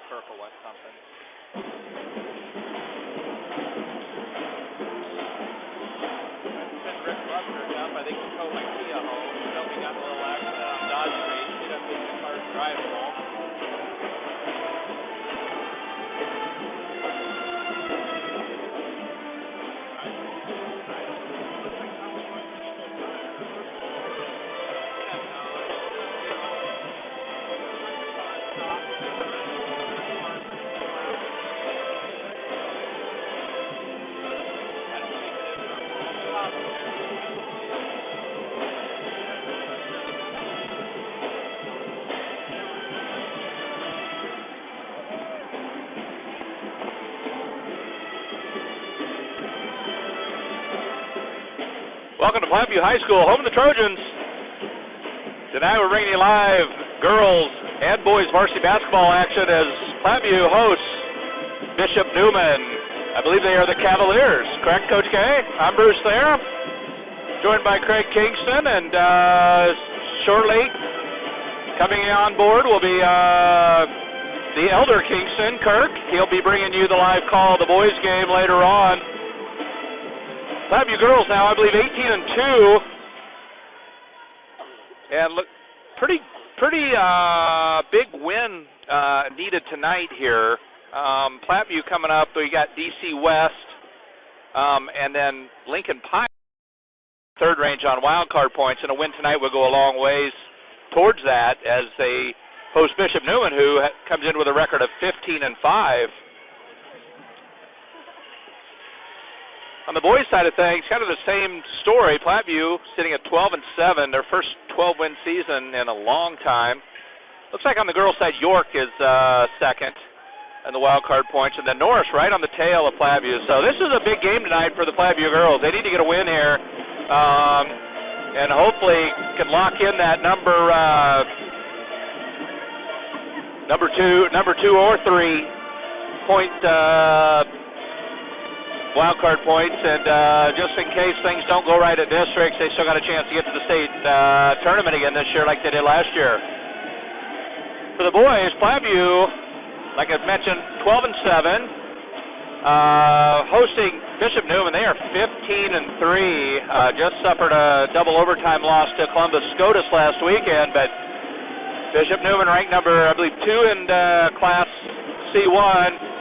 Kirk will want something. Rick Buster's up. I think he towed my Kia home. So we got a little accident on Dodge Street. He doesn't think the car's drivable. Welcome to Platteview High School, home of the Trojans. Tonight we're bringing you live girls and boys varsity basketball action as Platteview hosts Bishop Neuman. I believe they are the Cavaliers, correct, Coach K? I'm Bruce Thayer, joined by Craig Kingston, and shortly coming on board will be the elder Kingston, Kirk. He'll be bringing you the live call of the boys game later on. Platteview girls now, I believe, 18-2, and look, pretty big win needed tonight here. Platteview coming up, we got DC West, and then Lincoln Pike, third range on wild card points, and a win tonight will go a long ways towards that as they host Bishop Neuman, who comes in with a record of 15-5. On the boys' side of things, kind of the same story. Platteview sitting at 12-7, their first 12-win season in a long time. Looks like on the girls' side, York is second in the wild card points, and then Norris right on the tail of Platteview. So this is a big game tonight for the Platteview girls. They need to get a win here, and hopefully can lock in that number two or 3 point. Wild card points, and just in case things don't go right at districts, they still got a chance to get to the state tournament again this year like they did last year. For the boys, Platteview, like I mentioned, 12-7, hosting Bishop Neuman. They are 15-3, just suffered a double overtime loss to Columbus SCOTUS last weekend, but Bishop Neuman ranked number, I believe, 2 in Class C1.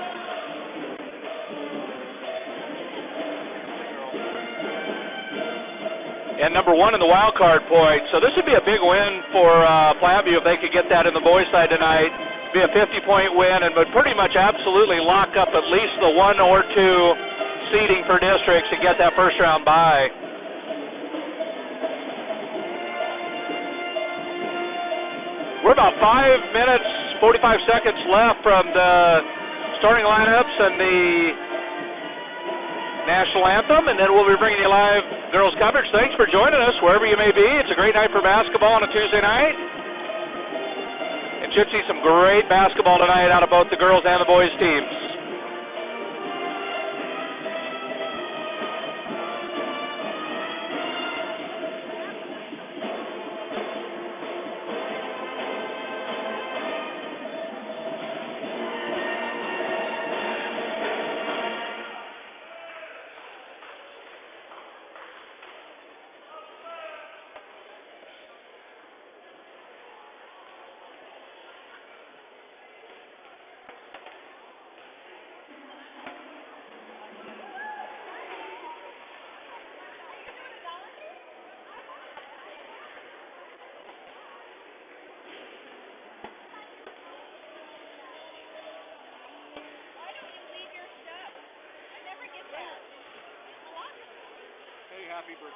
And number 1 in the wild card points. So this would be a big win for Platteview if they could get that in the boys' side tonight. Be a 50-point win and would pretty much absolutely lock up at least the 1 or 2 seeding for districts and get that first round bye. We're about 5 minutes, 45 seconds left from the starting lineups and the national anthem, and then we'll be bringing you live girls coverage. Thanks for joining us wherever you may be. It's a great night for basketball on a Tuesday night. And should see some great basketball tonight out of both the girls and the boys teams. Happy birthday. Hey, happy birthday, man.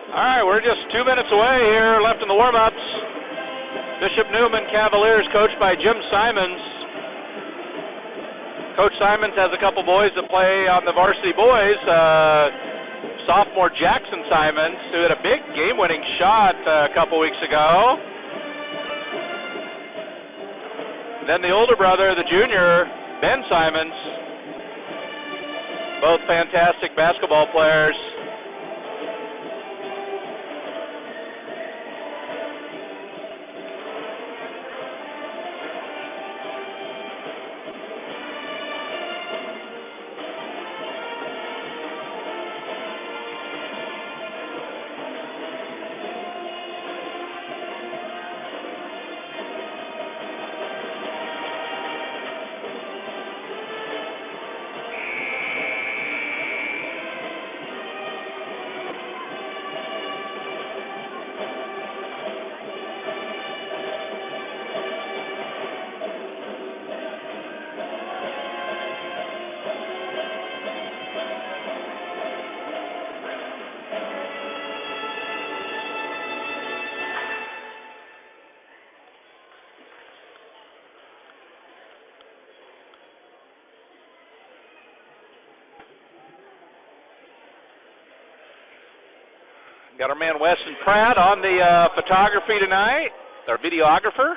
All right, we're just 2 minutes away here, left in the warm-ups. Bishop Neuman Cavaliers, coached by Jim Simons. Coach Simons has a couple boys that play on the varsity boys. Sophomore Jackson Simons, who had a big game-winning shot a couple weeks ago. Then the older brother, the junior, Ben Simons. Both fantastic basketball players. Got our man Weston Pratt on the photography tonight, our videographer.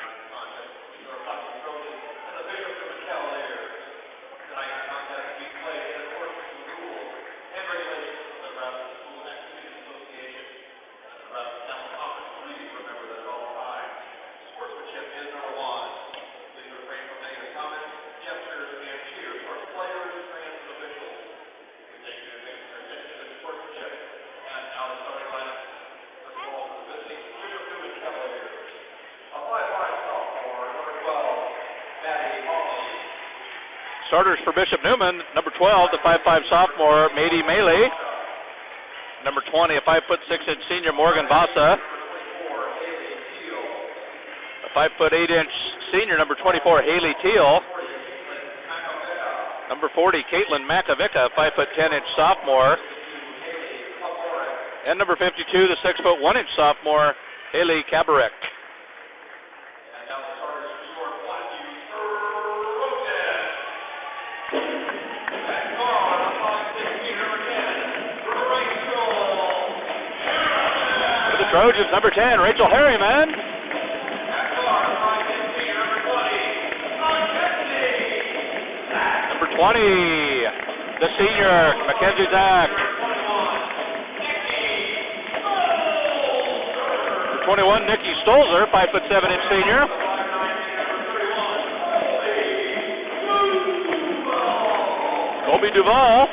Starters for Bishop Neuman, number 12, the 5'5 sophomore, Mady Maley. Number 20, a 5'6" senior, Morgan Vasa. A 5'8" senior, number 24, Haley Teal. Number 40, Caitlin Makovica, 5'10" sophomore. And number 52, the 6'1" sophomore, Haley Kabarek. Trojans, number 10, Rachel Harriman. Number 20, the senior, Mackenzie Zach. Number 21, Nikki Stolzer, 5'7" senior. Colby Duvall,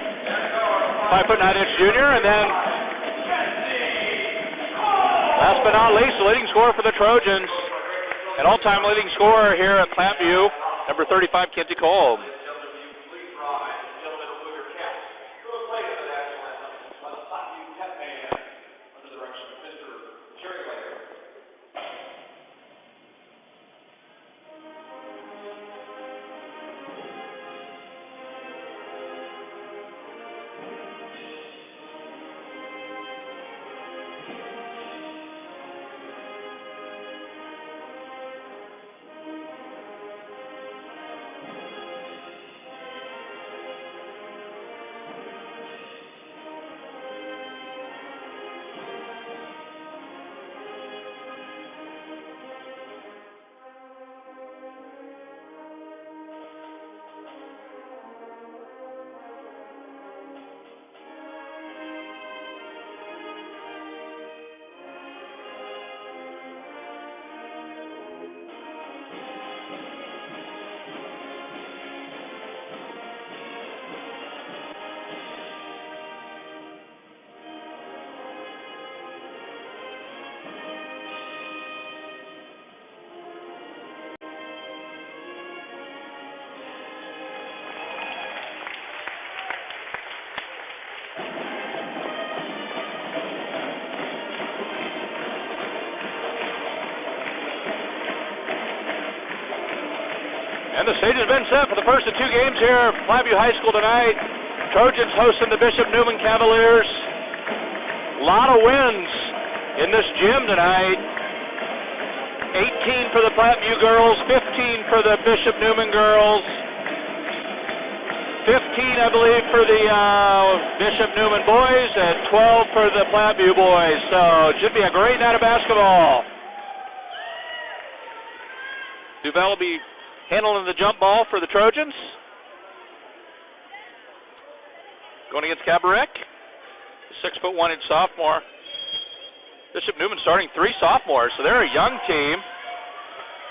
5'9" junior, and then last but not least, the leading scorer for the Trojans, an all-time leading scorer here at Platteview, number 35, Kenty Kolb. And the stage has been set for the first of two games here at Platteview High School tonight. Trojans hosting the Bishop Neuman Cavaliers. A lot of wins in this gym tonight. 18 for the Platteview girls, 15 for the Bishop Neuman girls, 15, I believe, for the Bishop Neuman boys, and 12 for the Platteview boys. So it should be a great night of basketball. Duval will be handling the jump ball for the Trojans. Going against Kabarek, 6'1" sophomore. Bishop Neuman starting 3 sophomores, so they're a young team.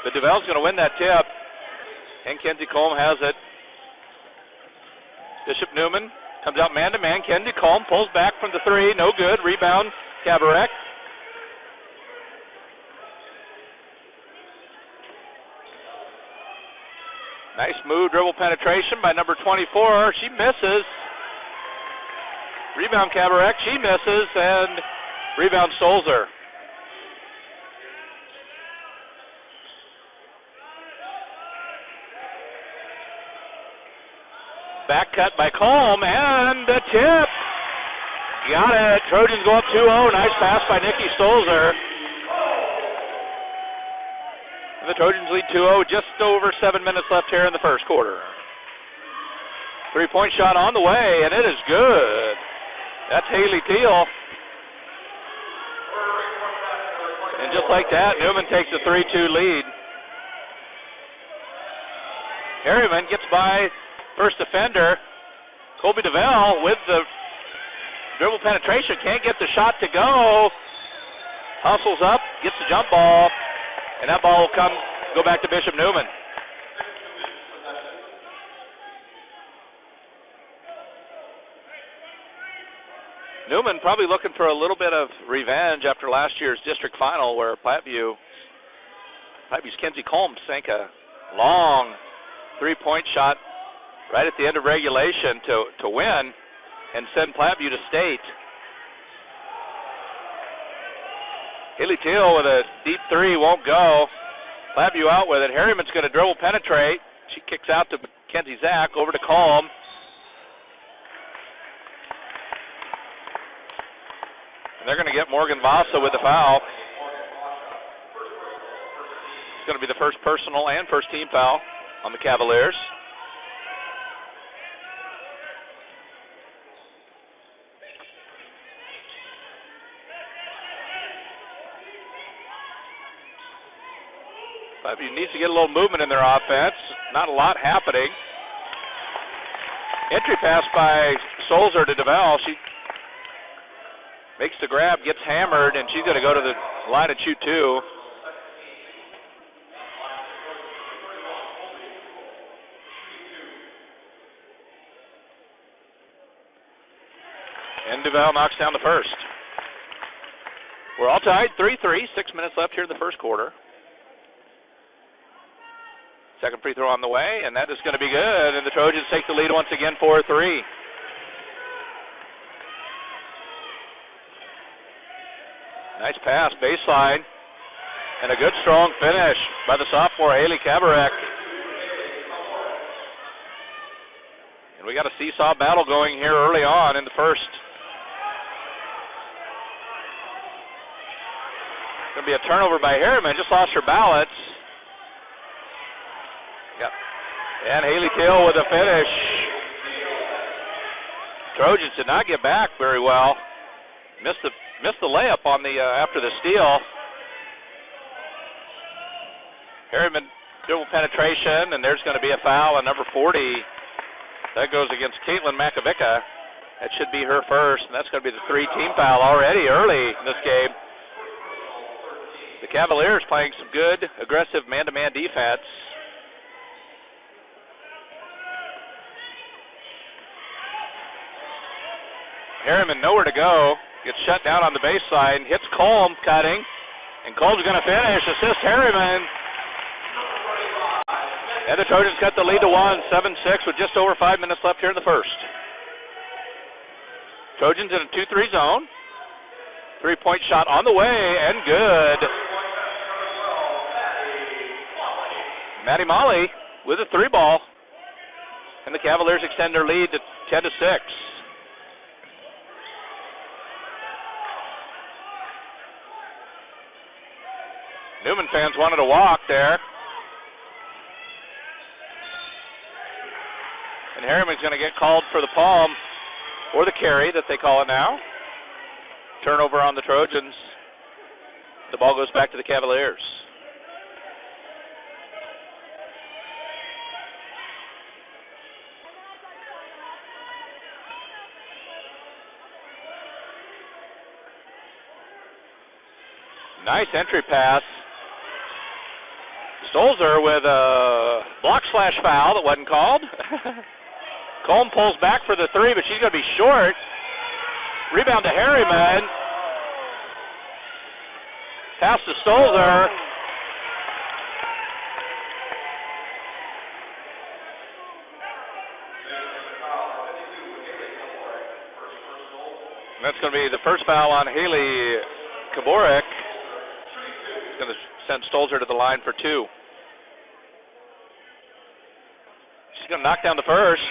But Duval's going to win that tip. And Kenzie Colm has it. Bishop Neuman comes out man-to-man. Kenzie Colm pulls back from the 3. No good. Rebound, Kabarek. Nice move, dribble penetration by number 24. She misses. Rebound, Kabarek. She misses, and rebound, Stolzer. Back cut by Colm, and the tip. Got it. Trojans go up 2-0. Nice pass by Nikki Stolzer. The Trojans lead 2-0. Just over 7 minutes left here in the first quarter. 3-point shot on the way, and it is good. That's Haley Teal. And just like that, Neuman takes a 3-2 lead. Harriman gets by first defender, Colby Duval, with the dribble penetration. Can't get the shot to go. Hustles up, gets the jump ball, and that ball will go back to Bishop Neuman. Neuman probably looking for a little bit of revenge after last year's district final where Plattview's Kenzie Colm sank a long 3-point shot right at the end of regulation to win and send Platteview to state. Haley Teal with a deep 3 won't go. Platteview out with it. Harriman's going to dribble penetrate. She kicks out to Kenzie Zach, over to Colm. They're going to get Morgan Vasa with the foul. It's going to be the first personal and first team foul on the Cavaliers. Platteview needs to get a little movement in their offense. Not a lot happening. Entry pass by Stolzer to Duval. She makes the grab, gets hammered, and she's going to go to the line and shoot 2. And Duval knocks down the first. We're all tied, 3-3, 6 minutes left here in the first quarter. Second free throw on the way, and that is going to be good. And the Trojans take the lead once again, 4-3. Nice pass, baseline, and a good strong finish by the sophomore Haley Kabarek. And we got a seesaw battle going here early on in the first. Going to be a turnover by Harriman, just lost her balance. Yep. And Haley Teal with a finish. Trojans did not get back very well. Missed the layup on the after the steal. Harriman dribble penetration, and there's going to be a foul on number 40. That goes against Caitlin Makovica. That should be her first, and that's going to be the 3-team foul already early in this game. The Cavaliers playing some good, aggressive man-to-man defense. Harriman nowhere to go. Gets shut down on the baseline. Hits Colm cutting. And Colm's going to finish. Assist Harriman. And the Trojans cut the lead to 1, 7-6 with just over 5 minutes left here in the first. Trojans in a 2-3 zone. 3-point shot on the way and good. Maddie Molly with a 3-ball. And the Cavaliers extend their lead to 10-6. Neuman fans wanted to walk there. And Harriman's going to get called for the palm, or the carry that they call it now. Turnover on the Trojans. The ball goes back to the Cavaliers. Nice entry pass. Stolzer with a block/foul that wasn't called. Colm pulls back for the three, but she's going to be short. Rebound to Harriman. Pass to Stolzer. And that's going to be the first foul on Haley Kaborek. Going to send Stolzer to the line for two. She's going to knock down the first.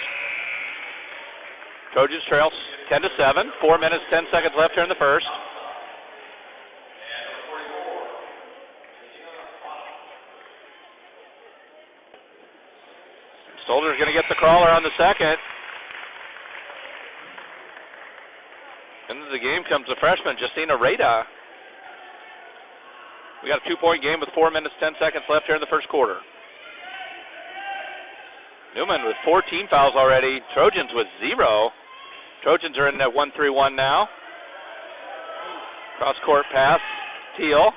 Trojans trail 10-7. 4 minutes, 10 seconds left here in the first. Stolzer's going to get the crawler on the second. Into the game comes the freshman, Justina Rada. We got a 2-point game with 4 minutes, 10 seconds left here in the first quarter. Neuman with 14 fouls already. Trojans with 0. Trojans are in at 1-3-1 now. Cross-court pass. Teal.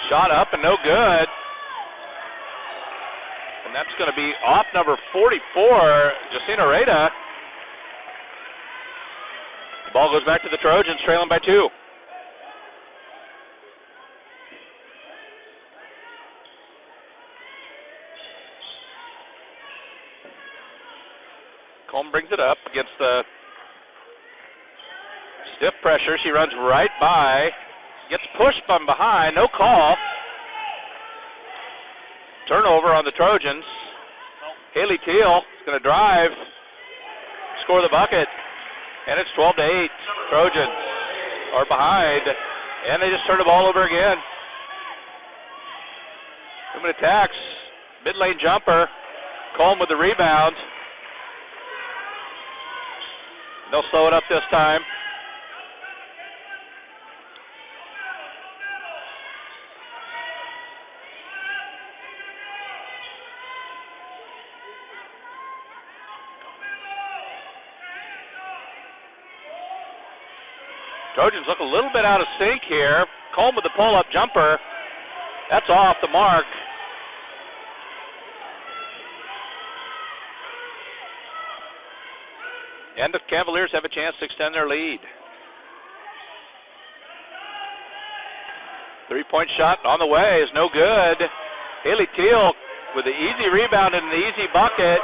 Shot up and no good. And that's going to be off number 44, Justina Rada. The ball goes back to the Trojans, trailing by 2. Colm brings it up against the stiff pressure. She runs right by. Gets pushed from behind. No call. Turnover on the Trojans. Haley Teal is going to drive, score the bucket, and it's 12-8. Trojans are behind, and they just turn the ball over again. Neuman attacks. Mid-lane jumper. Colm with the rebound. They'll slow it up this time. Trojans look a little bit out of sync here. Colm with the pull-up jumper. That's off the mark. And the Cavaliers have a chance to extend their lead. 3-point shot on the way is no good. Haley Teal with the easy rebound and the easy bucket.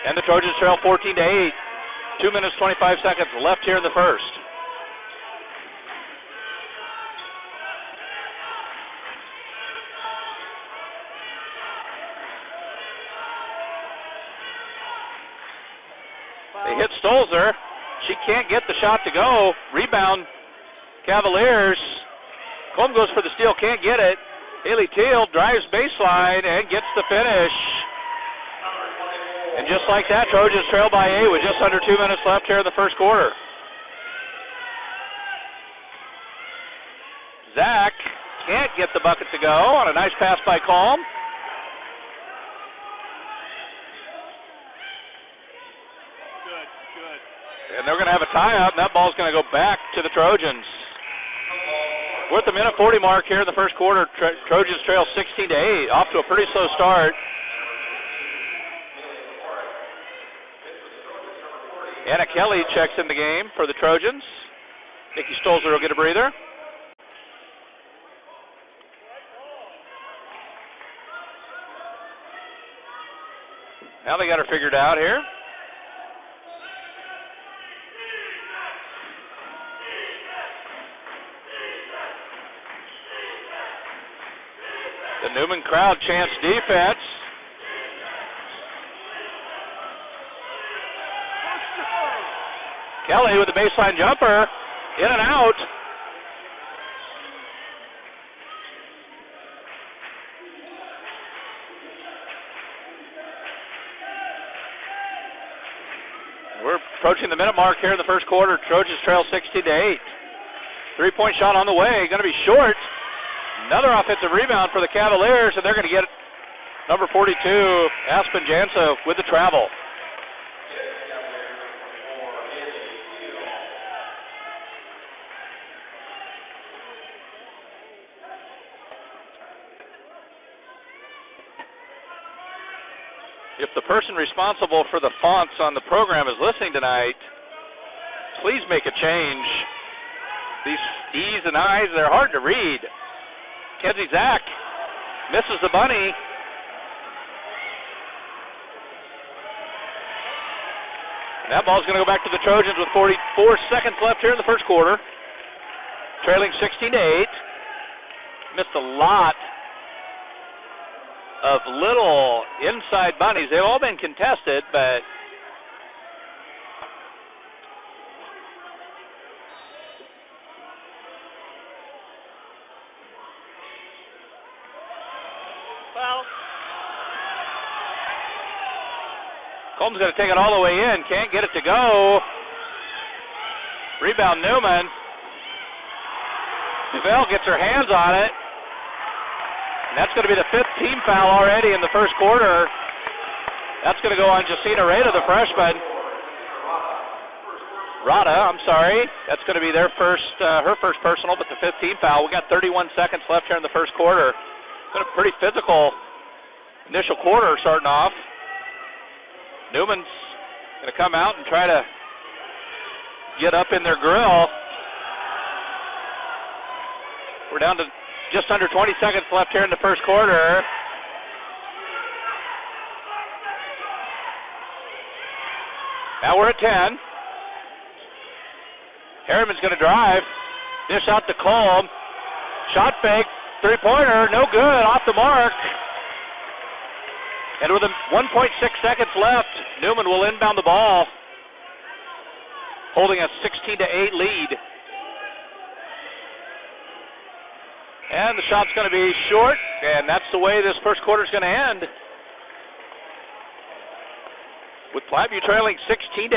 And the Trojans trail 14-8. 2 minutes, 25 seconds left here in the first. They hit Stolzer. She can't get the shot to go. Rebound, Cavaliers. Colm goes for the steal, can't get it. Haley Teal drives baseline and gets the finish. And just like that, Trojans trail by 8 with just under 2 minutes left here in the first quarter. Zach can't get the bucket to go on a nice pass by Colm. Good. And they're going to have a tie-out, and that ball's going to go back to the Trojans. We're at the minute 40 mark here in the first quarter. Trojans trail 16-8, off to a pretty slow start. Anna Kelly checks in the game for the Trojans. Nikki Stolzer will get a breather. Now they got her figured out here. The Neuman crowd chants defense. Kelly with the baseline jumper. In and out. We're approaching the minute mark here in the first quarter. Trojans trail 16-8. Three-point shot on the way. Going to be short. Another offensive rebound for the Cavaliers, and they're going to get number 42, Aspen Janso, with the travel. If the person responsible for the fonts on the program is listening tonight, please make a change. These E's and I's, they're hard to read. Kenzie Zach misses the bunny. And that ball's going to go back to the Trojans with 44 seconds left here in the first quarter. Trailing 16-8. Missed a lot of little inside bunnies. They've all been contested, but Coleman's going to take it all the way in. Can't get it to go. Rebound Neuman. Duval gets her hands on it. And that's going to be the 5th team foul already in the first quarter. That's going to go on Jacina Rada, the freshman. Rada, I'm sorry. That's going to be their her first personal, but the 5th team foul. We got 31 seconds left here in the first quarter. It's been a pretty physical initial quarter starting off. Newman's going to come out and try to get up in their grill. We're down to just under 20 seconds left here in the first quarter. Now we're at 10. Harriman's going to drive. Dish out to Colm. Shot fake. Three-pointer. No good. Off the mark. And with 1.6 seconds left, Neuman will inbound the ball, holding a 16-8 lead. And the shot's going to be short, and that's the way this first quarter's going to end. With Platteview trailing 16-8.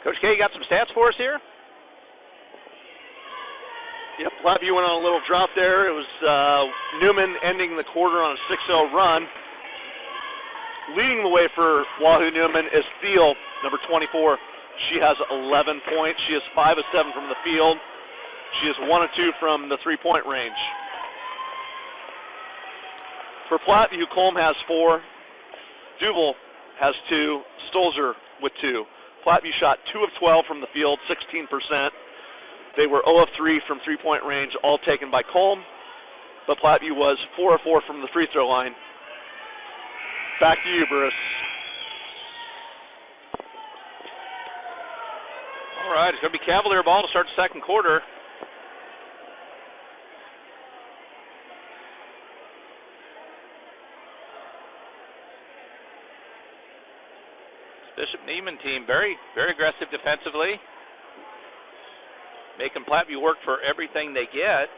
Coach K, you got some stats for us here? Yep, Platteview went on a little drop there. It was Neuman ending the quarter on a 6-0 run. Leading the way for Wahoo Neuman is Thiel, number 24. She has 11 points. She is 5 of 7 from the field. She is 1 of 2 from the three-point range. For Platteview, Colm has 4. Duval has 2. Stolzer with 2. Platteview shot 2 of 12 from the field, 16%. They were 0 of 3 from three-point range, all taken by Colm. But Platteview was 4 of 4 from the free throw line. Back to you, Bruce. All right, it's going to be Cavalier ball to start the second quarter. Bishop Neuman team, very, very aggressive defensively. Making Platteview work for everything they get.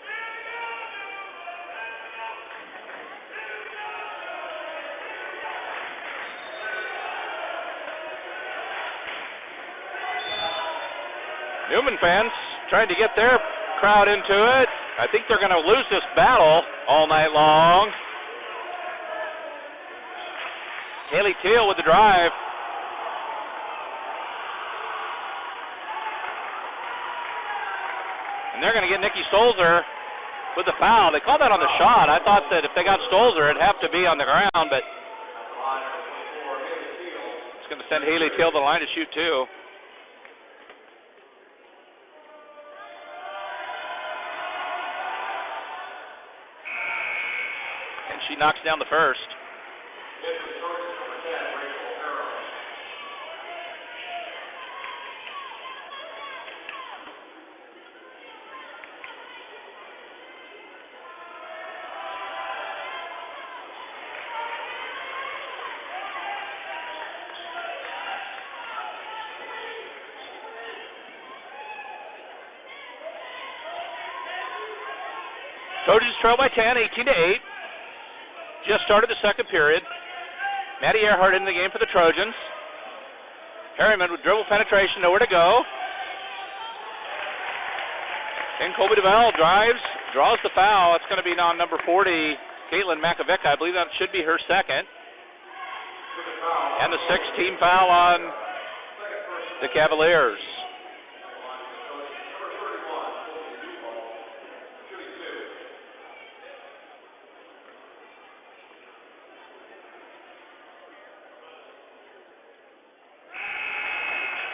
Neuman fans trying to get their crowd into it. I think they're going to lose this battle all night long. Haley Teal with the drive. And they're going to get Nikki Stolzer with the foul. They called that on the shot. I thought that if they got Stolzer, it'd have to be on the ground, but it's going to send Haley Teal to the line to shoot two. And she knocks down the first. Trojans trail by 10, 18-8. Just started the second period. Maddie Earhart in the game for the Trojans. Harriman with dribble penetration, nowhere to go. And Colby DeVell drives, draws the foul. It's going to be on number 40, Caitlin Makovic. I believe that should be her second. And the 16th foul on the Cavaliers.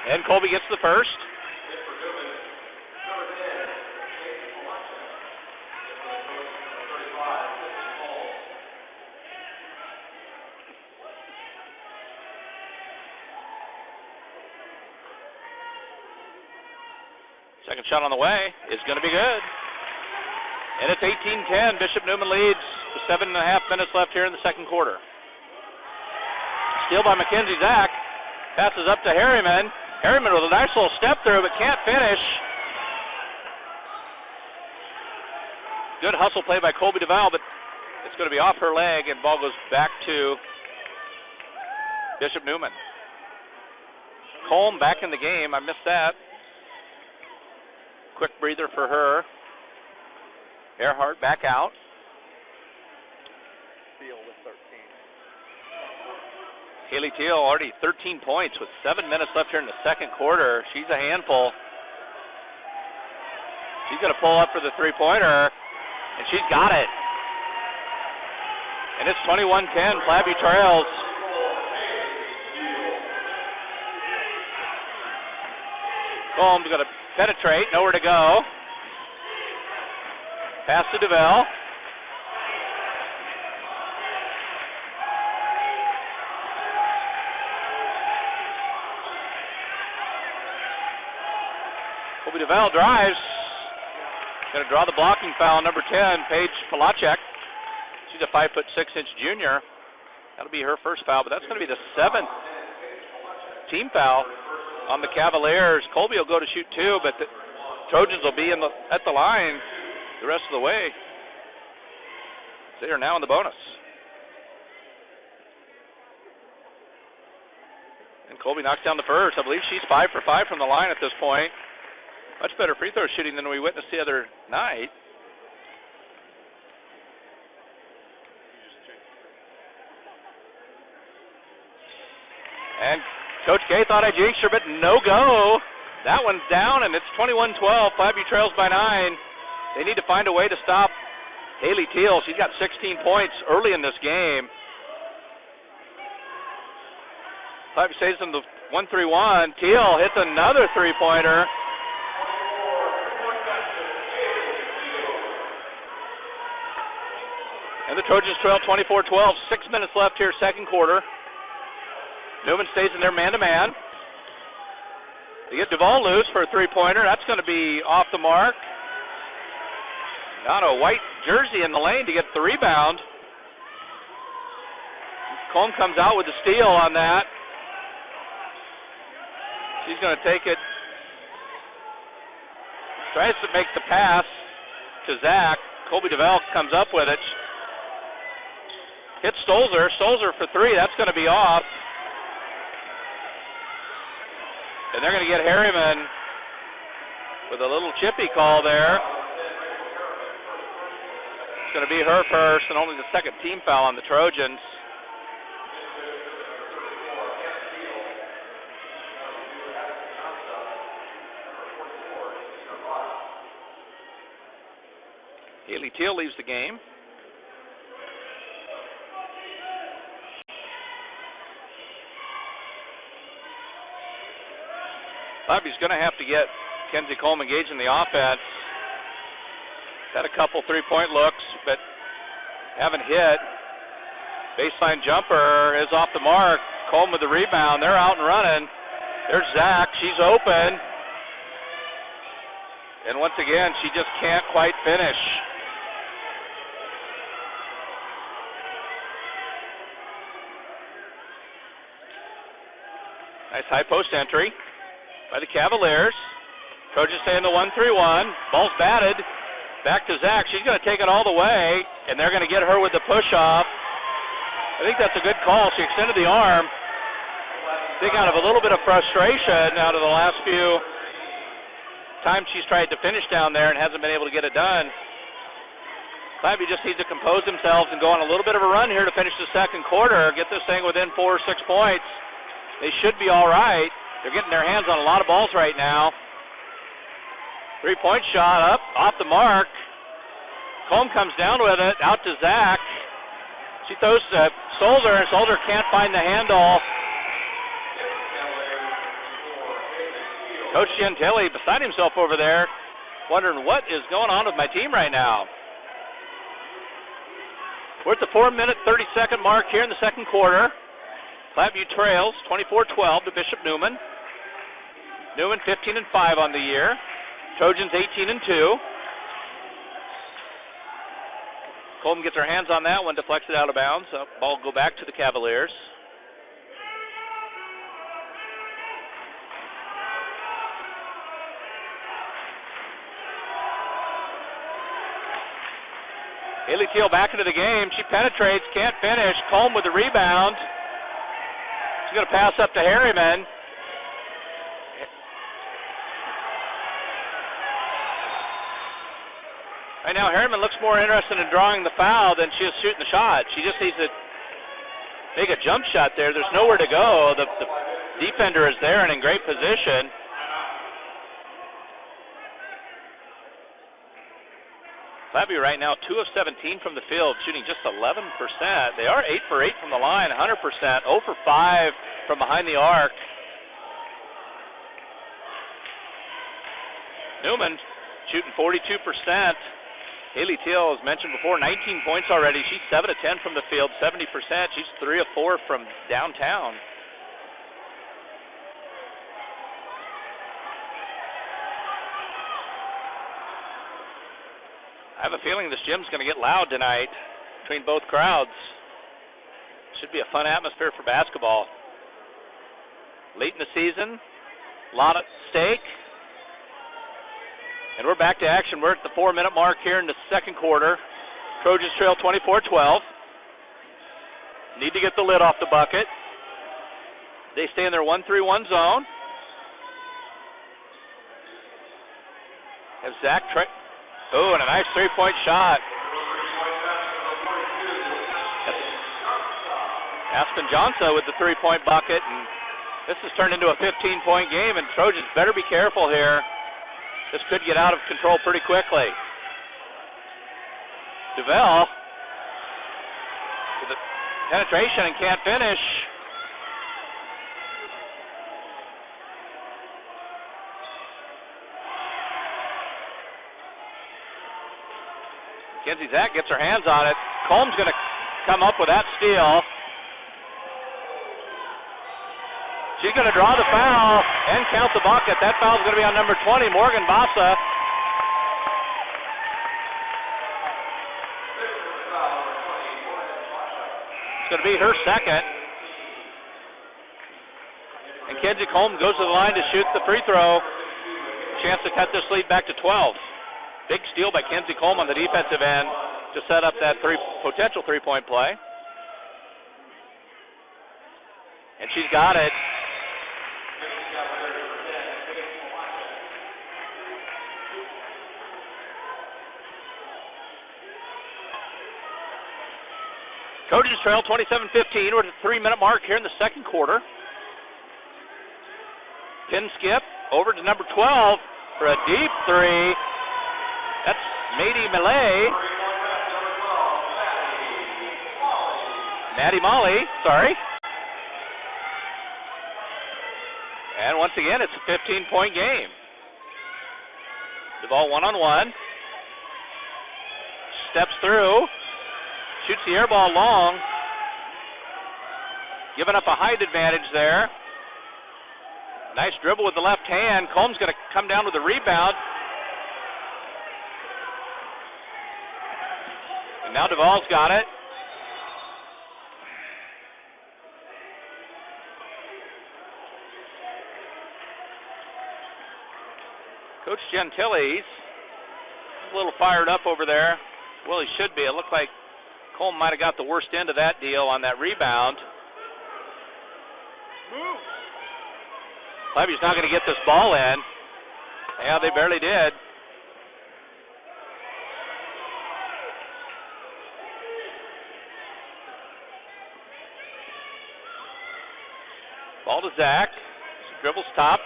And Colby gets the first. Second shot on the way is going to be good. And it's 18-10. Bishop Neuman leads with 7.5 minutes left here in the second quarter. Steal by Mackenzie Zach. Passes up to Harriman. Harriman with a nice little step through, but can't finish. Good hustle play by Colby DeVal, but it's going to be off her leg, and ball goes back to Bishop Neuman. Colm back in the game. I missed that. Quick breather for her. Earhart back out. Teal with 13. Haley Teal already 13 points with 7 minutes left here in the second quarter. She's a handful. She's going to pull up for the three-pointer, and she's got it. And it's 21-10. Platteview trails. Colm's going to penetrate, nowhere to go. Pass to DeVell. Colby DeVell drives. Going to draw the blocking foul, number 10, Paige Palachek. She's a 5'6" junior. That'll be her first foul, but that's going to be the 7th team foul on the Cavaliers. Colby will go to shoot 2, but the Trojans will be at the line the rest of the way. They are now in the bonus. And Colby knocks down the first. I believe she's 5 for 5 from the line at this point. Much better free throw shooting than we witnessed the other night. And Coach K thought I jinxed her, but no go. That one's down, and it's 21-12. Platteview trails by 9. They need to find a way to stop Haley Teal. She's got 16 points early in this game. Platteview stays in the 1-3-1. Teal hits another three-pointer. And the Trojans trail 24-12. 6 minutes left here, second quarter. Neuman stays in there man-to-man. They get DeVal loose for a three-pointer. That's going to be off the mark. Got a white jersey in the lane to get the rebound. Colm comes out with the steal on that. She's going to take it. Tries to make the pass to Zach. Colby DeVal comes up with it. Hits Stolzer. Stolzer for three. That's going to be off. And they're going to get Harriman with a little chippy call there. It's going to be her first and only the second team foul on the Trojans. Haley Teal leaves the game. Plattview's going to have to get Kenzie Colm engaged in the offense. Had a couple three-point looks, but haven't hit. Baseline jumper is off the mark. Colm with the rebound. They're out and running. There's Zach. She's open. And once again, she just can't quite finish. Nice high post entry by the Cavaliers. Trojans stay in the 1-3-1. Ball's batted. Back to Zach. She's going to take it all the way, and they're going to get her with the push-off. I think that's a good call. She extended the arm. I think out of a little bit of frustration out of the last few times she's tried to finish down there and hasn't been able to get it done. Platteview just needs to compose themselves and go on a little bit of a run here to finish the second quarter, get this thing within 4 or 6 points. They should be all right. They're getting their hands on a lot of balls right now. 3-point shot up, off the mark. Combe comes down with it, out to Zach. She throws to Solder, and Solder can't find the handle. Coach Gentile beside himself over there, wondering what is going on with my team right now. We're at the 4-minute, 30-second mark here in the second quarter. Platteview trails 24-12 to Bishop Neuman. Neuman 15-5 on the year. Trojans 18-2. Colton gets her hands on that one, deflects it out of bounds. Ball will go back to the Cavaliers. Haley Teal back into the game. She penetrates, can't finish. Colm with the rebound. She's going to pass up to Harriman. Right now, Harriman looks more interested in drawing the foul than she is shooting the shot. She just needs to make a jump shot there. There's nowhere to go. The defender is there and in great position. Platteview right now 2 of 17 from the field, shooting just 11%. They are 8 for 8 from the line, 100%. 0 for 5 from behind the arc. Neuman shooting 42%. Haley Teal, as mentioned before, 19 points already. She's 7 of 10 from the field, 70%. She's 3 of 4 from downtown. I have a feeling this gym's going to get loud tonight between both crowds. Should be a fun atmosphere for basketball. Late in the season, a lot at stake. And we're back to action. We're at the 4-minute mark here in the second quarter. Trojans trail 24-12. Need to get the lid off the bucket. They stay in their 1-3-1 zone. Have Zach and a nice 3-point shot. Aspen Johnson with the 3-point bucket, and this has turned into a 15-point game, and Trojans better be careful here. This could get out of control pretty quickly. DeVell with the penetration and can't finish. Kenzie Zach gets her hands on it. Combs going to come up with that steal. She's going to draw the foul and count the bucket. That foul is going to be on number 20, Morgan Bassa. It's going to be her second. And Kenzie Combs goes to the line to shoot the free throw. Chance to cut this lead back to 12. Big steal by Kenzie Combs on the defensive end to set up that potential three-point play. And she's got it. Trojans trail 27-15. We're at the 3-minute mark here in the second quarter. Pin skip over to number 12 for a deep three. That's Maddie Malay. Maddie Molly, sorry. And once again, it's a 15-point game. The ball one-on-one. Steps through. Shoots the air ball long. Giving up a height advantage there. Nice dribble with the left hand. Combs going to come down with the rebound. And now Duvall's got it. Coach Gentile's a a little fired up over there. Well, he should be. It looked like Coleman might have got the worst end of that deal on that rebound. Plattevie's not going to get this ball in. Yeah, they barely did. Ball to Zach. Dribbles top.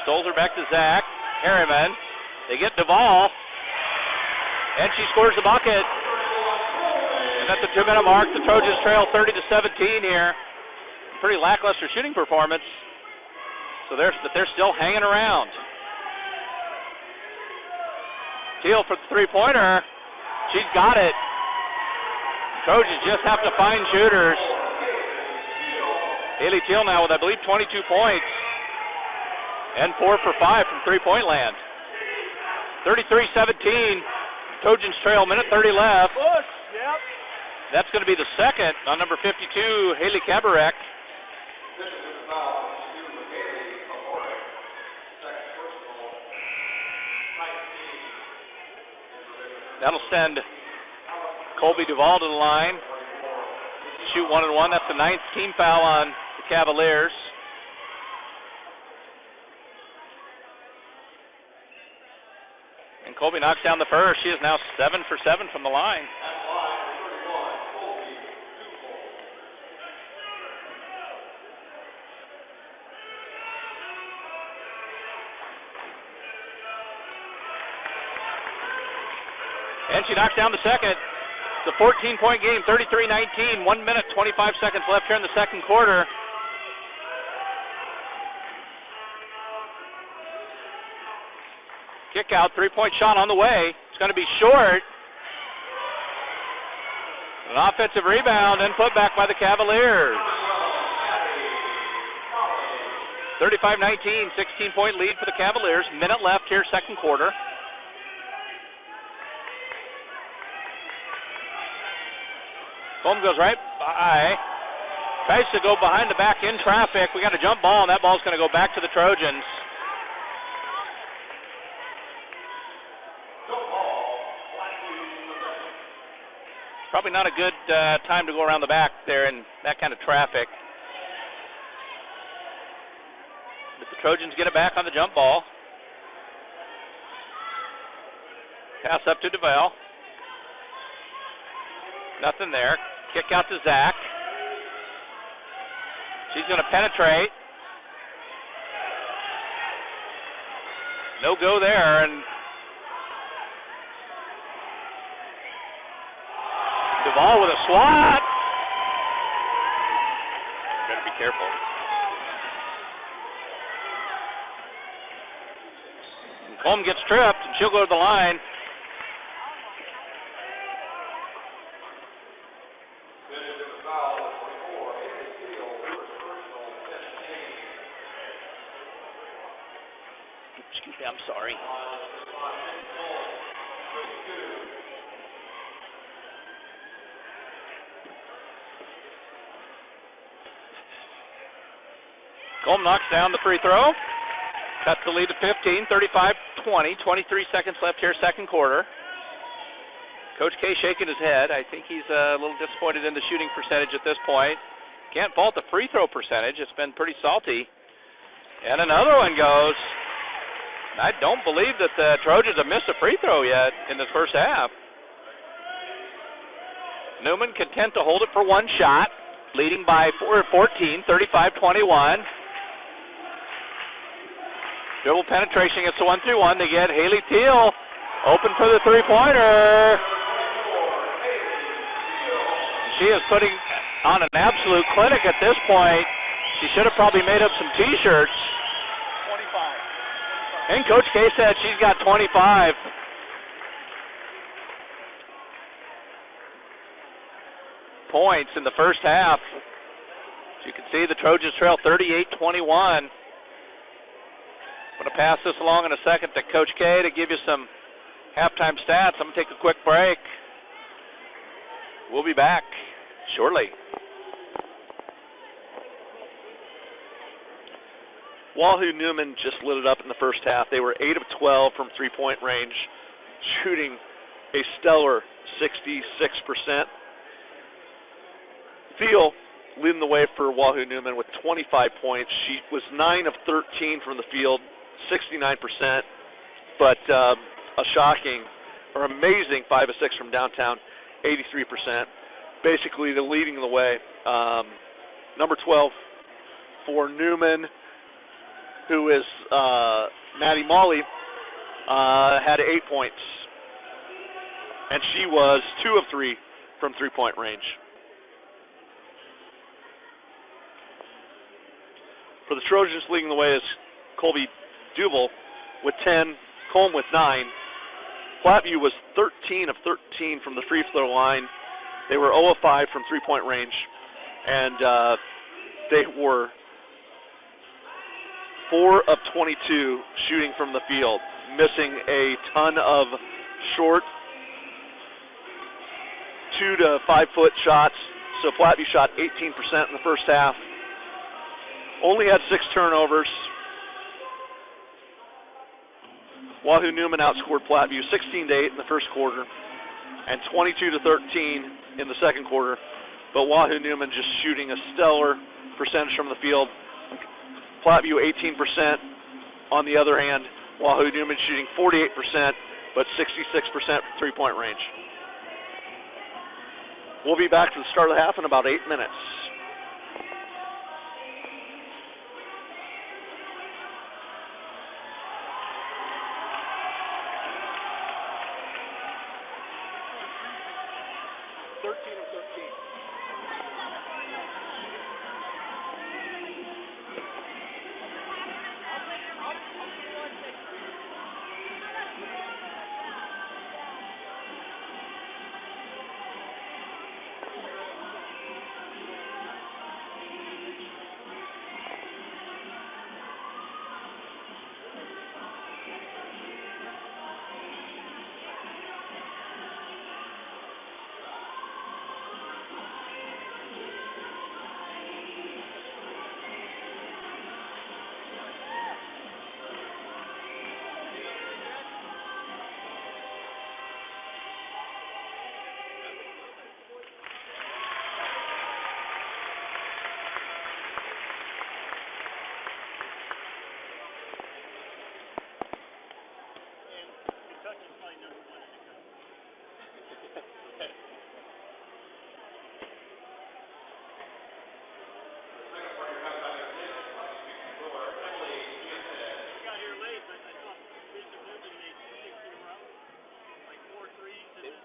Stolzer back to Zach. Harriman. They get Duvall. And she scores the bucket. And at the 2-minute mark, the Trojans trail 30-17 here. Pretty lackluster shooting performance. So they're still hanging around. Teal for the three-pointer. She's got it. Trojans just have to find shooters. Haley Teal now with, I believe, 22 points. And 4 for 5 from three-point land. 33-17. Trojans trail, minute 30 left. Push, yep. That's going to be the second on number 52, Haley Kabarek. That'll send Colby Duvall to the line. Shoot 1-1. That's the 9th team foul on the Cavaliers. And Colby knocks down the first. She is now 7 for 7 from the line. And she knocks down the second. It's a 14-point game, 33-19, 1 minute, 25 seconds left here in the second quarter. Kick out, three-point shot on the way. It's going to be short. An offensive rebound and put back by the Cavaliers. 35-19, 16-point lead for the Cavaliers. Minute left here, second quarter. Coleman goes right by. Tries to go behind the back in traffic. We got a jump ball, and that ball's going to go back to the Trojans. Probably not a good time to go around the back there in that kind of traffic. But the Trojans get it back on the jump ball. Pass up to DeVale. Nothing there. Kick out to Zach. She's going to penetrate. No go there, and Duvall with a swat. Better be careful. And Coleman gets tripped, and she'll go to the line. Excuse me, I'm sorry. Coleman knocks down the free throw. Cuts the lead to 15, 35-20, 23 seconds left here, second quarter. Coach K shaking his head. I think he's a little disappointed in the shooting percentage at this point. Can't fault the free throw percentage. It's been pretty salty. And another one goes. I don't believe that the Trojans have missed a free throw yet in this first half. Neuman content to hold it for one shot, leading by 14, 35-21. Dribble penetration gets the 1-3-1. They get Haley Teal open for the three-pointer. She is putting on an absolute clinic at this point. She should have probably made up some T-shirts. 25. And Coach K said she's got 25. Points in the first half. As you can see, the Trojans trail 38-21. I'm going to pass this along in a second to Coach K to give you some halftime stats. I'm going to take a quick break. We'll be back shortly. Wahoo Neuman just lit it up in the first half. They were 8 of 12 from three-point range, shooting a stellar 66%. Theo leading the way for Wahoo Neuman with 25 points. She was 9 of 13 from the field, 69%, but a shocking or amazing 5 of 6 from downtown, 83%. Basically, they're leading the way. Number 12 for Neuman, who is Maddie Molly, had 8 points, and she was 2 of 3 from three-point range. For the Trojans, leading the way is Colby Duval with 10, Colm with 9. Platteview was 13 of 13 from the free throw line. They were 0 of 5 from three-point range, and they were 4 of 22 shooting from the field, missing a ton of short 2 to 5 foot shots. So Platteview shot 18% in the first half. Only had 6 turnovers. Wahoo Neuman outscored Platteview 16-8 in the first quarter and 22-13 in the second quarter. But Wahoo Neuman just shooting a stellar percentage from the field. Platteview 18%. On the other hand, Wahoo Neuman shooting 48%, but 66% from three-point range. We'll be back to the start of the half in about 8 minutes.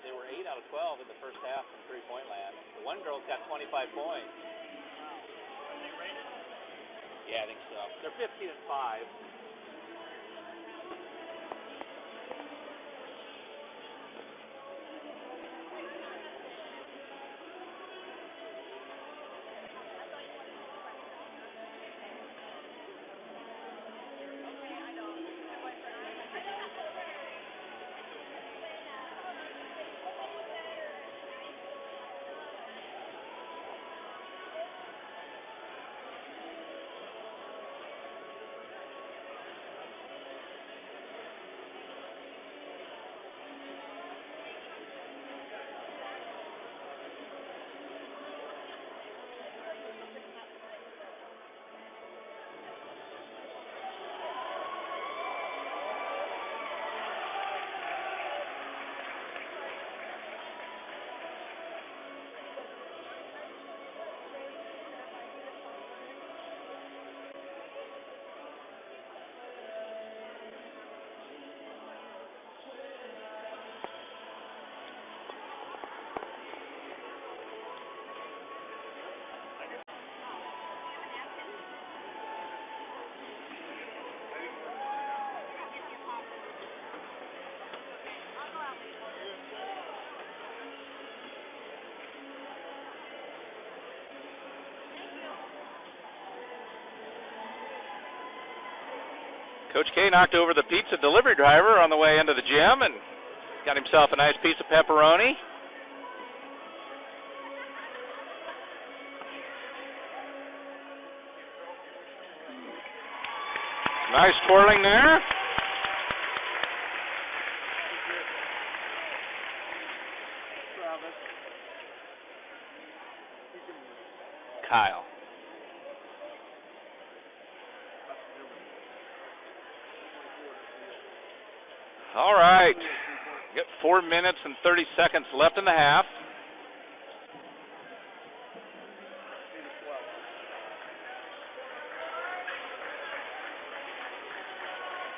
They were 8 out of 12 in the first half from three-point land. The one girl's got 25 points. Wow. Are they rated? Yeah, I think so. They're 15 and 5. Coach K knocked over the pizza delivery driver on the way into the gym and got himself a nice piece of pepperoni. Nice twirling there. Kyle. All right. Get 4 minutes and 30 seconds left in the half.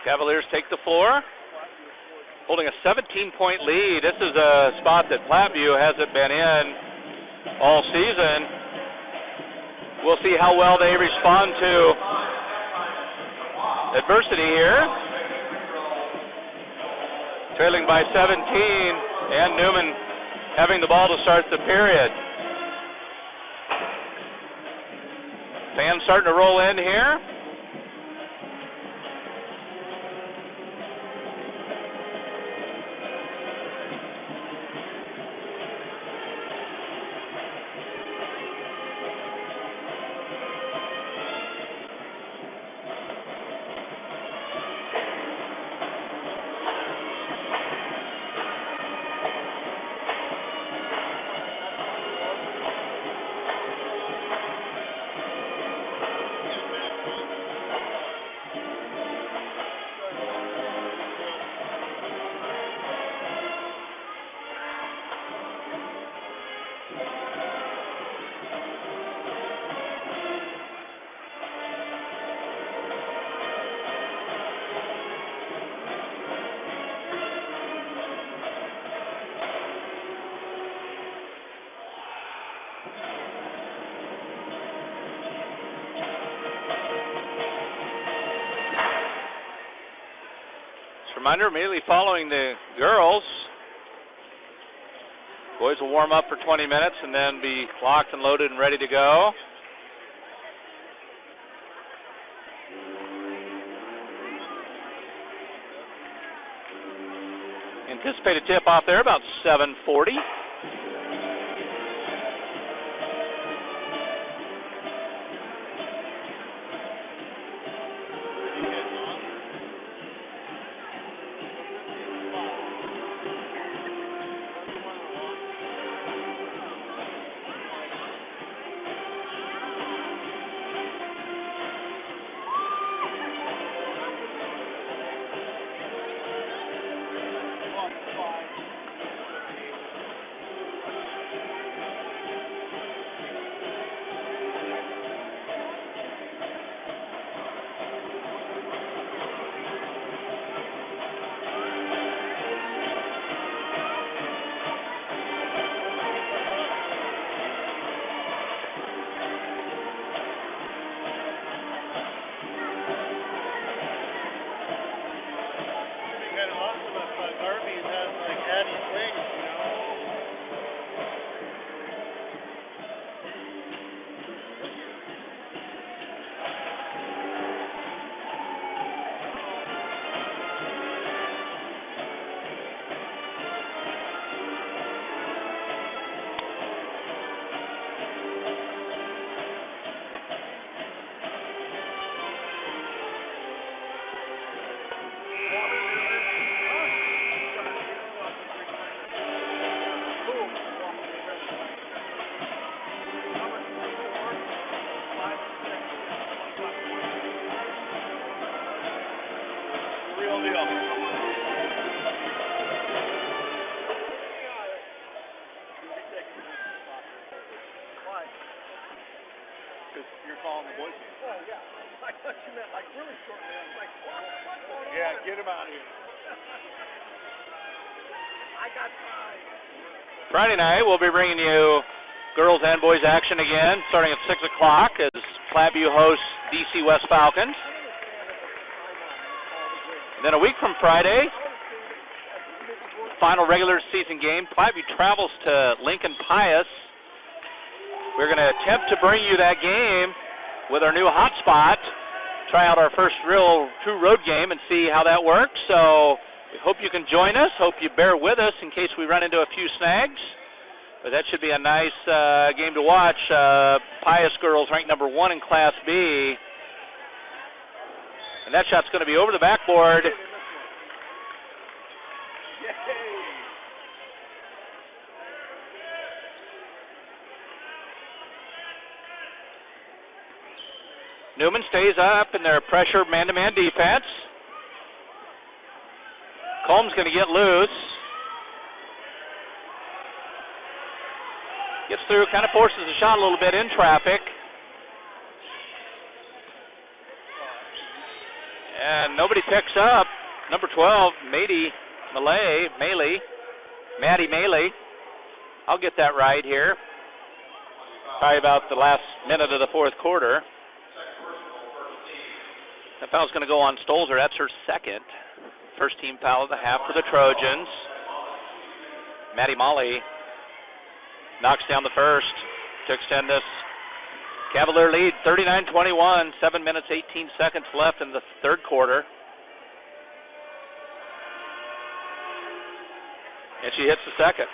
Cavaliers take the floor, holding a 17-point lead. This is a spot that Platteview hasn't been in all season. We'll see how well they respond to adversity here. Trailing by 17, and Neuman having the ball to start the period. Fans starting to roll in here. Reminder, immediately following the girls, boys will warm up for 20 minutes and then be locked and loaded and ready to go. Anticipated tip-off there about 7:40. Friday night, we'll be bringing you girls and boys action again, starting at 6 o'clock as Platteview hosts DC West Falcons. And then a week from Friday, final regular season game, Platteview travels to Lincoln Pius. We're going to attempt to bring you that game with our new hotspot, try out our first real true road game and see how that works. So we hope you can join us. Hope you bear with us in case we run into a few snags. But that should be a nice game to watch. Pius girls ranked number 1 in Class B And that shot's going to be over the backboard. Neuman stays up in their pressure man-to-man defense. Combs going to get loose. Gets through, kind of forces the shot a little bit in traffic. And nobody picks up. Number 12, Maddie Maley. I'll get that right here. Probably about the last minute of the fourth quarter. That foul's going to go on Stolzer. That's her second. First team foul of the half for the Trojans. Maddie Molly knocks down the first to extend this Cavalier lead, 39-21, 7 minutes, 18 seconds left in the third quarter. And she hits the second.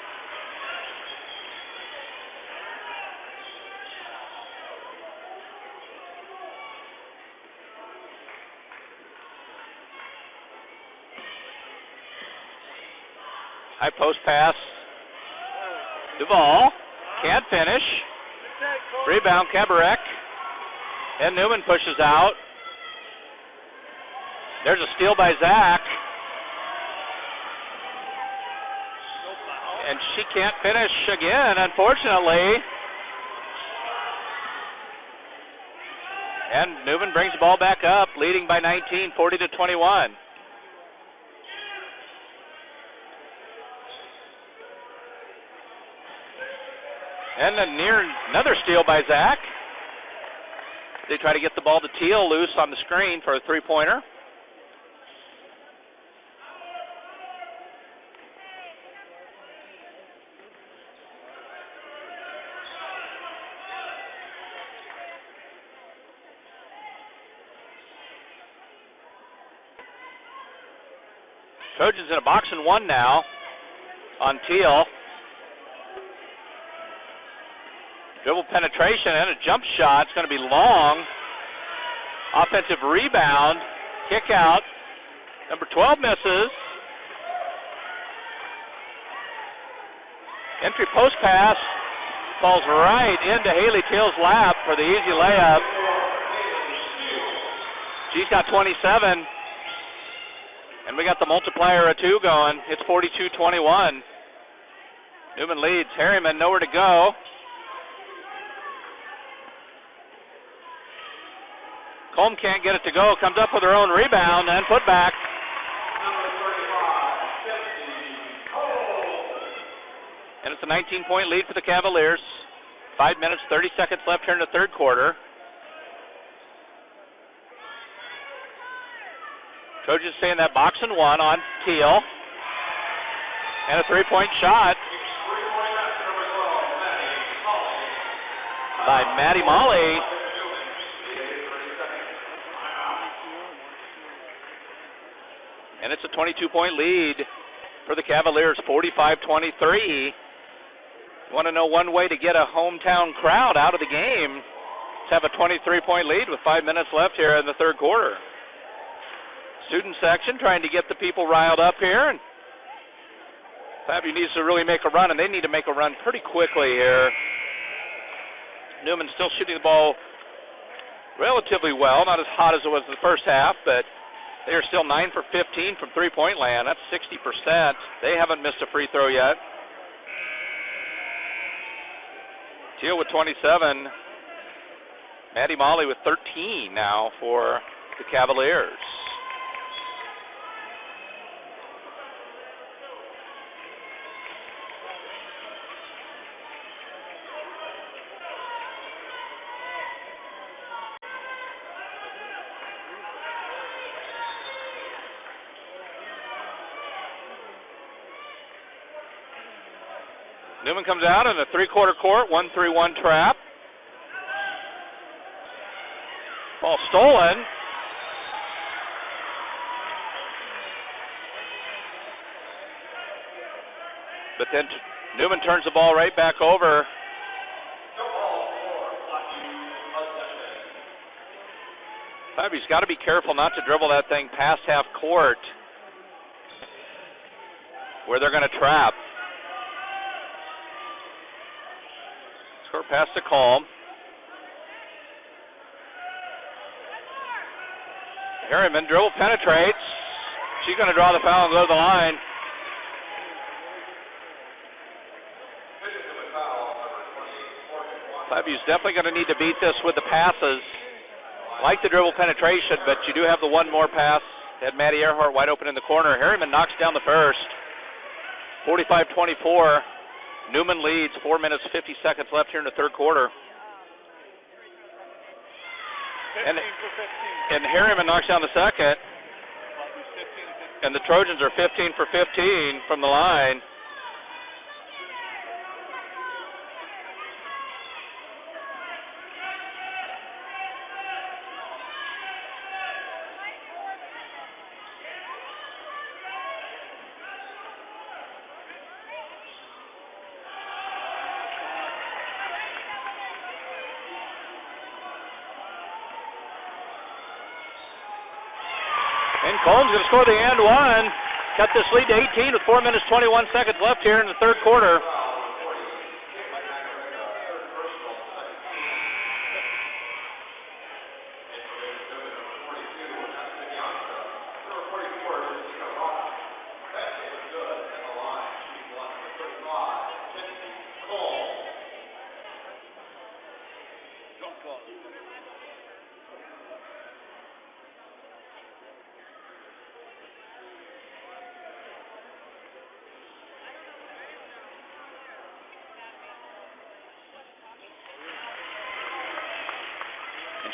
High post pass. Duvall can't finish. Rebound, Kabarek. And Neuman pushes out. There's a steal by Zach. And she can't finish again, unfortunately. And Neuman brings the ball back up, leading by 19, 40-21. And another steal by Zach. They try to get the ball to Teal, loose on the screen for a three-pointer. Trojans in a box and one now on Teal. Dribble penetration and a jump shot. It's going to be long. Offensive rebound. Kick out. Number 12 misses. Entry post pass. Falls right into Haley Teal's lap for the easy layup. She's got 27. And we got the multiplier of 2 going. It's 42-21. Neuman leads. Harriman nowhere to go. Colm can't get it to go. Comes up with her own rebound and put back. And it's a 19-point lead for the Cavaliers. 5 minutes, 30 seconds left here in the third quarter. Trojans stay in that box and one on Teal. And a three-point shot by Maddie Molly. And it's a 22-point lead for the Cavaliers, 45-23. You want to know one way to get a hometown crowd out of the game? Let's have a 23-point lead with 5 minutes left here in the third quarter. Student section trying to get the people riled up here. And Platteview needs to really make a run, and they need to make a run pretty quickly here. Neuman still shooting the ball relatively well, not as hot as it was in the first half, but they are still 9 for 15 from three-point land. That's 60%. They haven't missed a free throw yet. Teal with 27. Maddie Molly with 13 now for the Cavaliers. Neuman comes out in a three-quarter court, 1-3-1 trap. Ball stolen. But then Neuman turns the ball right back over. Plattevie's got to be careful not to dribble that thing past half court where they're going to trap. Score pass to Colm. Harriman dribble penetrates. She's going to draw the foul and go to the line. Plattevie's definitely going to need to beat this with the passes. Like the dribble penetration, but you do have the one more pass. Had Maddie Earhart wide open in the corner. Harriman knocks down the first. 45-24. Neuman leads. 4 minutes, 50 seconds left here in the third quarter. And Harriman knocks down the second. And the Trojans are 15 for 15 from the line. And Colm's going to score the and one. Cut this lead to 18 with 4 minutes, 21 seconds left here in the third quarter.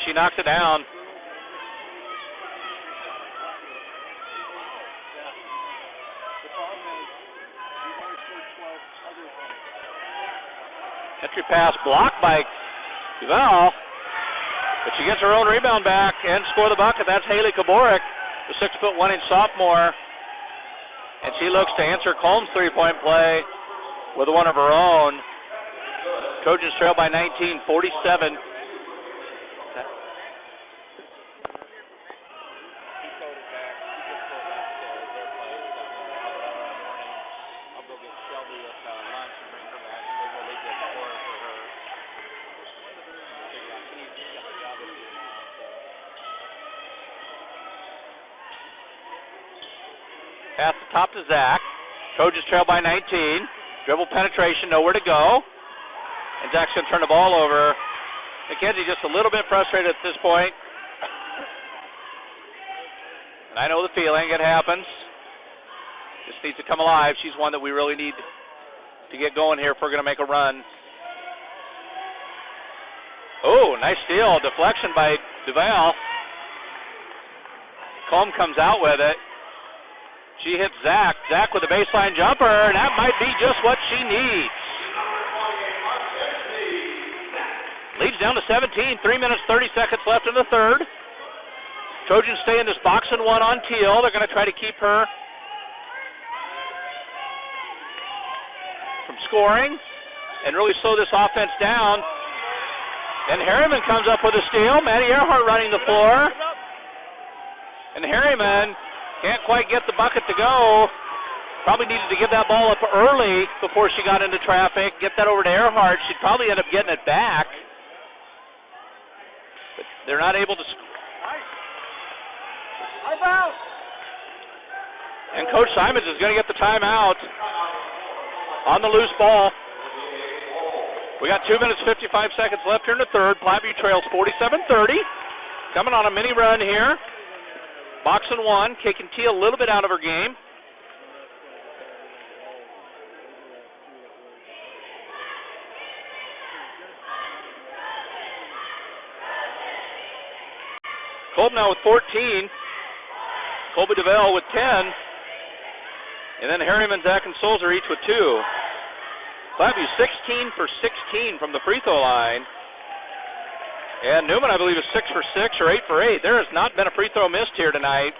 She knocks it down. Entry pass blocked by Duval, but she gets her own rebound back and score the bucket. That's Haley Kaborik, the 6'1" sophomore, and she looks to answer Colm's three-point play with one of her own. Trojans trail by 19, 47. Pass the top to Zach. Trojans trail by 19. Dribble penetration, nowhere to go. And Zach's going to turn the ball over. McKenzie just a little bit frustrated at this point. And I know the feeling. It happens. Just needs to come alive. She's one that we really need to get going here if we're going to make a run. Oh, nice steal. Deflection by Duval. Colm comes out with it. She hits Zach. Zach with a baseline jumper, and that might be just what she needs. Leads down to 17. 3 minutes, 30 seconds left in the third. Trojans stay in this box and one on Teal. They're going to try to keep her from scoring and really slow this offense down. And Harriman comes up with a steal. Maddie Earhart running the floor. And Harriman can't quite get the bucket to go. Probably needed to give that ball up early before she got into traffic. Get that over to Earhart. She'd probably end up getting it back. But they're not able to score. And Coach Simons is going to get the timeout on the loose ball. We got 2 minutes, 55 seconds left here in the third. Platteview trails 47-30. Coming on a mini run here. Box and one, kicking T a little bit out of her game. Colm now with 14. Colby DeVale with 10. And then Harriman, Zach, and Sulzer each with 2. Platteview 16 for 16 from the free throw line. And Neuman, I believe, is 6 for 6 or 8 for 8. There has not been a free throw missed here tonight.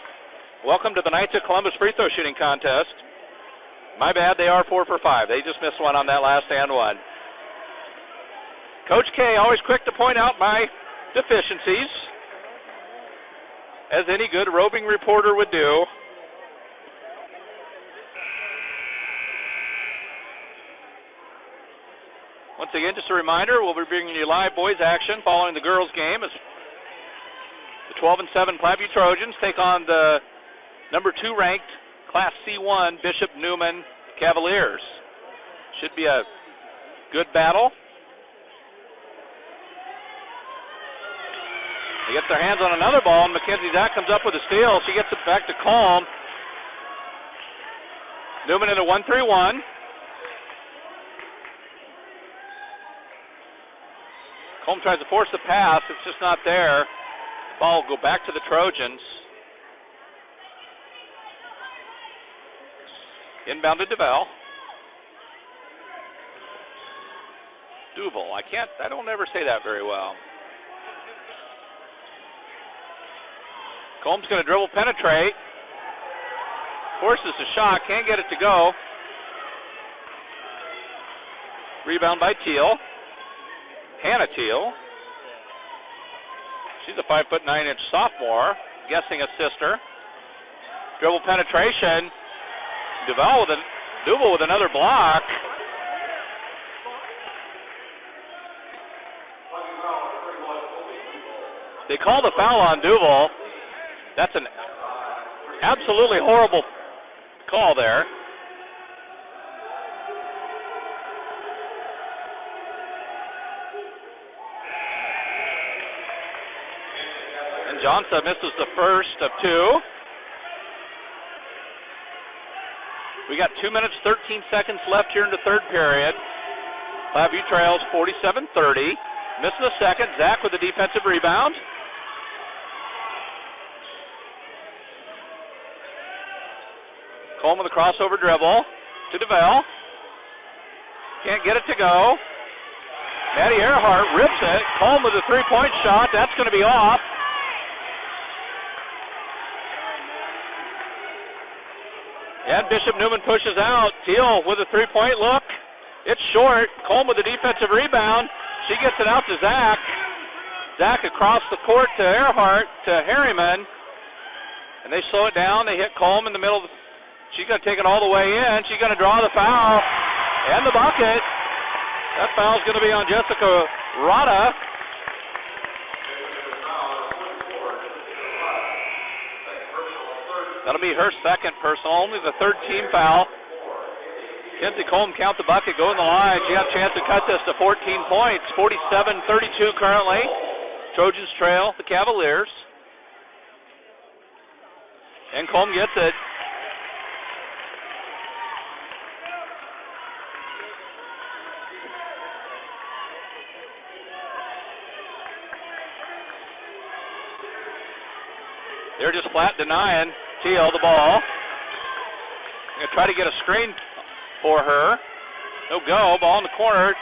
Welcome to the Knights of Columbus free throw shooting contest. My bad, they are 4 for 5. They just missed one on that last and one. Coach K, always quick to point out my deficiencies. as any good roving reporter would do. Once again, just a reminder, we'll be bringing you live boys action following the girls game as the 12-7 Platteview Trojans take on the number 2 ranked Class C1 Bishop Neuman Cavaliers. Should be a good battle. They get their hands on another ball, and Mackenzie Zach comes up with a steal. She gets it back to Colm. Neuman in a 1-3-1. Colm tries to force the pass. It's just not there. Ball will go back to the Trojans. Inbound to DeVell. Duval. I don't ever say that very well. Colm's going to dribble, penetrate. Forces a shot, can't get it to go. Rebound by Teal. Hannah Teal. She's a 5'9" sophomore, guessing a sister. Dribble penetration. Duval with another block. They call the foul on Duval. That's an absolutely horrible call there. And Johnson misses the first of 2. We got 2 minutes, 13 seconds left here in the third period. Platteview trails 47-30. Missing the second. Zach with the defensive rebound. Colm with a crossover dribble to DeVell. Can't get it to go. Maddie Earhart rips it. Colm with a three-point shot. That's going to be off. And Bishop Neuman pushes out. Teal with a three-point look. It's short. Colm with the defensive rebound. She gets it out to Zach. Zach across the court to Earhart, to Harriman. And they slow it down. They hit Colm in the middle of the... She's going to take it all the way in. She's going to draw the foul and the bucket. That foul's going to be on Jessica Rada. That'll be her second personal, only the third team foul. Kenzie Colm count the bucket, go in the line. She got a chance to cut this to 14 points. 47-32 currently. Trojans trail the Cavaliers. And Colm gets it. They're just flat denying Teal the ball. Going to try to get a screen for her. No go. Ball in the corner.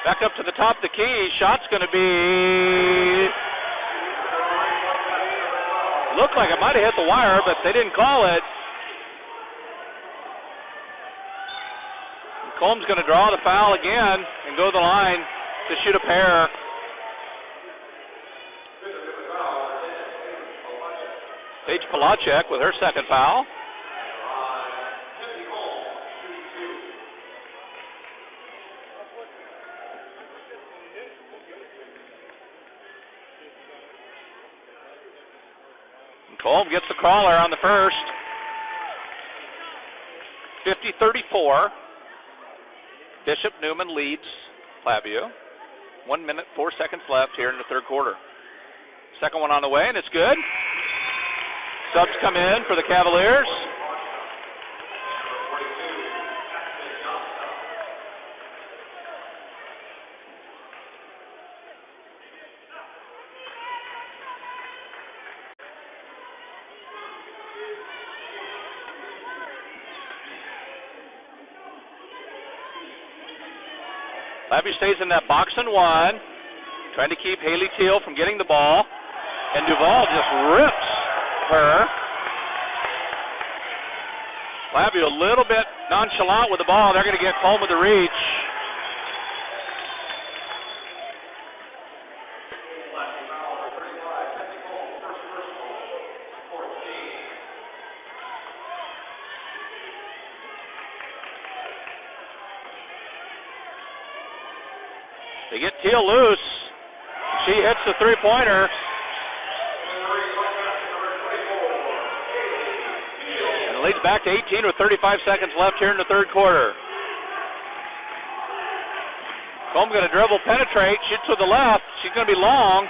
Back up to the top of the key. Shot's going to be... Looked like it might have hit the wire, but they didn't call it. And Colm's going to draw the foul again and go to the line to shoot a pair. Paige Palachek with her second foul. And Colm gets the crawler on the first. 50-34. Bishop Neuman leads Platteview. 1 minute, 4 seconds left here in the third quarter. Second one on the way, and it's good. Subs come in for the Cavaliers. Platteview stays in that box and one, trying to keep Haley Teal from getting the ball. And Duval just rips her. Platteview a little bit nonchalant with the ball. They're going to get Colm with the reach. They get Teal loose. She hits the three-pointer. And it leads back to 18 with 35 seconds left here in the third quarter. Combs going to dribble, penetrate, shoots to the left. She's going to be long.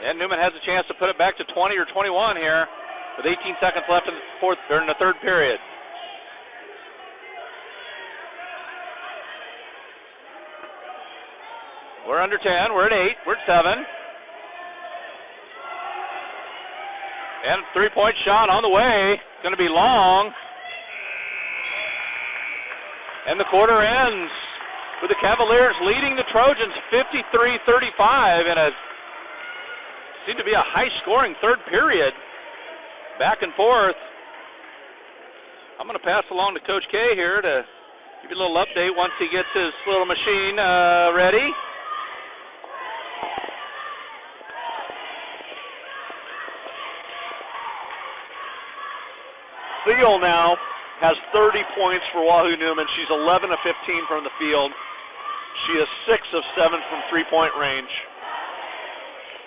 And Neuman has a chance to put it back to 20 or 21 here with 18 seconds left in the third period. We're under 10. We're at 8. We're at 7. And three-point shot on the way. Going to be long. And the quarter ends with the Cavaliers leading the Trojans 53-35 in a seemed to be a high-scoring third period. Back and forth. I'm going to pass along to Coach K here to give you a little update once he gets his little machine ready. Thiel now has 30 points for Wahoo Neuman. She's 11 of 15 from the field. She is 6 of 7 from three-point range.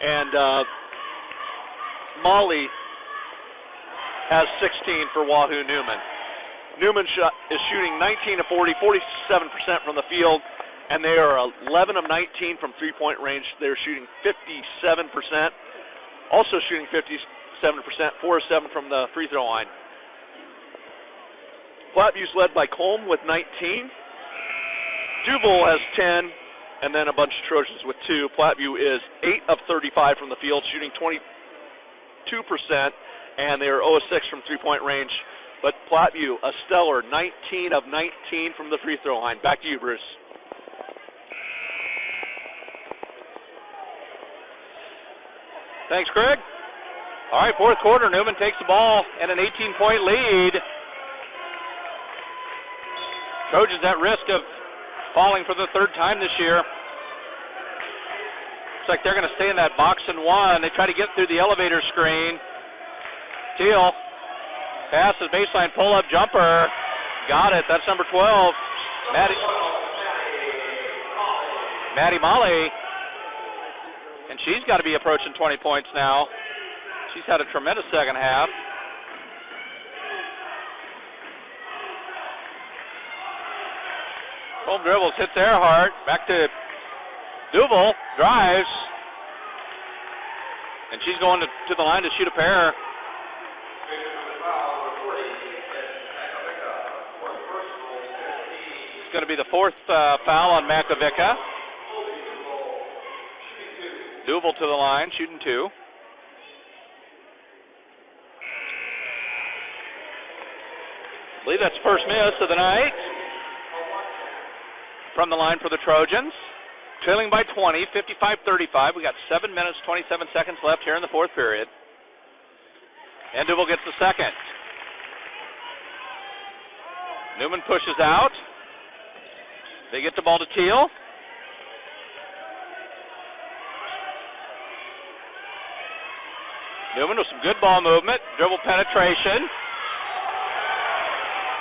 And Molly has 16 for Wahoo Neuman. Neuman is shooting 19 of 40, 47% from the field, and they are 11 of 19 from three-point range. They're shooting 57%, also shooting 57%, 4 of 7 from the free throw line. Plattview's led by Colm with 19. Duval has 10, and then a bunch of Trojans with 2. Plattview is 8 of 35 from the field, shooting 22%, and they are 0 of 6 from three-point range. But Platteview, a stellar 19 of 19 from the free throw line. Back to you, Bruce. Thanks, Craig. All right, fourth quarter, Neuman takes the ball and an 18-point lead. Trojans at risk of falling for the third time this year. Looks like they're going to stay in that box and one. They try to get through the elevator screen. Teal passes baseline pull-up jumper. Got it. That's number 12. Maddie Molly. And she's got to be approaching 20 points now. She's had a tremendous second half. Home dribbles, hits Earhart. Back to Duval. Drives. And she's going to the line to shoot a pair. It's going to be the fourth foul on Makovica. Duval to the line, shooting 2. I believe that's first miss of the night. From the line for the Trojans. Trailing by 20, 55-35. We got 7 minutes, 27 seconds left here in the fourth period. And Duval gets the second. Neuman pushes out. They get the ball to Teal. Neuman with some good ball movement, dribble penetration.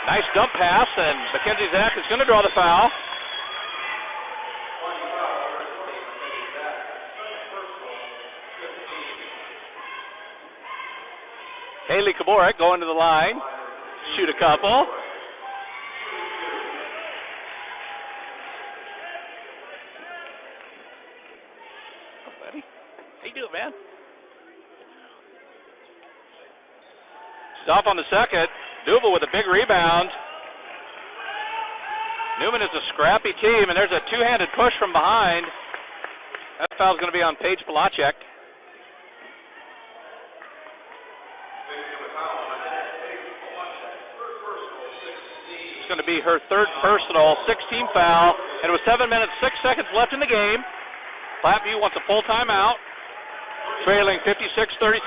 Nice dump pass, and Mackenzie Zach is going to draw the foul. Haley Kaborik going to the line, shoot a couple. Oh, buddy. How you doing, man? Stop on the second. Duval with a big rebound. Neuman is a scrappy team, and there's a two-handed push from behind. That foul's going to be on Paige Palachek. It's going to be her third personal, 16 foul, and with 7 minutes, 6 seconds left in the game, Platteview wants a full timeout, trailing 56-36.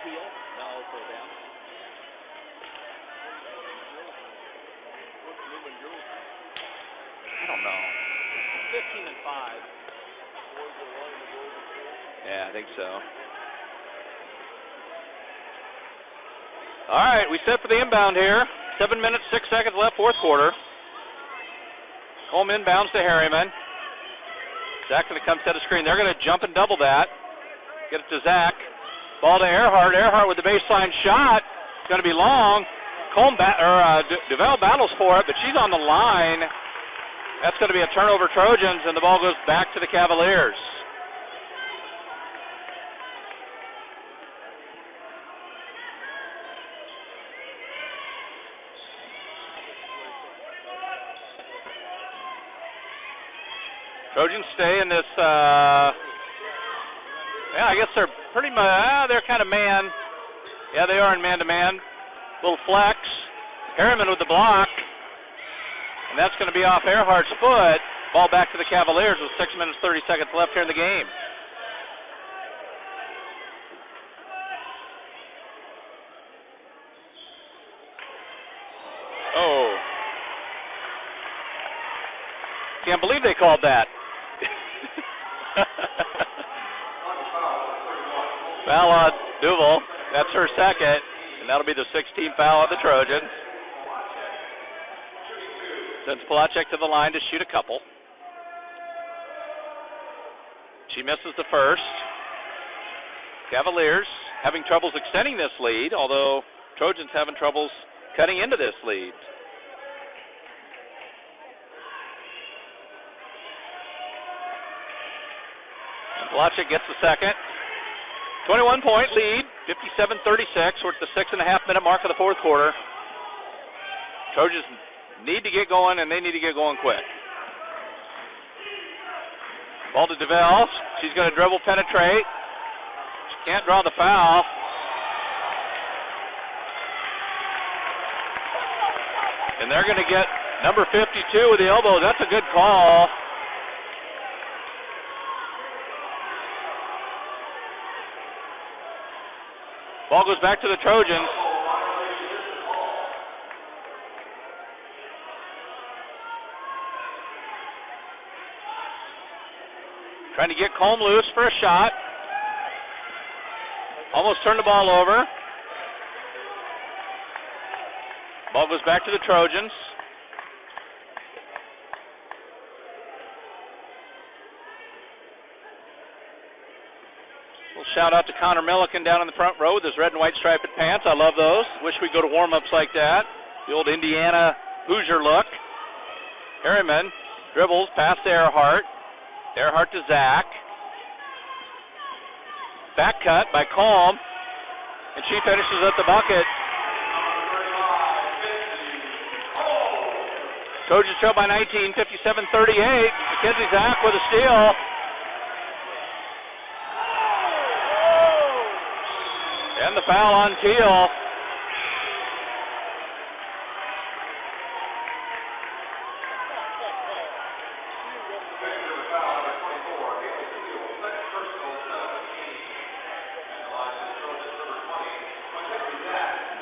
Peel? No, throw down. I don't know. 15 and 5. Yeah, I think so. All right, we set for the inbound here. 7 minutes, 6 seconds left, fourth quarter. Colm inbounds to Harriman. Zach going to come set a screen. They're going to jump and double that. Get it to Zach. Ball to Earhart. Earhart with the baseline shot. It's going to be long. DeVell battles for it, but she's on the line. That's going to be a turnover, Trojans, and the ball goes back to the Cavaliers. Trojans stay in this, I guess they're pretty much, they're kind of man. Yeah, they are in man-to-man. Little flex. Harriman with the block. And that's going to be off Earhart's foot. Ball back to the Cavaliers with 6 minutes, 30 seconds left here in the game. Oh. Can't believe they called that. Foul on Duval. That's her second, and that'll be the 16th foul of the Trojans. Sends Platteview to the line to shoot a couple. She misses the first. Cavaliers having troubles extending this lead, although Trojans having troubles cutting into this lead. Platteview gets the second. 21-point lead, 57-36. We're at the 6.5-minute mark of the fourth quarter. Trojans need to get going, and they need to get going quick. Ball to DeVell. She's going to dribble, penetrate. She can't draw the foul. And they're going to get number 52 with the elbow. That's a good call. Ball goes back to the Trojans. Trying to get Colm loose for a shot. Almost turned the ball over. Ball goes back to the Trojans. Shout out to Connor Milliken down in the front row with his red and white striped pants. I love those. Wish we'd go to warm-ups like that. The old Indiana Hoosier look. Harriman dribbles past Earhart. Earhart to Zach. Back cut by Colm. And she finishes at the bucket. Trojans trail by 19, 57-38. Mackenzie Zach with a steal. And the foul on Teal.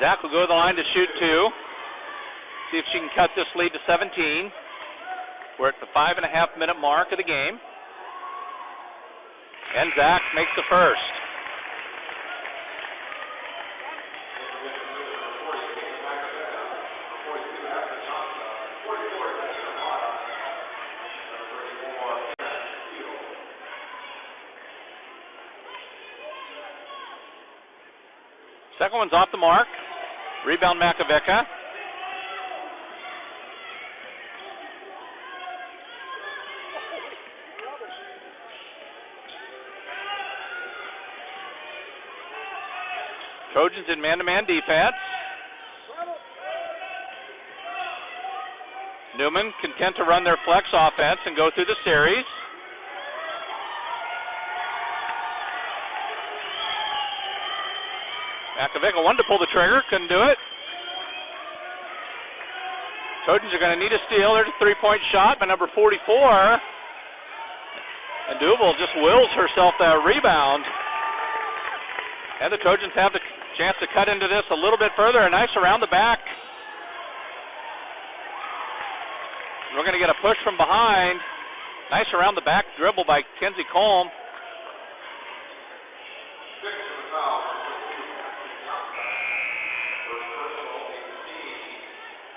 Zach will go to the line to shoot two. See if she can cut this lead to 17. We're at the 5.5-minute mark of the game. And Zach makes the first. Second one's off the mark. Rebound Makovica. Trojans in man-to-man defense. Neuman content to run their flex offense and go through the series. Makovica wanted to pull the trigger, couldn't do it. Trojans are going to need a steal. There's a three-point shot by number 44. And Duval just wills herself that rebound. And the Trojans have the chance to cut into this a little bit further. A nice around the back. We're going to get a push from behind. Nice around the back dribble by Kenzie Colm.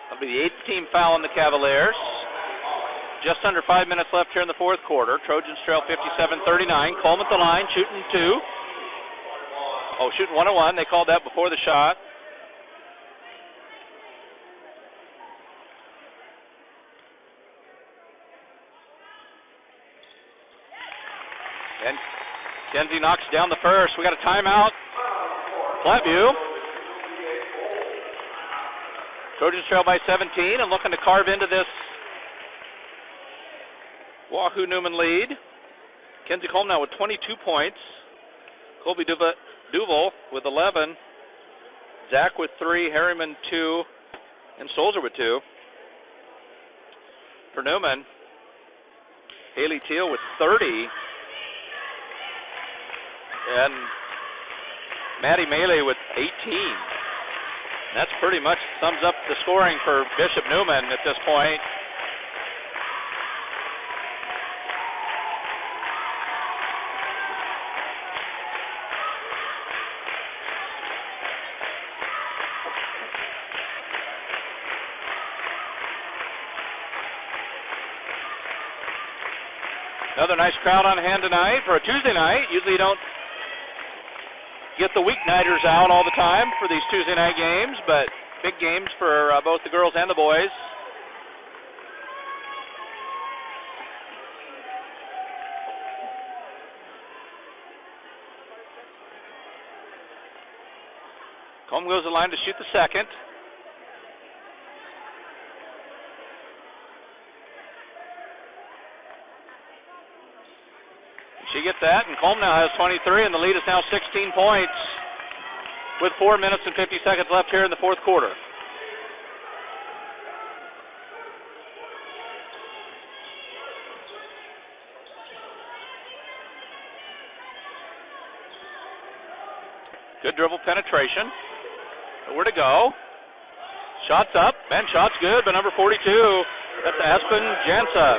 That'll be the 8th team foul on the Cavaliers. Just under 5 minutes left here in the fourth quarter. Trojans trail 57-39. Colm at the line, shooting 2. Oh, shooting 101. They called that before the shot. And Kenzie knocks down the first. We got a timeout. Platteview. Trojans trail by 17 and looking to carve into this Wahoo Neuman lead. Kenzie Colm now with 22 points. Colby Duval with 11. Zach with 3. Harriman 2. And Solzer with 2. For Neuman, Haley Teal with 30. And Maddie Mealy with 18. That's pretty much sums up the scoring for Bishop Neuman at this point. Another nice crowd on hand tonight for a Tuesday night. Usually you don't get the weeknighters out all the time for these Tuesday night games, but big games for both the girls and the boys. Colm goes to the line to shoot the second. She gets that, and Colm now has 23, and the lead is now 16 points with 4 minutes and 50 seconds left here in the fourth quarter. Good dribble penetration. Nowhere to go. Shots up, and shots good, but number 42, that's Aspen Jansa.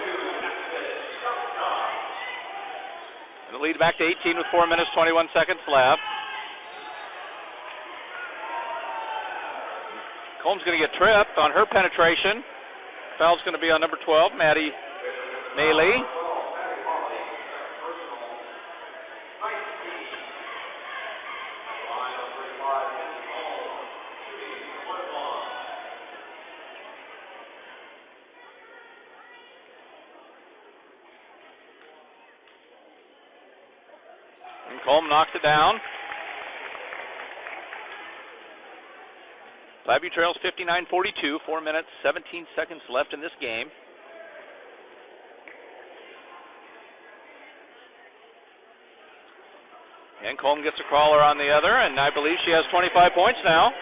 And the lead back to 18 with 4 minutes, 21 seconds left. Colm's going to get tripped on her penetration. Foul's going to be on number 12, Maddie Mealy. And Colm knocks it down. Platteview trails 59-42, 4 minutes, 17 seconds left in this game. And Colm gets a crawler on the other, and I believe she has 25 points now.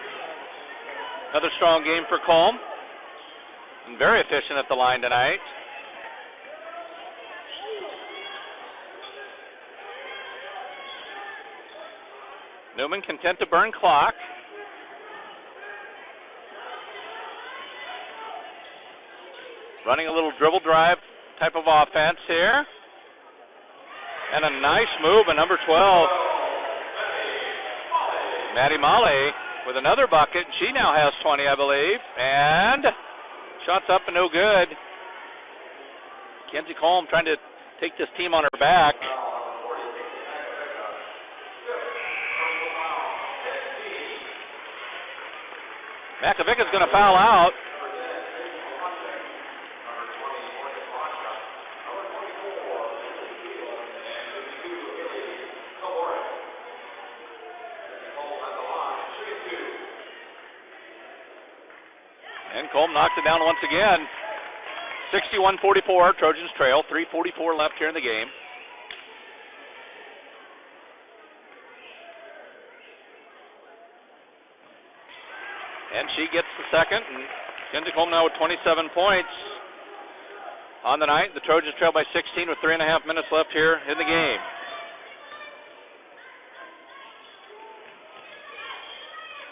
Another strong game for Colm. And very efficient at the line tonight. Neuman content to burn clock. Running a little dribble drive type of offense here. And a nice move by number 12. Maddie Molly with another bucket. She now has 20, I believe. And shots up and no good. Kenzie Colm trying to take this team on her back. Makovic is going to foul out. And Colm knocks it down once again. 61-44, Trojans trail. 3:44 left here in the game. And she gets the second. And Kenzie Colm now with 27 points on the night. The Trojans trail by 16 with 3.5 minutes left here in the game.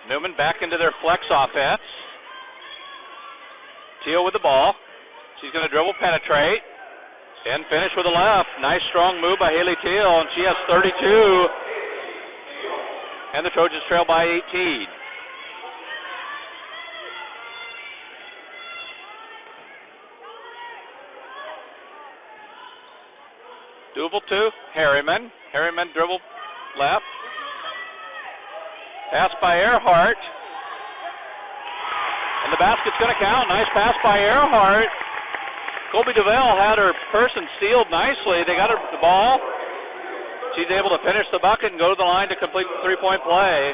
Neuman back into their flex offense. Teal with the ball. She's going to dribble, penetrate, and finish with a left. Nice strong move by Haley Teal, and she has 32. And the Trojans trail by 18. Duval to Harriman. Harriman dribble left. Pass by Earhart. And the basket's going to count. Nice pass by Earhart. Colby DeVille had her person sealed nicely. They got her the ball. She's able to finish the bucket and go to the line to complete the three-point play.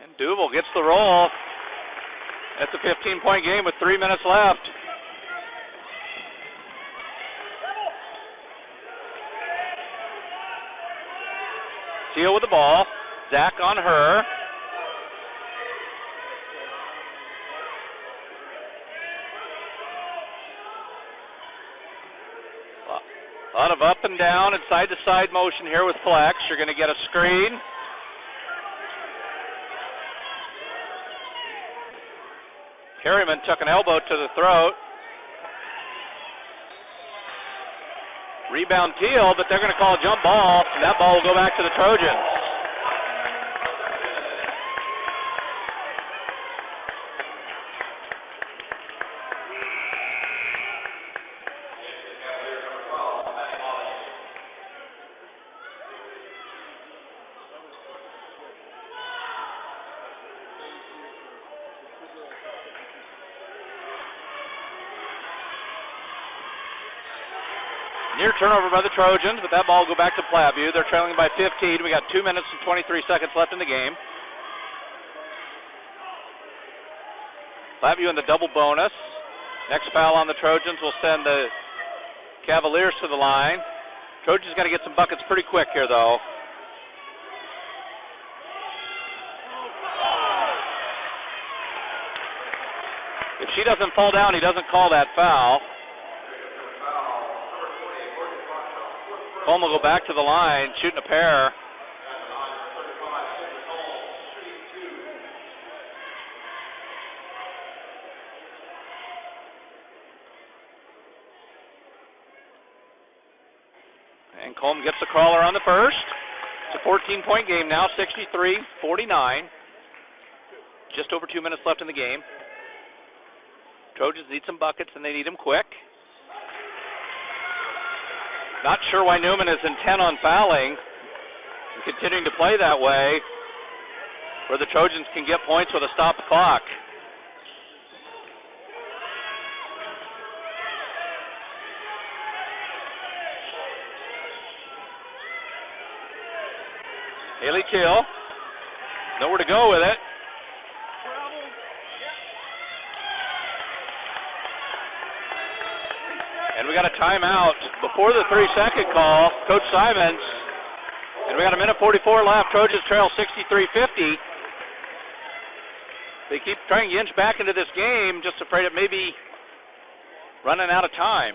And Duval gets the roll. That's a 15-point game with 3 minutes left. Teal with the ball. Zach on her. A lot of up and down and side-to-side motion here with flex. You're going to get a screen. Harriman took an elbow to the throat. Rebound Teal, but they're going to call a jump ball, and that ball will go back to the Trojans. Near turnover by the Trojans, but that ball will go back to Platteview. They're trailing by 15. We got 2 minutes and 23 seconds left in the game. Platteview in the double bonus. Next foul on the Trojans will send the Cavaliers to the line. Trojans got to get some buckets pretty quick here, though. If she doesn't fall down, he doesn't call that foul. Colm will go back to the line, shooting a pair. And Colm gets the crawler on the first. It's a 14-point game now, 63-49. Just over 2 minutes left in the game. Trojans need some buckets, and they need them quick. Not sure why Neuman is intent on fouling and continuing to play that way, where the Trojans can get points with a stop the clock. Haley Teal, nowhere to go with it. And we got a timeout before the 3-second call, Coach Simons. And we got a minute 44 left. Trojans trail 63-50. They keep trying to inch back into this game, just afraid it may be running out of time.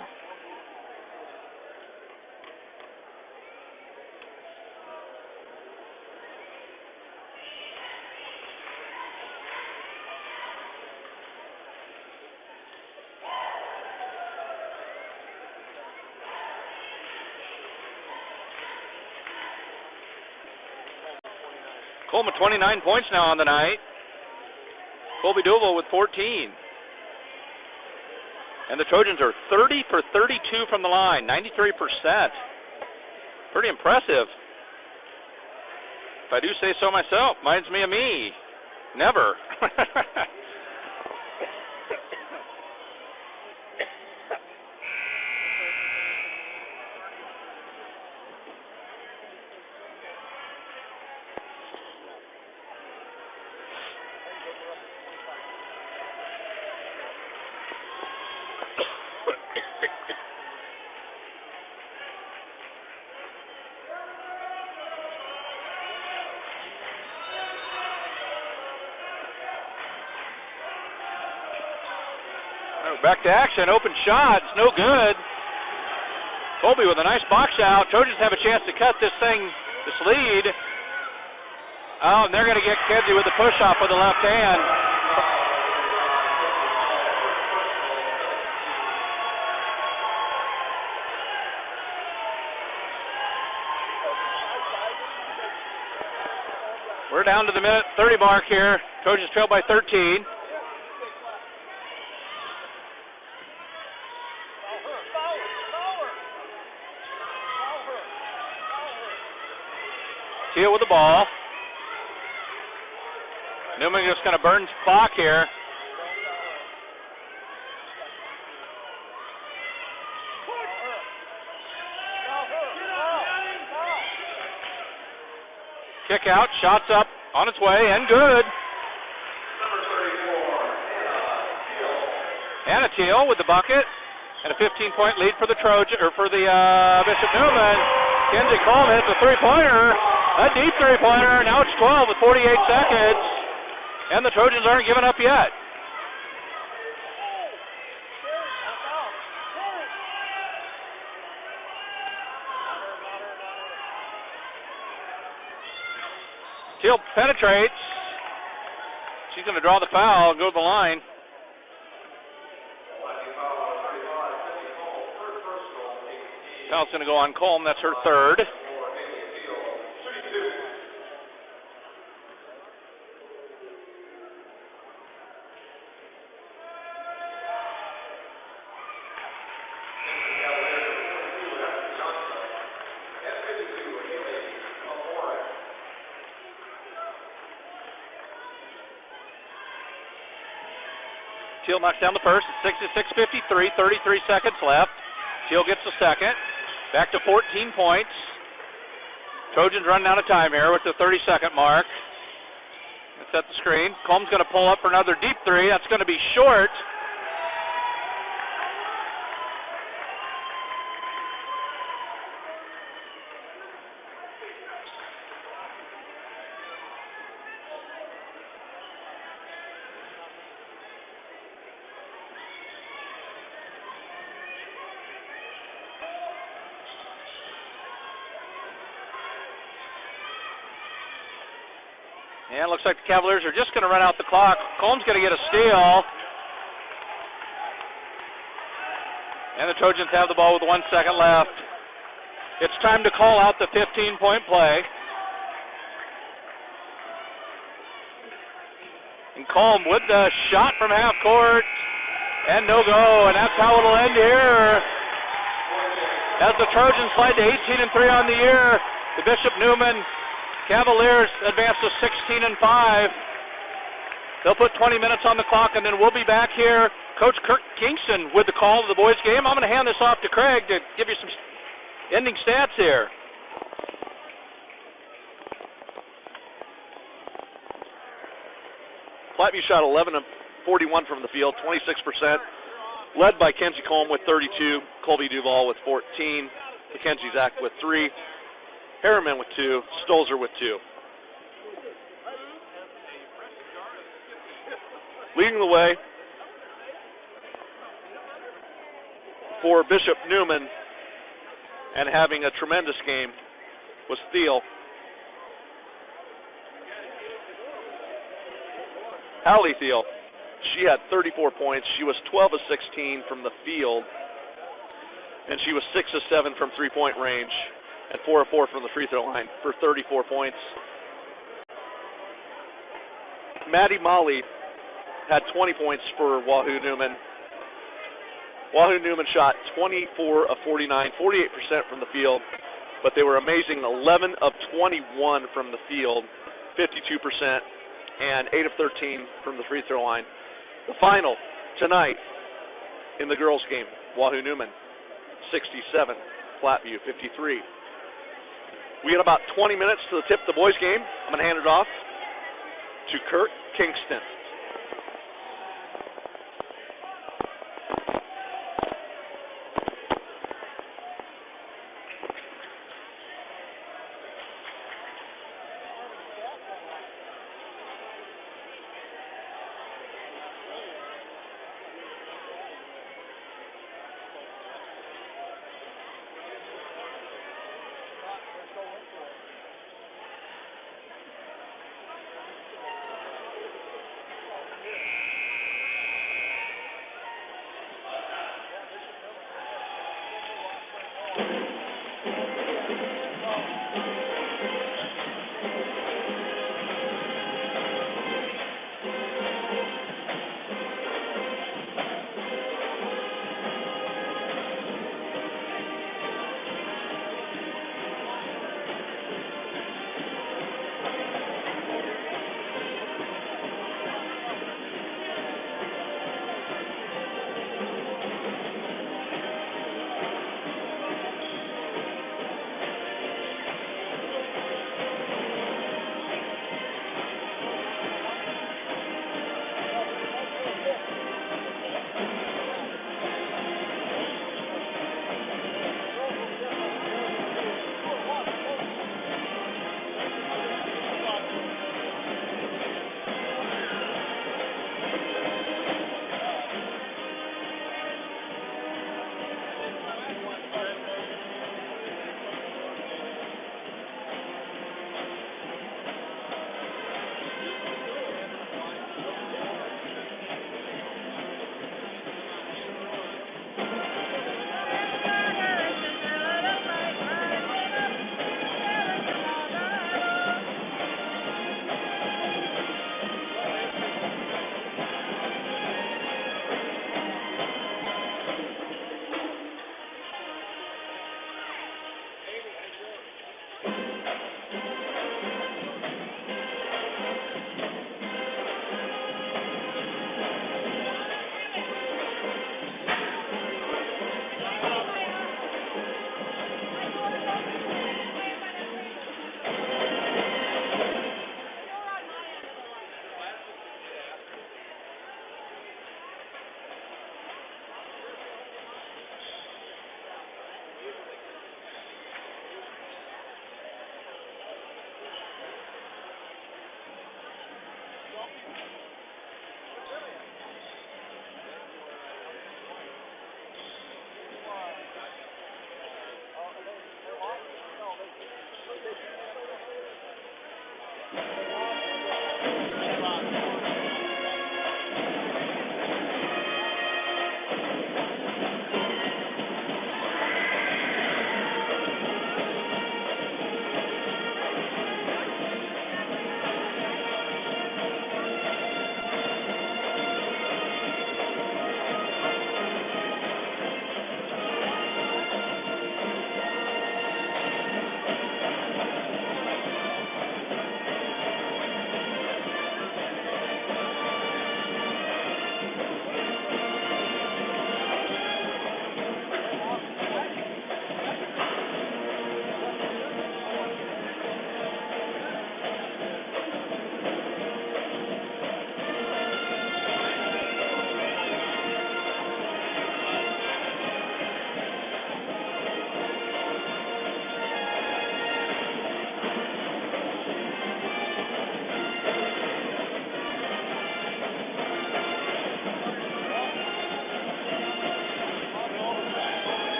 Coleman 29 points now on the night. Colby Duval with 14. And the Trojans are 30 for 32 from the line, 93%. Pretty impressive. If I do say so myself, reminds me of me. Never. Back to action, open shot, it's no good. Colby with a nice box out. Trojans have a chance to cut this lead. Oh, and they're going to get Kenzie with the push-off with the left hand. We're down to the minute 30 mark here. Trojans trail by 13. Teal with the ball. Neuman just going to burn clock here. Kick out, shots up, on its way, and good. Anna Teal with the bucket, and a 15-point lead for the Bishop Neuman. Kenzie Colm hits a three-pointer, a deep three-pointer. Now it's 12 with 48 seconds, and the Trojans aren't giving up yet. Teal penetrates. She's going to draw the foul and go to the line. Foul's going to go on Colm. That's her third. Teal knocks down the first. It's 66-53, 33 seconds left. Teal gets the second. Back to 14 points. Trojans running out of time here with the 30-second mark. Let's set the screen. Colm's going to pull up for another deep three. That's going to be short. And it looks like the Cavaliers are just going to run out the clock. Colm's going to get a steal. And the Trojans have the ball with 1 second left. It's time to call out the 15-point play. And Colm with the shot from half court. And no go. And that's how it'll end here. As the Trojans slide to 18-3 on the year, the Bishop Neuman Cavaliers advance to 16-5. They'll put 20 minutes on the clock, and then we'll be back here. Coach Kirk Kingston with the call of the boys' game. I'm going to hand this off to Craig to give you some ending stats here. Platteview shot 11 of 41 from the field, 26%, led by Kenzie Colm with 32, Colby Duval with 14, Mackenzie Zach with 3, Harriman with 2, Stolzer with 2. Leading the way for Bishop Neuman and having a tremendous game was Thiel. Hallie Thiel, she had 34 points. She was 12 of 16 from the field, and she was 6 of 7 from three-point range, and 4 of 4 from the free throw line for 34 points. Maddie Molly had 20 points for Wahoo Neumann. Wahoo Neumann shot 24 of 49, 48% from the field, but they were amazing, 11 of 21 from the field, 52%, and 8 of 13 from the free throw line. The final tonight in the girls' game, Wahoo Neumann 67, Platteview 53. We got about 20 minutes to the tip of the boys' game. I'm going to hand it off to Kirk Kingston.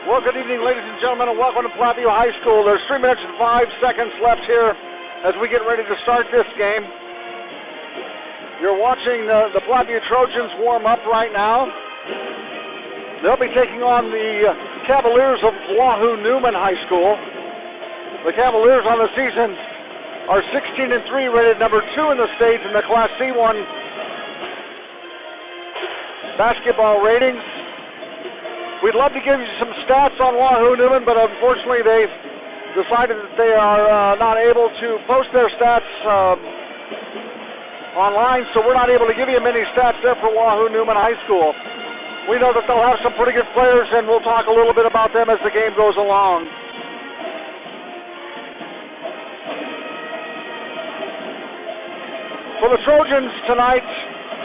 Well, good evening, ladies and gentlemen, and welcome to Platteview High School. There's 3 minutes and 5 seconds left here as we get ready to start this game. You're watching the Platteview Trojans warm up right now. They'll be taking on the Cavaliers of Wahoo Neuman High School. The Cavaliers on the season are 16-3, rated number 2 in the state in the Class C1 basketball ratings. We'd love to give you some stats on Wahoo Neuman, but unfortunately they've decided that they are not able to post their stats online, so we're not able to give you many stats there for Wahoo Neuman High School. We know that they'll have some pretty good players, and we'll talk a little bit about them as the game goes along. For the Trojans tonight,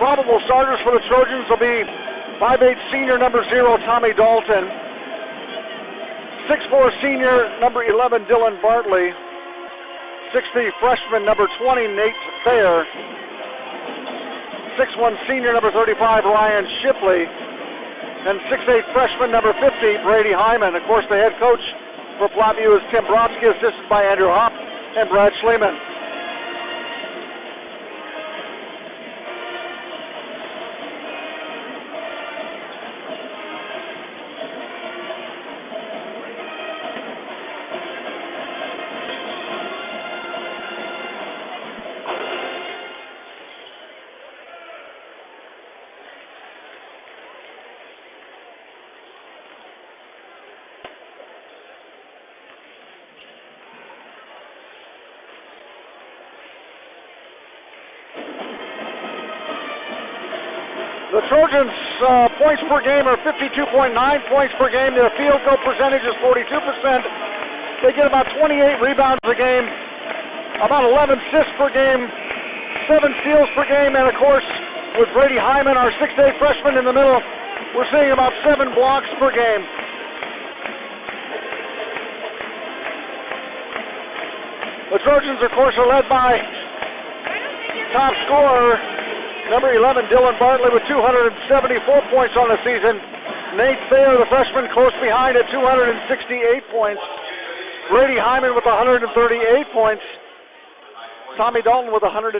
probable starters for the Trojans will be 5'8" senior number 0, Tommy Dalton. 6'4" senior number 11, Dylan Bartley. 6'3" freshman number 20, Nate Thayer. 6'1" senior number 35, Ryan Shipley. And 6'8" freshman number 50, Brady Hyman. Of course, the head coach for Platteview is Tim Brodsky, assisted by Andrew Hopp and Brad Schleman. The Trojans' points per game are 52.9 points per game. Their field goal percentage is 42%. They get about 28 rebounds a game, about 11 assists per game, 7 steals per game, and of course, with Brady Hyman, our 6'8" freshman in the middle, we're seeing about 7 blocks per game. The Trojans, of course, are led by top scorer, number 11, Dylan Bartley, with 274 points on the season. Nate Thayer, the freshman, close behind at 268 points. Brady Hyman with 138 points. Tommy Dalton with 119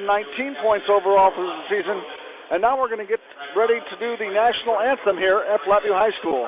points overall for the season. And now we're going to get ready to do the national anthem here at Platteview High School.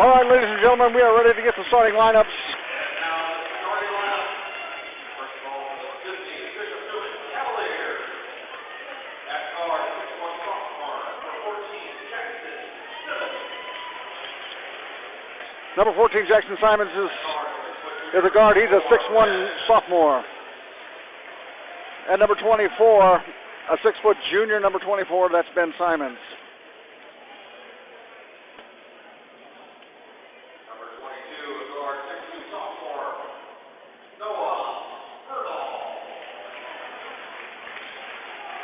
All right, ladies and gentlemen, we are ready to get the starting lineups. Number 14, Jackson Simons, is a guard. He's a 6'1" sophomore. And number 24, a 6-foot junior, number 24, that's Ben Simons.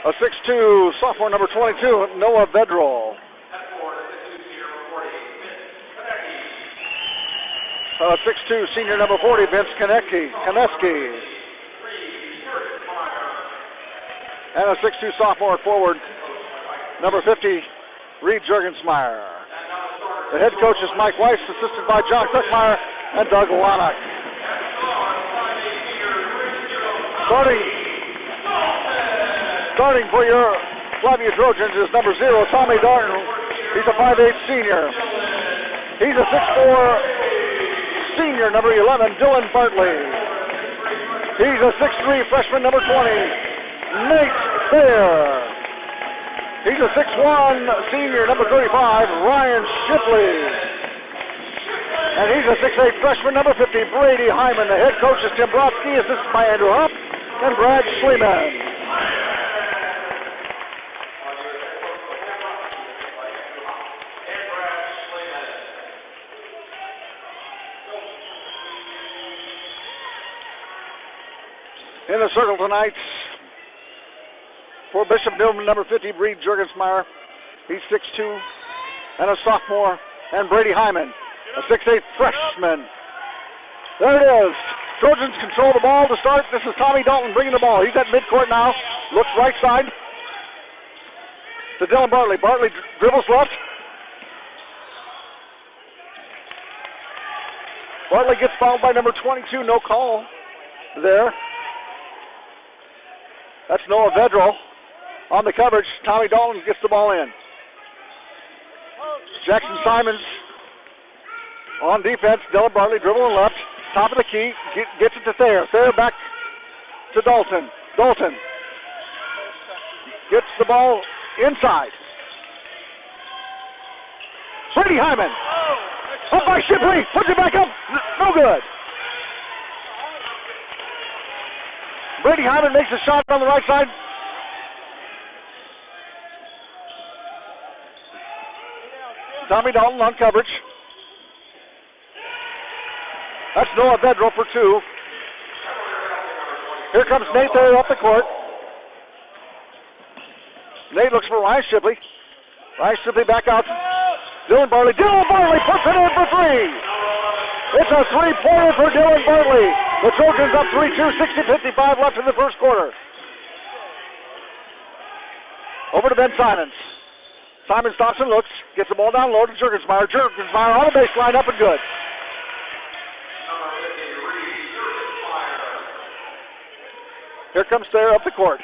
A 6'2", sophomore, number 22, Noah Vedrol. 6'2", senior number 40, Vince Koneski. And a 6'2" sophomore forward, number 50, Reed Jurgensmeyer. The head coach is Mike Weiss, assisted by John Cookmeyer and Doug Wannock. Starting for your Platteview Trojans is number 0, Tommy Darton. He's a 5'8" senior. He's a 6'4" senior, number 11, Dylan Bartley. He's a 6'3" freshman, number 20, Nate Thayer. He's a 6'1" senior, number 35, Ryan Shipley. And he's a 6'8" freshman, number 50, Brady Hyman. The head coach is Tim Brodsky, assisted by Andrew Hupp and Brad Schleman. In the circle tonight for Bishop Neuman, number 50, Reed Jurgensmeyer. He's 6'2", and a sophomore, and Brady Hyman, a 6'8" freshman. There it is. Trojans control the ball to start. This is Tommy Dalton bringing the ball. He's at midcourt now. Looks right side to Dylan Bartley. Bartley dribbles left. Bartley gets fouled by number 22. No call there. That's Noah Vedral on the coverage. Tommy Dalton gets the ball in. Jackson Simons on defense. Dylan Bartley dribbling left. Top of the key. Gets it to Thayer. Thayer back to Dalton. Dalton gets the ball inside. Brady Hyman. Up by Shipley. Puts it back up. No good. Brady Hyman makes a shot on the right side. Tommy Dalton on coverage. That's Noah Vedral for 2. Here comes Nate Thayer up the court. Nate looks for Ryan Shipley. Ryan Shipley back out. Dylan Bartley. Dylan Bartley puts it in for 3. It's a 3-pointer for Dylan Bartley. The Trojans up 3-2, 60-55 left in the first quarter. Over to Ben Simons. Simon stops and looks, gets the ball down low to Jurgensmeyer. Jurgensmeyer on the baseline, up and good. Here comes Thayer up the court.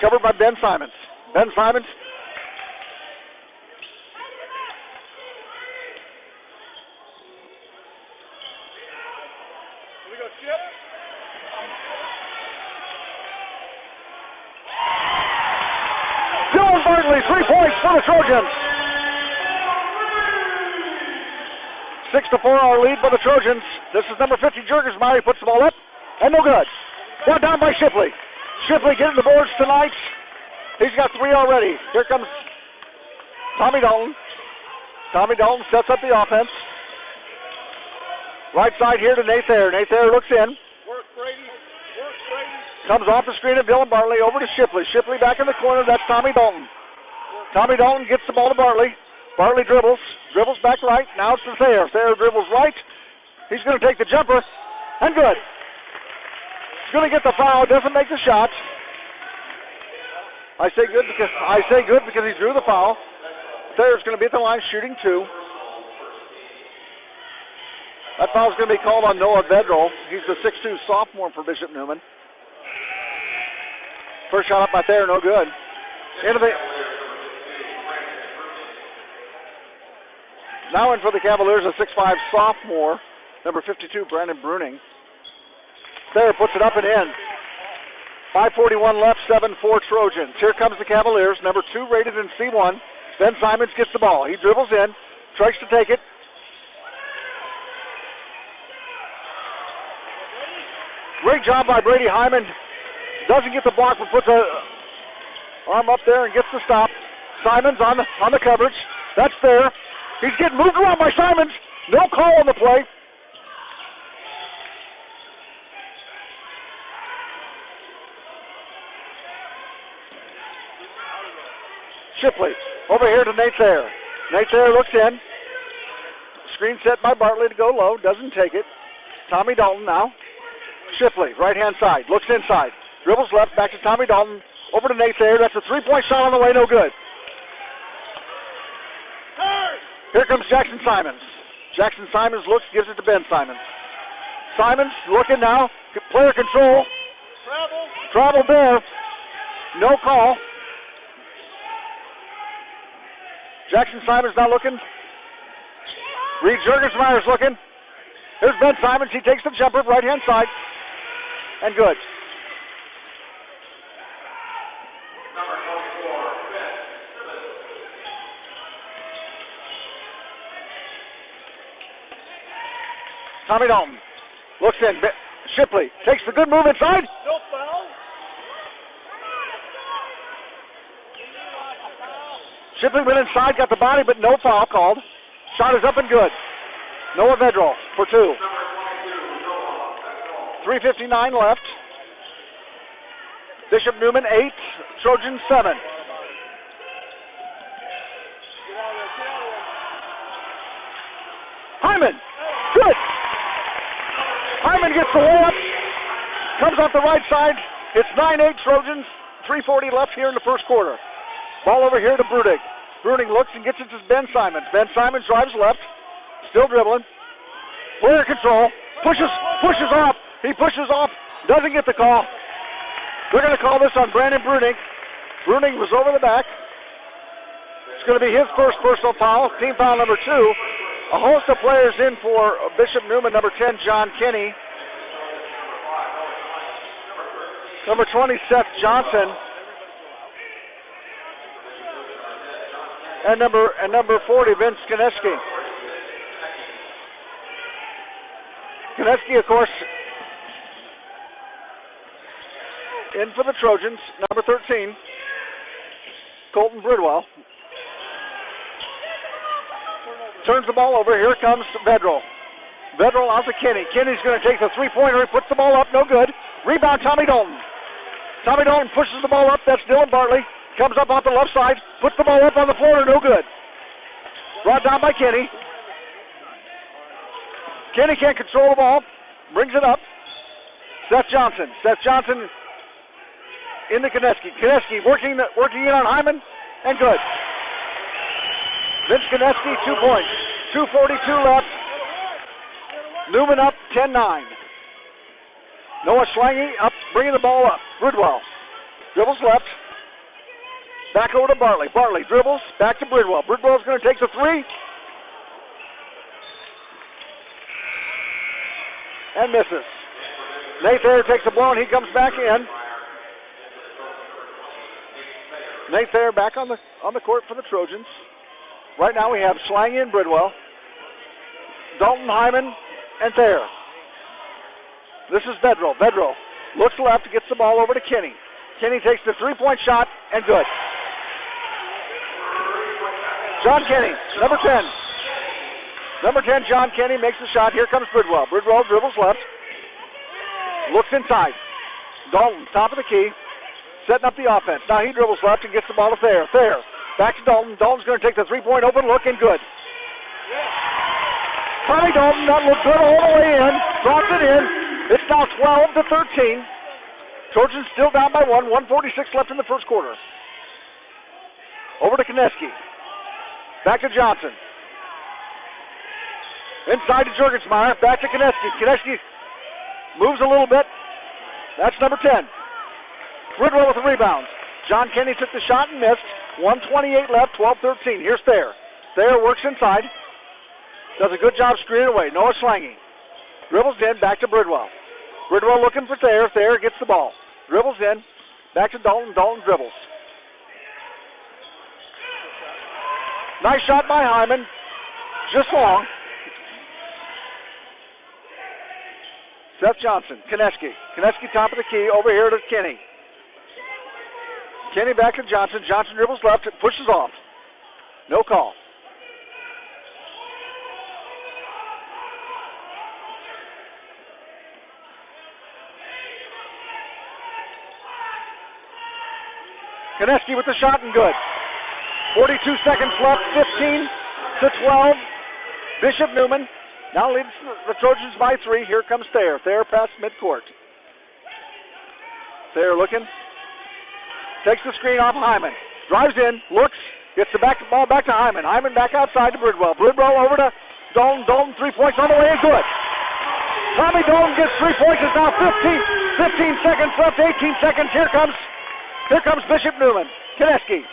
Covered by Ben Simons. Ben Simons. Dylan Bartley, 3 points for the Trojans. 6-4 our lead for the Trojans. This is number 50, Jurgensmeyer. He puts the ball up, and no good. Brought down by Shipley. Shipley getting the boards tonight. He's got 3 already. Here comes Tommy Dalton. Tommy Dalton sets up the offense. Right side here to Nate Thayer. Nate Thayer looks in. Work, Brady. Work, Brady. Comes off the screen of Dylan Bartley over to Shipley. Shipley back in the corner. That's Tommy Dalton. Tommy Dalton gets the ball to Bartley. Bartley dribbles back right. Now it's to Thayer. Thayer dribbles right. He's going to take the jumper, and good. He's going to get the foul. Doesn't make the shot. I say good because he drew the foul. Thayer's going to be at the line shooting 2. That foul's going to be called on Noah Vedral. He's the 6'2 sophomore for Bishop Neuman. First shot up by Thayer, no good. Now in for the Cavaliers, a 6'5 sophomore, number 52, Brandon Bruning. Thayer puts it up and in. 5:41 left, 7-4 Trojans. Here comes the Cavaliers, number 2 rated in C1. Ben Simons gets the ball. He dribbles in, tries to take it. Great job by Brady Hyman. Doesn't get the block, but puts a arm up there and gets the stop. Simons on the coverage. That's there. He's getting moved around by Simons. No call on the play. Shipley over here to Nate Thayer. Nate Thayer looks in. Screen set by Bartley to go low. Doesn't take it. Tommy Dalton now. Shipley, right-hand side. Looks inside. Dribbles left. Back to Tommy Dalton. Over to Nate Thayer. That's a three-point shot on the way. No good. Here comes Jackson Simons. Jackson Simons looks, gives it to Ben Simons. Simons looking now. Player control. Travel there. No call. Jackson Simons now looking. Reed Jurgensmeyer's looking. Here's Ben Simons. He takes the jumper, right-hand side. And good. Tommy Dalton looks in. Shipley takes the good move inside. No foul. Shipley went inside, got the body, but no foul called. Shot is up and good. Noah Vedral for two. 3:59 left. Bishop Neuman 8, Trojans 7. Hyman, good. Hyman gets the layup, comes off the right side. It's 9-8 Trojans, 3:40 left here in the first quarter. Ball over here to Brudig. Brudig looks and gets it to Ben Simons. Ben Simons drives left, still dribbling. Player control, pushes off. He pushes off, doesn't get the call. They're going to call this on Brandon Brudig. Brudig was over the back. It's going to be his first personal foul, team foul number 2. A host of players in for Bishop Neuman, number 10, John Kinney. Number 20, Seth Johnson. And number 40, Vince Koneski. Koneski, of course, in for the Trojans, number 13, Colton Bridwell. Turns the ball over. Here comes Vedral. Vedral out to Kinney. Kinney's going to take the three-pointer. He puts the ball up. No good. Rebound, Tommy Dalton. Tommy Dalton pushes the ball up. That's Dylan Bartley. Comes up off the left side. Puts the ball up on the floor. No good. Brought down by Kinney. Kinney can't control the ball. Brings it up. Seth Johnson. Seth Johnson into Koneski. Koneski working in on Hyman. And good. Vince Koneski, 2 points. 2:42 left. Neuman up 10-9. Noah Schlange up, bringing the ball up. Bridwell dribbles left. Back over to Bartley. Bartley dribbles, back to Bridwell. Bridwell's going to take the three. And misses. Nate Thayer takes the ball and he comes back in. Nate Thayer back on the court for the Trojans. Right now we have Schlange and Bridwell, Dalton, Hyman, and Thayer. This is Vedral. Vedral looks left, gets the ball over to Kinney. Kinney takes the three-point shot, and good. John Kinney, number 10. Number 10, John Kinney makes the shot. Here comes Bridwell. Bridwell dribbles left, looks inside. Dalton, top of the key, setting up the offense. Now he dribbles left and gets the ball to Thayer. Thayer. Back to Dalton. Dalton's going to take the three-point open look and good. Tommy Dalton, that looked good all the way in. Drops it in. It's now 12-13. Trojans still down by 1. 1:46 left in the first quarter. Over to Koneski. Back to Johnson. Inside to Jurgensmeyer. Back to Koneski. Koneski moves a little bit. That's number 10. Bridwell with the rebound. John Kinney took the shot and missed. 1:28 left, 12-13. Here's Thayer. Thayer works inside. Does a good job screening away. Noah Schlange. Dribbles in, back to Bridwell. Bridwell looking for Thayer. Thayer gets the ball. Dribbles in, back to Dalton. Dalton dribbles. Nice shot by Hyman. Just long. Seth Johnson. Koneski. Koneski top of the key. Over here to Kinney. Kinney back to Johnson. Johnson dribbles left. Pushes off. No call. Koneski with the shot and good. 42 seconds left. 15-12. Bishop Neuman now leads the Trojans by 3. Here comes Thayer. Thayer past midcourt. Thayer looking. Takes the screen off Hyman. Drives in, looks, gets the ball back to Hyman. Hyman back outside to Bridwell. Bridwell over to Dalton. Dalton 3 points on the way and good. Tommy Dalton gets 3 points. It's now 15 seconds left, 18 seconds. Here comes Bishop Neuman. Kineski.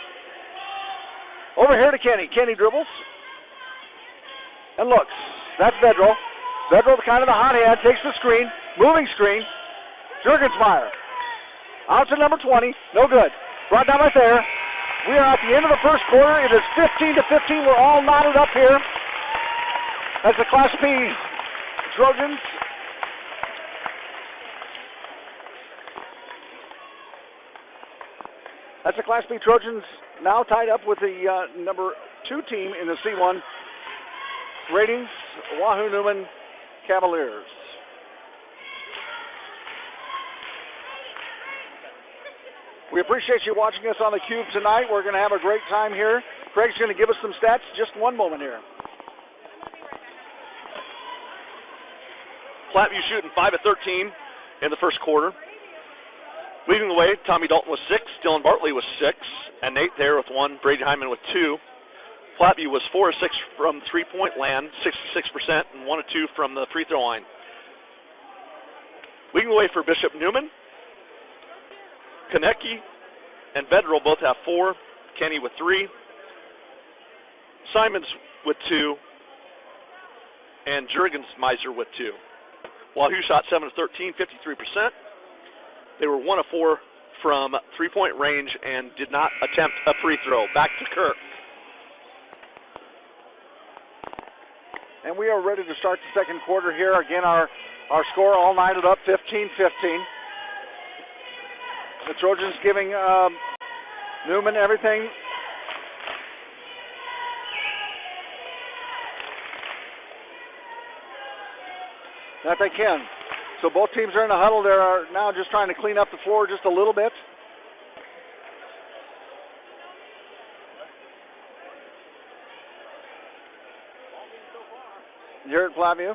Over here to Kenny. Kenny dribbles. And looks. That's Vedral. Vedral, kind of the hot hand, takes the screen. Moving screen. Jurgensmeyer. Out to number 20. No good. Brought down right there. We are at the end of the first quarter. It is 15-15. We're all knotted up here as the Class P Trojans now tied up with the number 2 team in the C1 ratings, Wahoo Neuman Cavaliers. We appreciate you watching us on the Cube tonight. We're going to have a great time here. Craig's going to give us some stats. Just one moment here. Platteview shooting 5 of 13 in the first quarter. Leading the way, Tommy Dalton with 6, Dylan Bartley with 6, and Nate Thayer with 1, Brady Hyman with 2. Platteview was 4 of 6 from three-point land, 66%, and 1 of 2 from the free throw line. Leading the way for Bishop Neuman, Konecki and Vedral both have 4, Kenny with 3, Simons with 2, and Jurgensmeyer with 2. Wahoo shot 7 of 13, 53%. They were 1 of 4 from three-point range and did not attempt a free throw. Back to Kirk. And we are ready to start the second quarter here. Again, our score all knotted up, 15-15. The Trojans giving Neuman everything. That they can. So both teams are in a huddle. They are now just trying to clean up the floor just a little bit. Here at Platteview.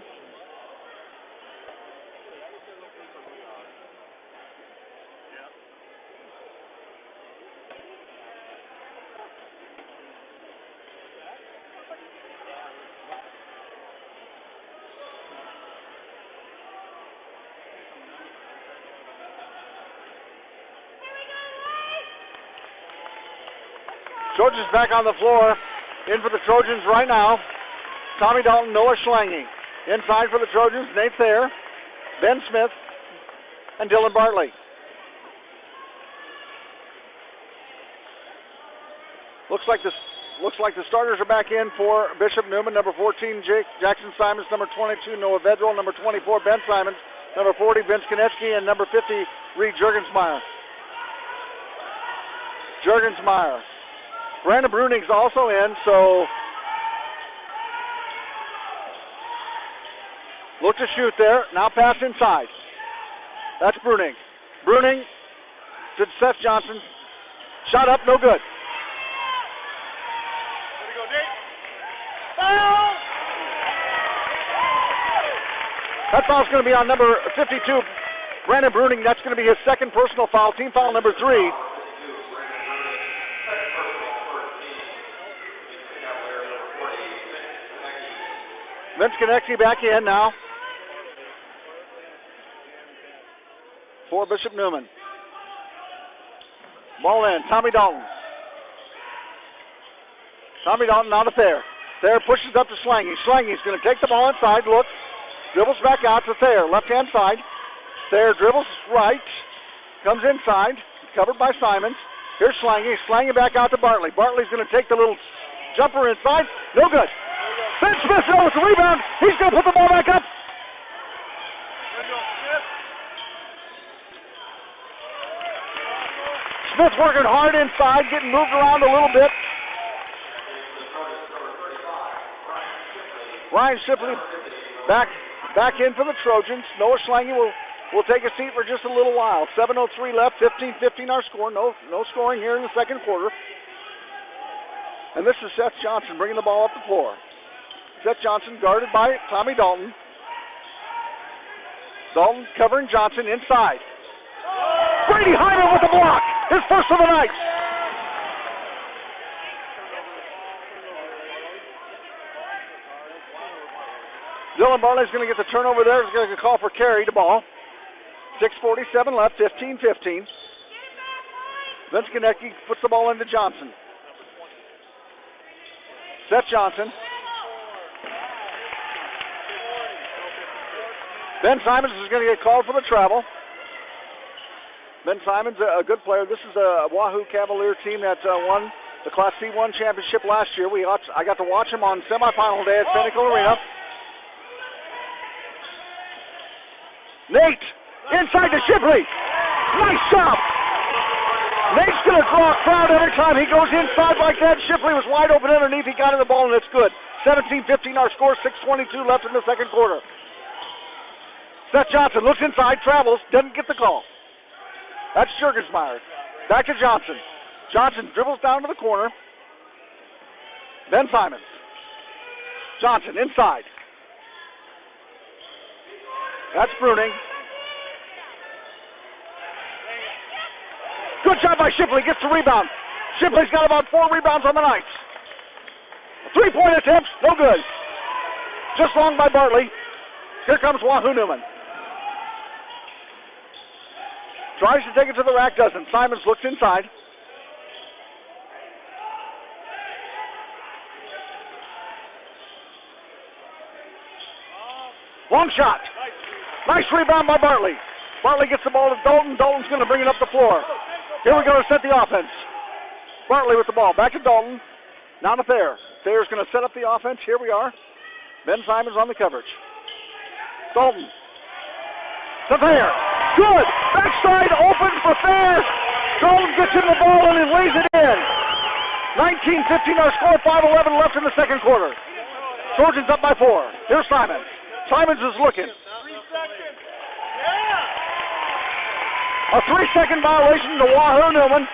Trojans back on the floor. In for the Trojans right now. Tommy Dalton, Noah Schlange. Inside for the Trojans, Nate Thayer, Ben Smith, and Dylan Bartley. Looks like the starters are back in for Bishop Neuman. Number 14, Jackson Simons. Number 22, Noah Vedral. Number 24, Ben Simons. Number 40, Vince Konecki. And number 50, Reed Jurgensmeyer. Brandon Bruning's also in, so look to shoot there. Now pass inside. That's Bruning. Bruning to Seth Johnson. Shot up, no good. There we go, Nate. Foul! That foul's going to be on number 52, Brandon Bruning. That's going to be his second personal foul, team foul number 3. Vince Konecki back in now for Bishop Neuman. Ball in, Tommy Dalton. Tommy Dalton out of Thayer. Thayer pushes up to Schlange. Schlange's going to take the ball inside, looks, dribbles back out to Thayer, left-hand side. Thayer dribbles right, comes inside, covered by Simons. Here's Schlange. Schlange back out to Bartley. Bartley's going to take the little jumper inside. No good. Ben Smith with the rebound. He's going to put the ball back up. Smith working hard inside, getting moved around a little bit. Ryan Shipley back in for the Trojans. Noah Schlange will take a seat for just a little while. 7:03 left, 15-15 our score. No scoring here in the second quarter. And this is Seth Johnson bringing the ball up the floor. Seth Johnson guarded by Tommy Dalton. Dalton covering Johnson inside. Brady Hyman with the block. His first of the night. Dylan Barley's going to get the turnover there. He's going to call for carry to ball. 6:47 left, 15-15. Vince Konecki puts the ball into Johnson. Seth Johnson. Ben Simons is going to get called for the travel. Ben Simons, a good player. This is a Wahoo Cavalier team that won the Class C1 championship last year. I got to watch him on semifinal day at Pinnacle Arena. Nate, inside to Shipley. Nice job. Nate's going to draw a crowd every time he goes inside like that. Shipley was wide open underneath. He got in the ball, and it's good. 17-15 our score, 6:22 left in the second quarter. Seth Johnson looks inside, travels, doesn't get the call. That's Jurgensmeyer. Back to Johnson. Johnson dribbles down to the corner. Ben Simons. Johnson inside. That's Bruning. Good job by Shipley. Gets the rebound. Shipley's got about 4 rebounds on the night. 3-point attempt. No good. Just long by Bartley. Here comes Wahoo Neuman. Tries to take it to the rack, doesn't. Simons looks inside. Long shot. Nice rebound by Bartley. Bartley gets the ball to Dalton. Dalton's going to bring it up the floor. Here we go to set the offense. Bartley with the ball. Back to Dalton. Now to Thayer. Thayer's going to set up the offense. Here we are. Ben Simons on the coverage. Dalton. To Thayer. Good. Backside open for Thayer. Dalton gets him the ball and he lays it in. 19-15 our score. 5:11 left in the second quarter. Trojans up by 4. Here's Simons. Simons is looking. 3 seconds. A 3-second violation to Wahoo Neuman.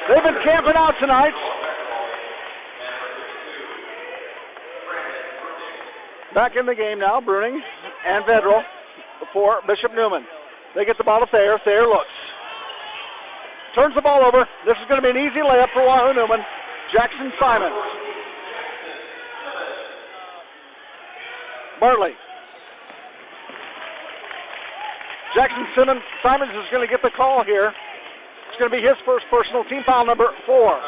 They've been camping out tonight. Back in the game now, Bruning and Vedral for Bishop Neumann. They get the ball to Thayer. Thayer looks. Turns the ball over. This is going to be an easy layup for Wahoo Neumann. Jackson Simons. Bartley. Jackson Simons is going to get the call here. It's going to be his first personal, team foul number 4.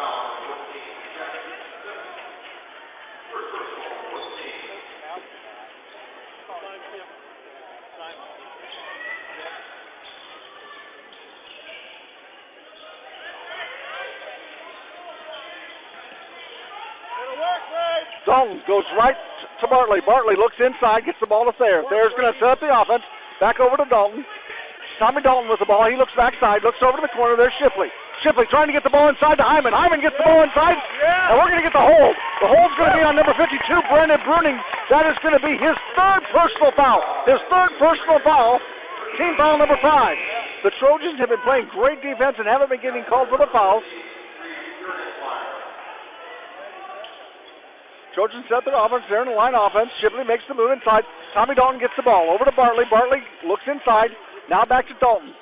Dalton goes right to Bartley. Bartley looks inside, gets the ball to Thayer. Thayer's going to set up the offense. Back over to Dalton. Tommy Dalton with the ball. He looks backside, looks over to the corner. There's Shipley. Shipley trying to get the ball inside to Hyman. Hyman gets the ball inside, and we're going to get the hold. The hold's going to be on number 52, Brandon Bruning. That is going to be his 3rd personal foul. His 3rd personal foul. Team foul number 5. The Trojans have been playing great defense and haven't been getting called for the fouls. Trojans set their offense. They're in the line offense. Shipley makes the move inside. Tommy Dalton gets the ball over to Bartley. Bartley looks inside. Now back to Dalton.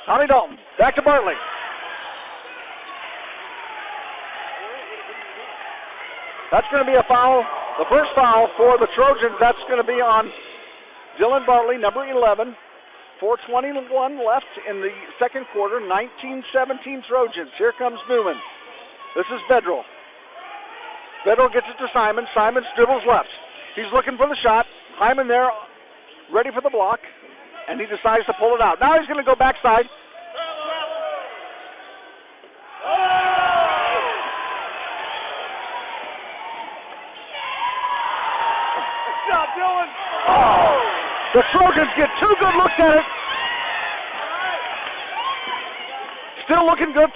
Tommy Dalton back to Bartley. That's going to be a foul. The first foul for the Trojans. That's going to be on Dylan Bartley, number 11. 4:21 left in the second quarter. 19-17 Trojans. Here comes Neuman. This is Vedral. Vedral gets it to Simons. Simons dribbles left. He's looking for the shot. Hyman there, ready for the block, and he decides to pull it out. Now he's going to go backside. Good job, Dylan. Oh, the Trojans get 2 good looks at it. Still looking good.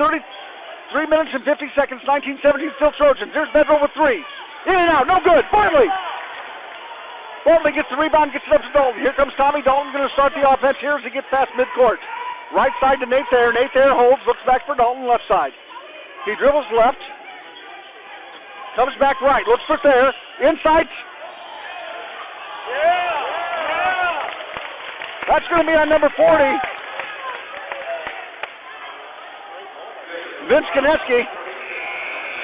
3 minutes and 50 seconds, 19-17, still Trojans. There's Vedral with 3. In and out, no good. Bartley. Bartley gets the rebound, gets it up to Dalton. Here comes Tommy Dalton, going to start the offense here as he gets past midcourt. Right side to Nate Thayer. Nate Thayer holds, looks back for Dalton, left side. He dribbles left. Comes back right, looks for Thayer. Inside. That's going to be on number 40. Vince Konecki.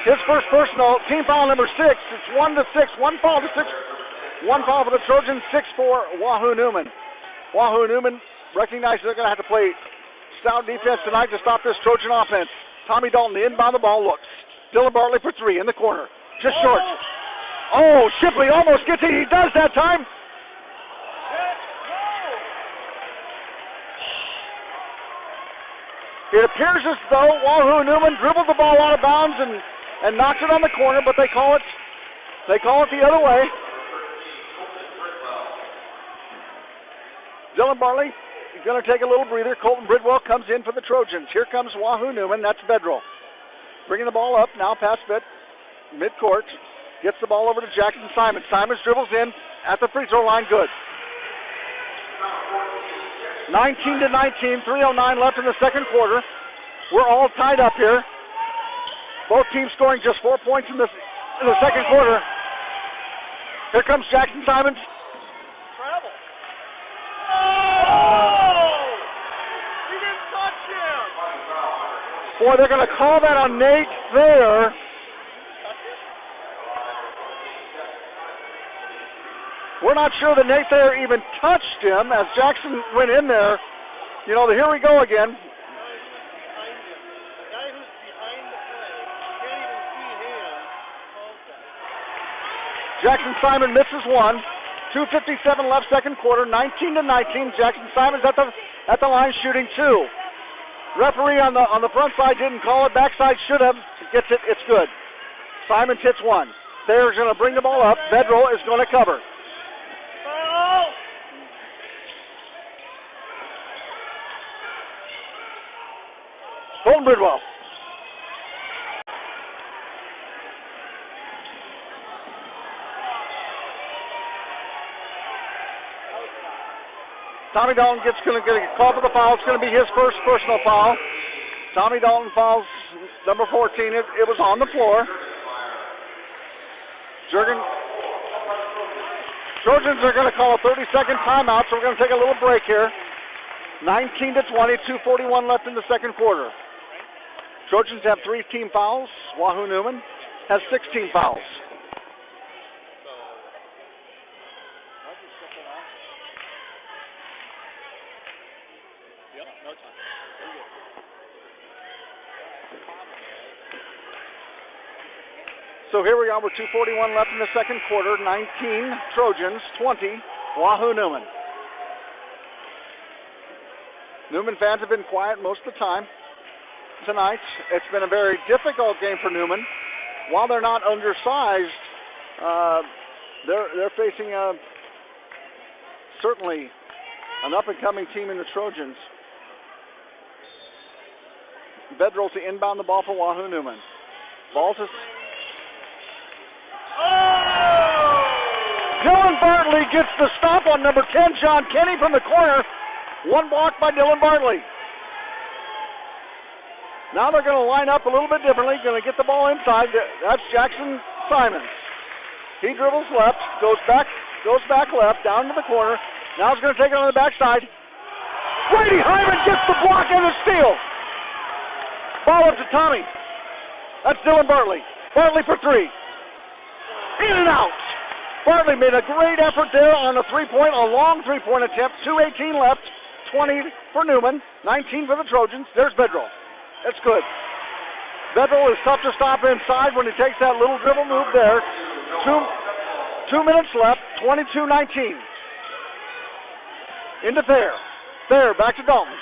His first personal, team foul number 6. It's 1-6. One foul to 6. One foul for the Trojans, 6 for Wahoo Neuman. Wahoo Neuman recognizes they're going to have to play sound defense tonight to stop this Trojan offense. Tommy Dalton, the inbound the ball, looks. Dylan Bartley for 3 in the corner. Just short. Oh, Shipley almost gets it. He does that time. It appears as though Wahoo Neuman dribbled the ball out of bounds and knocked it on the corner, but they call it the other way. Dylan Bartley is going to take a little breather. Colton Bridwell comes in for the Trojans. Here comes Wahoo Neuman. That's Bedrell. Bringing the ball up, now past midcourt. Gets the ball over to Jackson Simons. Simons dribbles in at the free throw line. Good. 19-19, 3:09 left in the second quarter. We're all tied up here. Both teams scoring just 4 points in the second quarter. Here comes Jackson Simons. Travel. Oh! He didn't touch him. Boy, they're going to call that on Nate Thayer. We're not sure that Nate Thayer even touched him as Jackson went in there. You know, here we go again. The guy who's behind the play can't even see him. Jackson Simon misses one. 2:57 left second quarter. 19-19. Jackson Simon's at the line shooting 2. Referee on the front side didn't call it. Backside should have. Gets it. It's good. Simons hits one. Thayer's going to bring the ball up. Bedrell is going to cover. Colton Bridwell. Tommy Dalton going to get a call for the foul. It's going to be his first personal foul. Tommy Dalton fouls number 14. It was on the floor. Trojans are going to call a 30-second timeout, so we're going to take a little break here. 19-20, 2:41 left in the second quarter. Trojans have 3 team fouls. Wahoo Neuman has 6 team fouls. Yep, no time. So here we are with 2:41 left in the second quarter. 19 Trojans, 20 Wahoo Neuman. Neuman fans have been quiet most of the time tonight. It's been a very difficult game for Neuman. While they're not undersized, they're facing certainly an up-and-coming team in the Trojans. Bedrell to inbound the ball for Wahoo Neuman. Ball to... Dylan Bartley gets the stop on number 10, John Kenny from the corner. One block by Dylan Bartley. Now they're going to line up a little bit differently. Going to get the ball inside. That's Jackson Simons. He dribbles left, goes back left, down to the corner. Now he's going to take it on the backside. Brady Hyman gets the block and the steal. Ball up to Tommy. That's Dylan Bartley. Bartley for 3. In and out. Bartley made a great effort there on a long three-point attempt. 2:18 left. 20 for Neuman. 19 for the Trojans. There's Bedrell. That's good. Bedrell is tough to stop inside when he takes that little dribble move there. 2 minutes left. 22-19. Into Thayer. Thayer back to Dalton.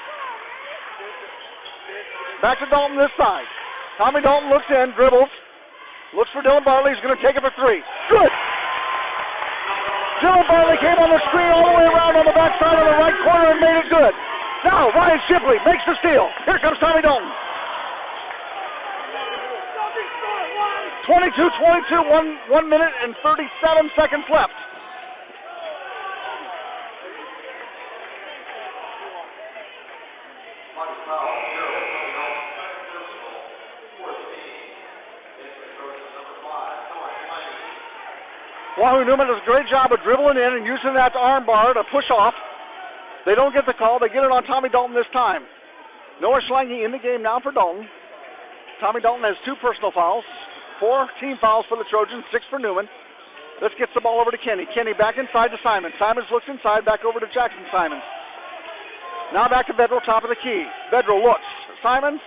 Back to Dalton this side. Tommy Dalton looks in, dribbles. Looks for Dylan Bartley. He's going to take it for 3. Good. Dylan Bartley came on the screen all the way around on the backside of the right corner and made it good. Now Ryan Shipley makes the steal. Here comes Tommy Dalton. 22-22, 1 minute and 37 seconds left. Wahoo Neuman does a great job of dribbling in and using that arm bar to push off. They don't get the call. They get it on Tommy Dalton this time. Noah Schlange in the game now for Dalton. Tommy Dalton has 2 personal fouls, 4 team fouls for the Trojans, 6 for Neuman. This gets the ball over to Kenny. Kenny back inside to Simons. Simons looks inside, back over to Jackson Simons. Now back to Vedral, top of the key. Vedral looks. Simons,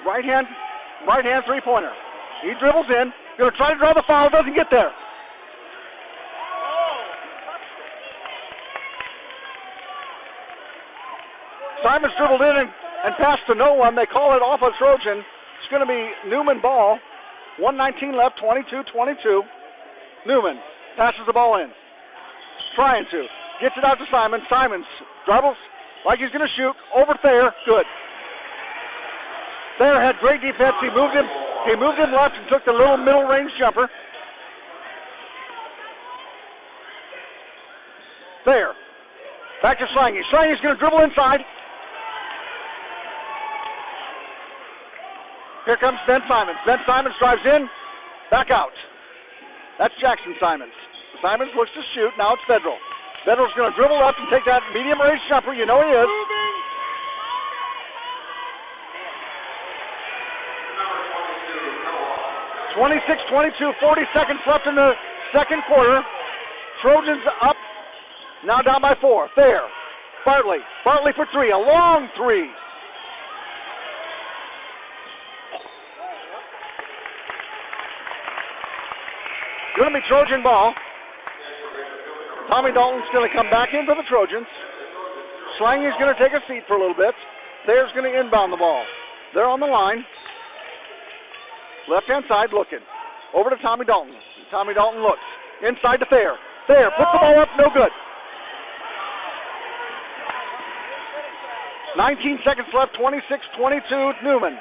right hand three-pointer. He dribbles in, going to try to draw the foul, doesn't get there. Simons dribbled in and passed to no one. They call it off a Trojan. It's going to be Neuman ball. 1:19 left, 22-22. Neuman passes the ball in. Trying to. Gets it out to Simons. Simons dribbles like he's going to shoot. Over Thayer. Good. Thayer had great defense. He moved him left and took the little middle range jumper. Thayer. Back to Schlange. Schlange's going to dribble inside. Here comes Ben Simons. Ben Simons drives in. Back out. That's Jackson Simons. Simons looks to shoot. Now it's Vedral. Vedral's going to dribble up and take that medium range jumper. You know he is. (26-22), 40 seconds left in the second quarter. Trojans up. Now down by 4. There. Bartley. Bartley for 3. A long 3. Going to be Trojan ball. Tommy Dalton's going to come back in for the Trojans. Schlange's going to take a seat for a little bit. Thayer's going to inbound the ball. They're on the line. Left-hand side looking. Over to Tommy Dalton. Tommy Dalton looks. Inside to Thayer. Thayer puts the ball up. No good. 19 seconds left. 26-22. Neuman.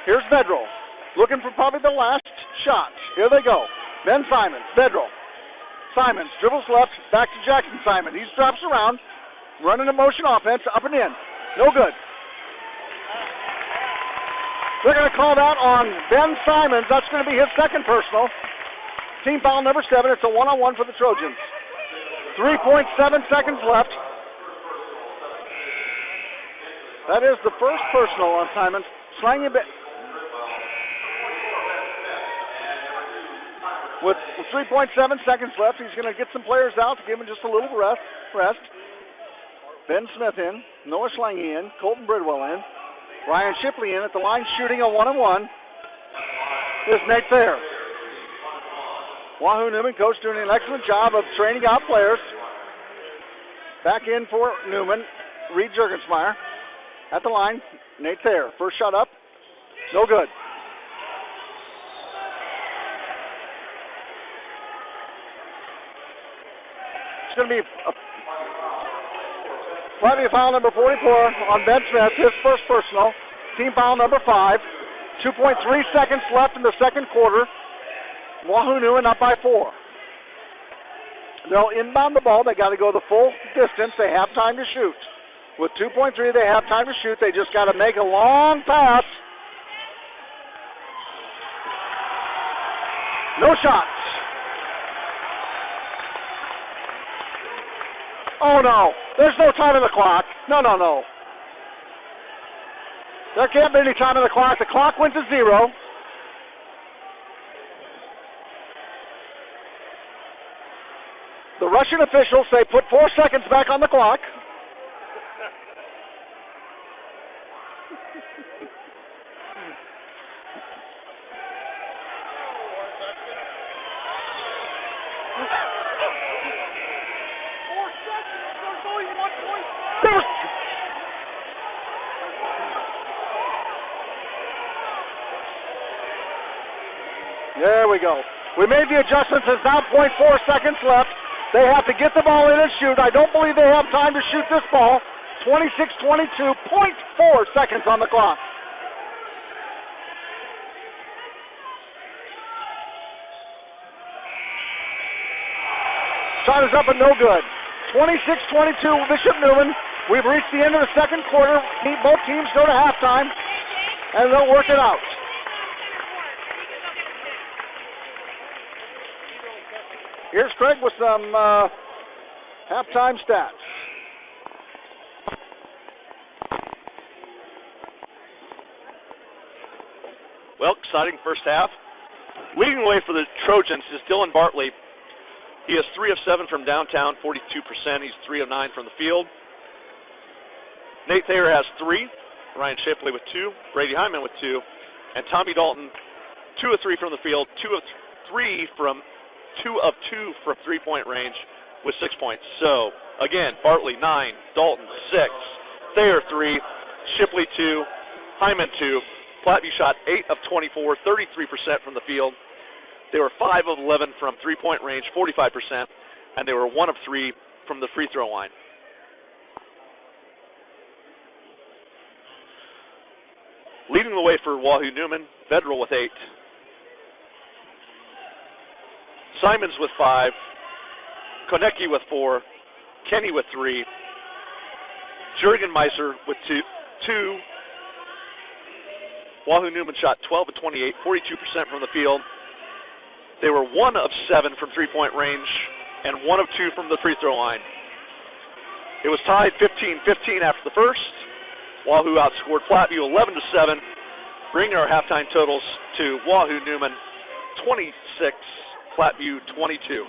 Here's Vedral. Looking for probably the last shot. Here they go. Ben Simons, Vedral. Simons dribbles left, back to Jackson Simons. He drops around, running a motion offense, up and in. No good. They're going to call that on Ben Simons. That's going to be his second personal. Team foul number 7. It's a 1-on-1 for the Trojans. 3.7 seconds left. That is the first personal on Simons. Slanging With 3.7 seconds left, he's going to get some players out to give him just a little rest. Ben Smith in, Noah Schlange in, Colton Bridwell in, Ryan Shipley in at the line shooting a 1-on-1. Here's Nate Thayer. Wahoo Neuman coach doing an excellent job of training out players. Back in for Neuman, Reed Jurgensmeyer. At the line, Nate Thayer. First shot up, no good. It's going to be Platteview foul number 44 on Ben Smith, his first personal. Team foul number 5. 2.3 seconds left in the second quarter. Wahoo Neuman up by 4. They'll inbound the ball. They got to go the full distance. They have time to shoot. With 2.3, they have time to shoot. They just got to make a long pass. No shots. Oh, no. There's no time on the clock. No. There can't be any time on the clock. The clock went to 0. The Russian officials say put 4 seconds back on the clock. There we go. We made the adjustments. There's now 0.4 seconds left. They have to get the ball in and shoot. I don't believe they have time to shoot this ball. 26-22, 0.4 seconds on the clock. Shot is up and no good. 26-22, Bishop Neuman. We've reached the end of the second quarter. Both teams go to halftime, and they'll work it out. Here's Craig with some halftime stats. Well, exciting first half. Leading the way for the Trojans is Dylan Bartley. He is 3 of 7 from downtown, 42%. He's 3 of 9 from the field. Nate Thayer has 3. Ryan Shipley with 2. Brady Hyman with 2. And Tommy Dalton, 2 of 3 from the field, 2 of 2 from three-point range with 6 points. So, again, Bartley 9, Dalton 6, Thayer 3, Shipley 2, Hyman 2. Platteview shot 8 of 24, 33% from the field. They were 5 of 11 from three-point range, 45%, and they were 1 of 3 from the free throw line. Leading the way for Wahoo Neuman, Vedral with 8. Simons with 5. Konecki with 4. Kenny with 3. Jurgenmeiser with 2. Wahoo Neuman shot 12 of 28, 42% from the field. They were 1 of 7 from three-point range and 1 of 2 from the free throw line. It was tied 15-15 after the first. Wahoo outscored Platteview 11-7, bringing our halftime totals to Wahoo Neuman 26, Platteview 22.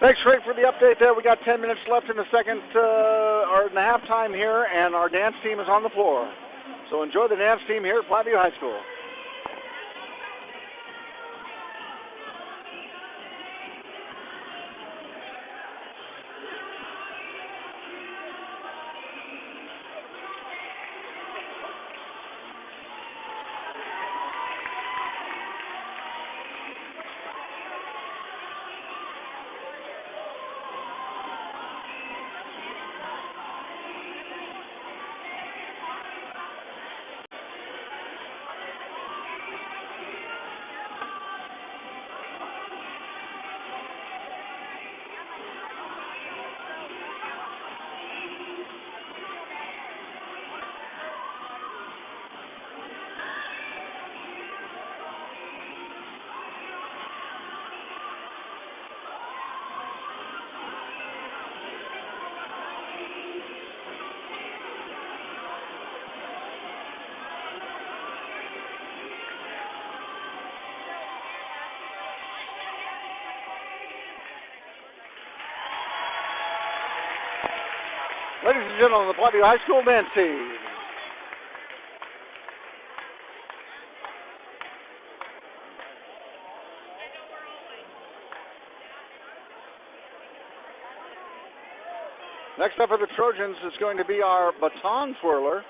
Thanks, Craig, for the update there. We got 10 minutes left in the second, or in the halftime here, and our dance team is on the floor. So enjoy the dance team here at Platteview High School. Ladies and gentlemen, the Platteview High School dance team. Next up for the Trojans is going to be our baton twirler.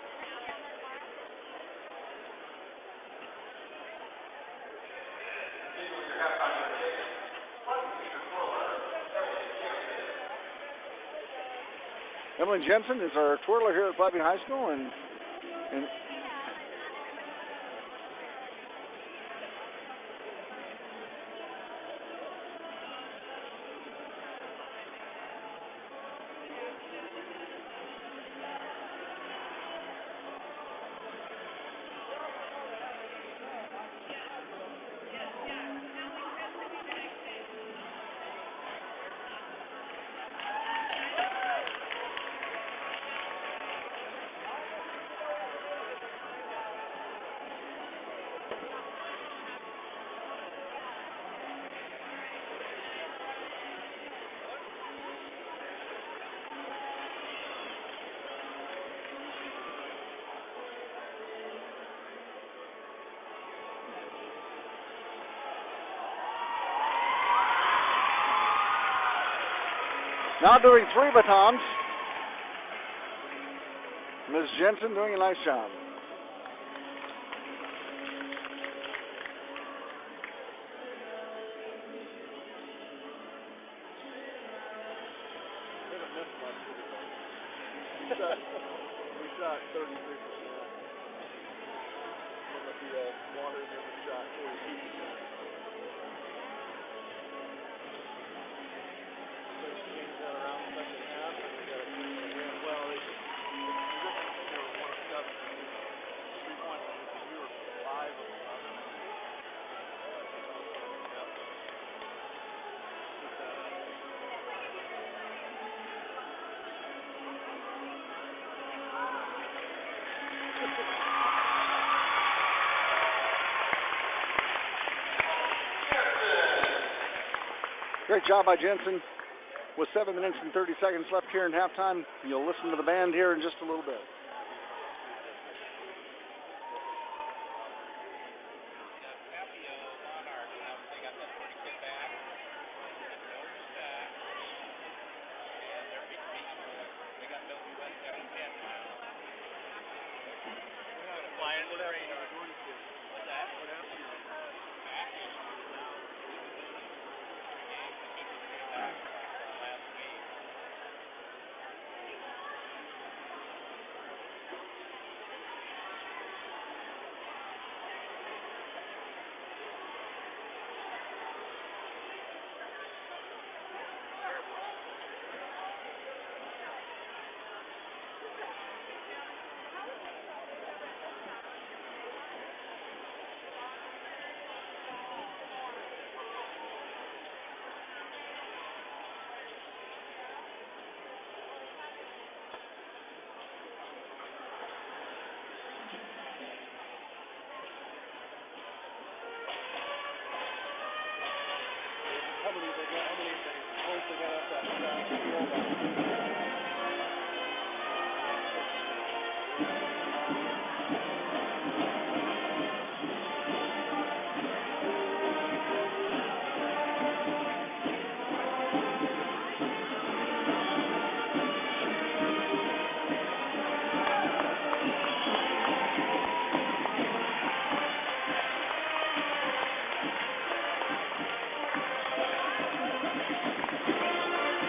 Emily Jensen is our twirler here at Platteview High School, and now doing 3 batons. Ms. Jensen doing a nice job. We shot 33%. But the Wahoo Neuman shot 42%. Around the second half, and we got a win. Well, they were 1 of 7. 3 points. We were 5 of 11. Great job by Jensen. With 7 minutes and 30 seconds left here in halftime, you'll listen to the band here in just a little bit.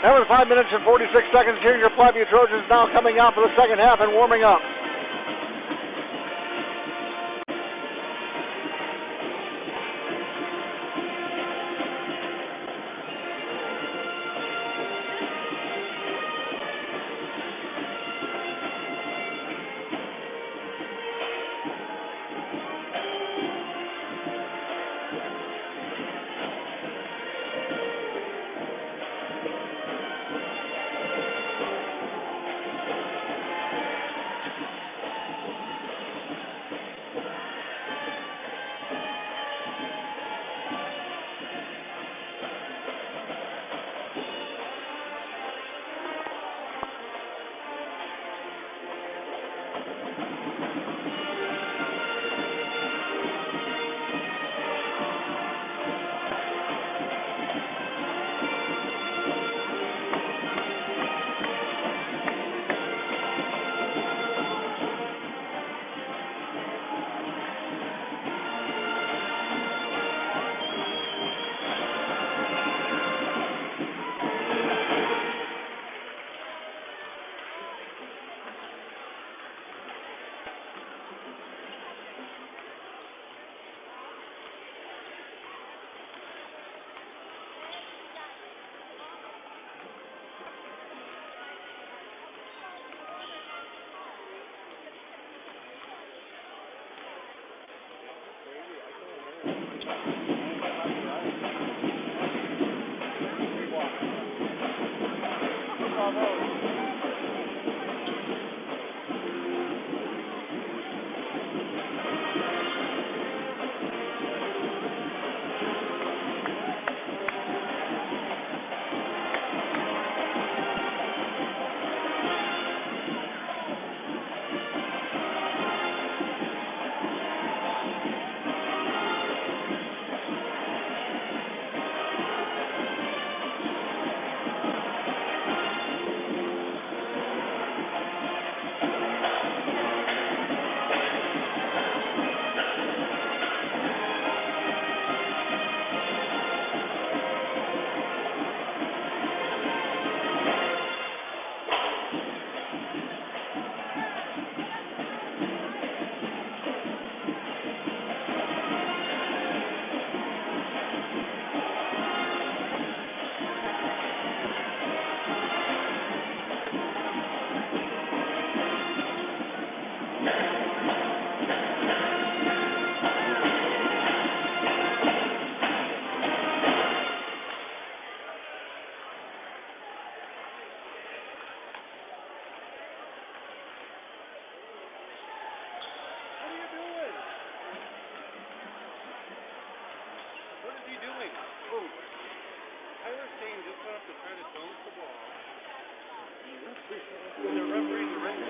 That was 5 minutes and 46 seconds here. Your Platteview Trojans now coming out for the second half and warming up. The referees are ready.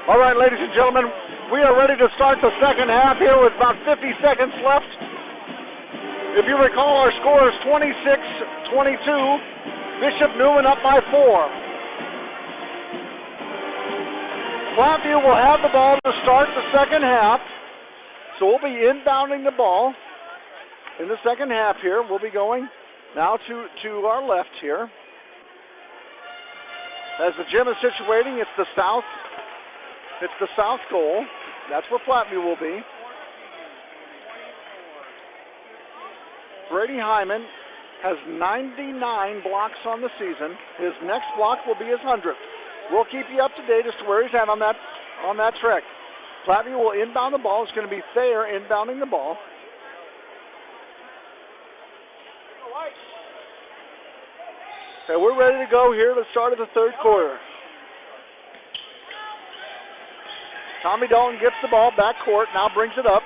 All right, ladies and gentlemen, we are ready to start the second half here with about 50 seconds left. If you recall, our score is 26-22. Bishop Neuman up by 4. Platteview will have the ball to start the second half. So we'll be inbounding the ball in the second half here. We'll be going now to our left here. As the gym is situating, it's the south goal. That's where Platteview will be. Brady Hyman has 99 blocks on the season. His next block will be his 100th. We'll keep you up to date as to where he's at on that trek. Platteview will inbound the ball. It's going to be Thayer inbounding the ball. Okay, we're ready to go here at the start of the third quarter. Tommy Dalton gets the ball back court, now brings it up.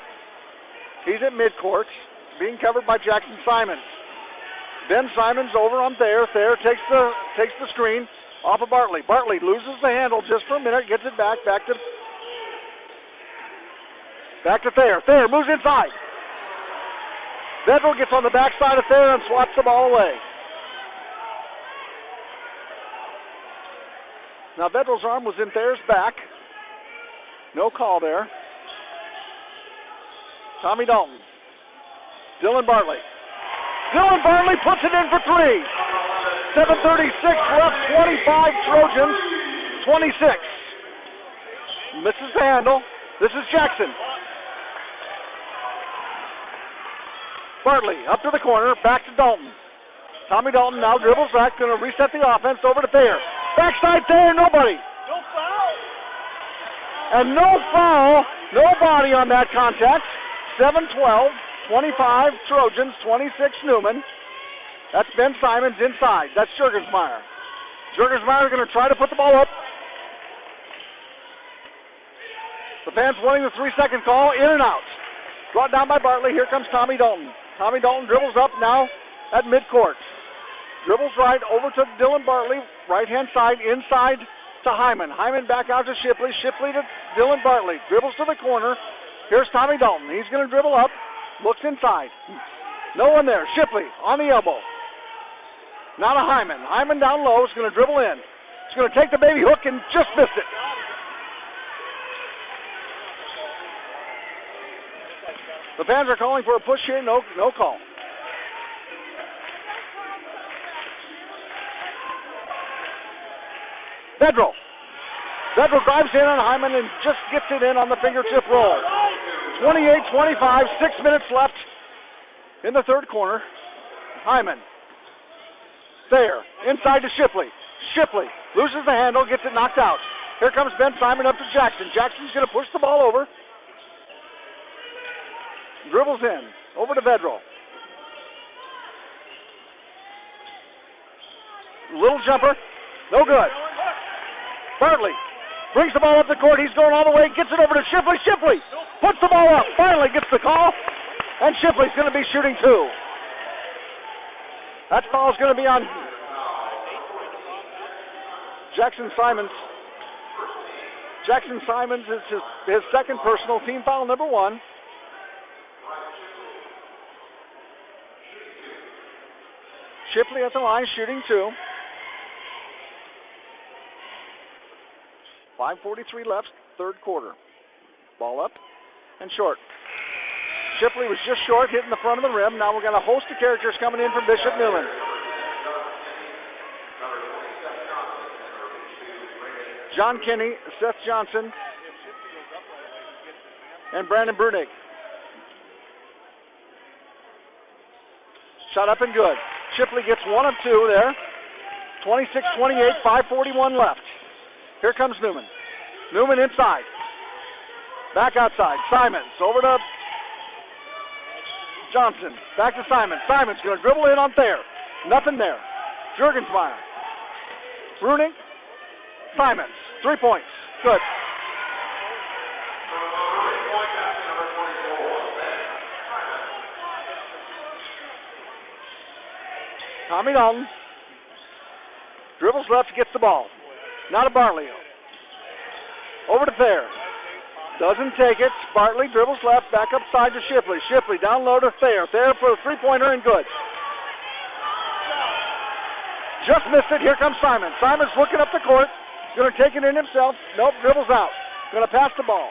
He's at midcourt, being covered by Jackson Simons. Ben Simons over on Thayer. Thayer takes the screen off of Bartley. Bartley loses the handle just for a minute, gets it back to Thayer. Thayer moves inside. Vedral gets on the backside of Thayer and swats the ball away. Now Vedral's arm was in Thayer's back. No call there. Tommy Dalton. Dylan Bartley. Dylan Bartley puts it in for 3. 7:36 left, 25 Trojans, 26. Misses the handle. This is Jackson. Bartley up to the corner, back to Dalton. Tommy Dalton now dribbles back, going to reset the offense over to Thayer. Backside Thayer, nobody. No foul. And no foul, no body on that contact. 7-12, 25 Trojans, 26 Neuman. That's Ben Simons inside. That's Jurgensmeyer. Jurgensmeyer is going to try to put the ball up. The fans wanting the 3-second call, in and out. Brought down by Bartley. Here comes Tommy Dalton. Tommy Dalton dribbles up now at midcourt. Dribbles right over to Dylan Bartley, right-hand side, inside to Hyman. Hyman back out to Shipley. Shipley to Dylan Bartley. Dribbles to the corner. Here's Tommy Dalton. He's going to dribble up. Looks inside. No one there. Shipley on the elbow. Now to Hyman. Hyman down low is going to dribble in. He's going to take the baby hook and just missed it. The fans are calling for a push here. No call. Vedral drives in on Hyman and just gets it in on the fingertip roll. 28-25, 6 minutes left in the third quarter. Hyman. Thayer, inside to Shipley. Shipley loses the handle, gets it knocked out. Here comes Ben Simon up to Jackson. Jackson's going to push the ball over. Dribbles in, over to Vedral. Little jumper. No good. Bartley brings the ball up the court. He's going all the way. Gets it over to Shipley. Shipley puts the ball up. Finally gets the call. And Shipley's going to be shooting 2. That foul is going to be on Jackson Simons. Jackson Simons is his second personal, team foul number 1. Shipley at the line shooting 2. 5:43 left, third quarter. Ball up and short. Shipley was just short, hitting the front of the rim. Now we're going to host of characters coming in from Bishop Neuman. John Kinney, Seth Johnson, and Brandon Brunig. Shot up and good. Shipley gets 1 of 2 there. 26-28, 5:41 left. Here comes Neuman. Neuman inside. Back outside. Simons over to Johnson. Back to Simons. Simons going to dribble in on Thayer. Nothing there. Juergensmeyer. Bruning. Simons. 3 points. Good. Tommy Dalton. Dribbles left, gets the ball. Now to Bartley. Over to Thayer. Doesn't take it. Bartley dribbles left, back upside to Shipley. Shipley down low to Thayer. Thayer for a 3-pointer and good. Just missed it. Here comes Simons. Simons looking up the court. Going to take it in himself. Nope, dribbles out. Going to pass the ball.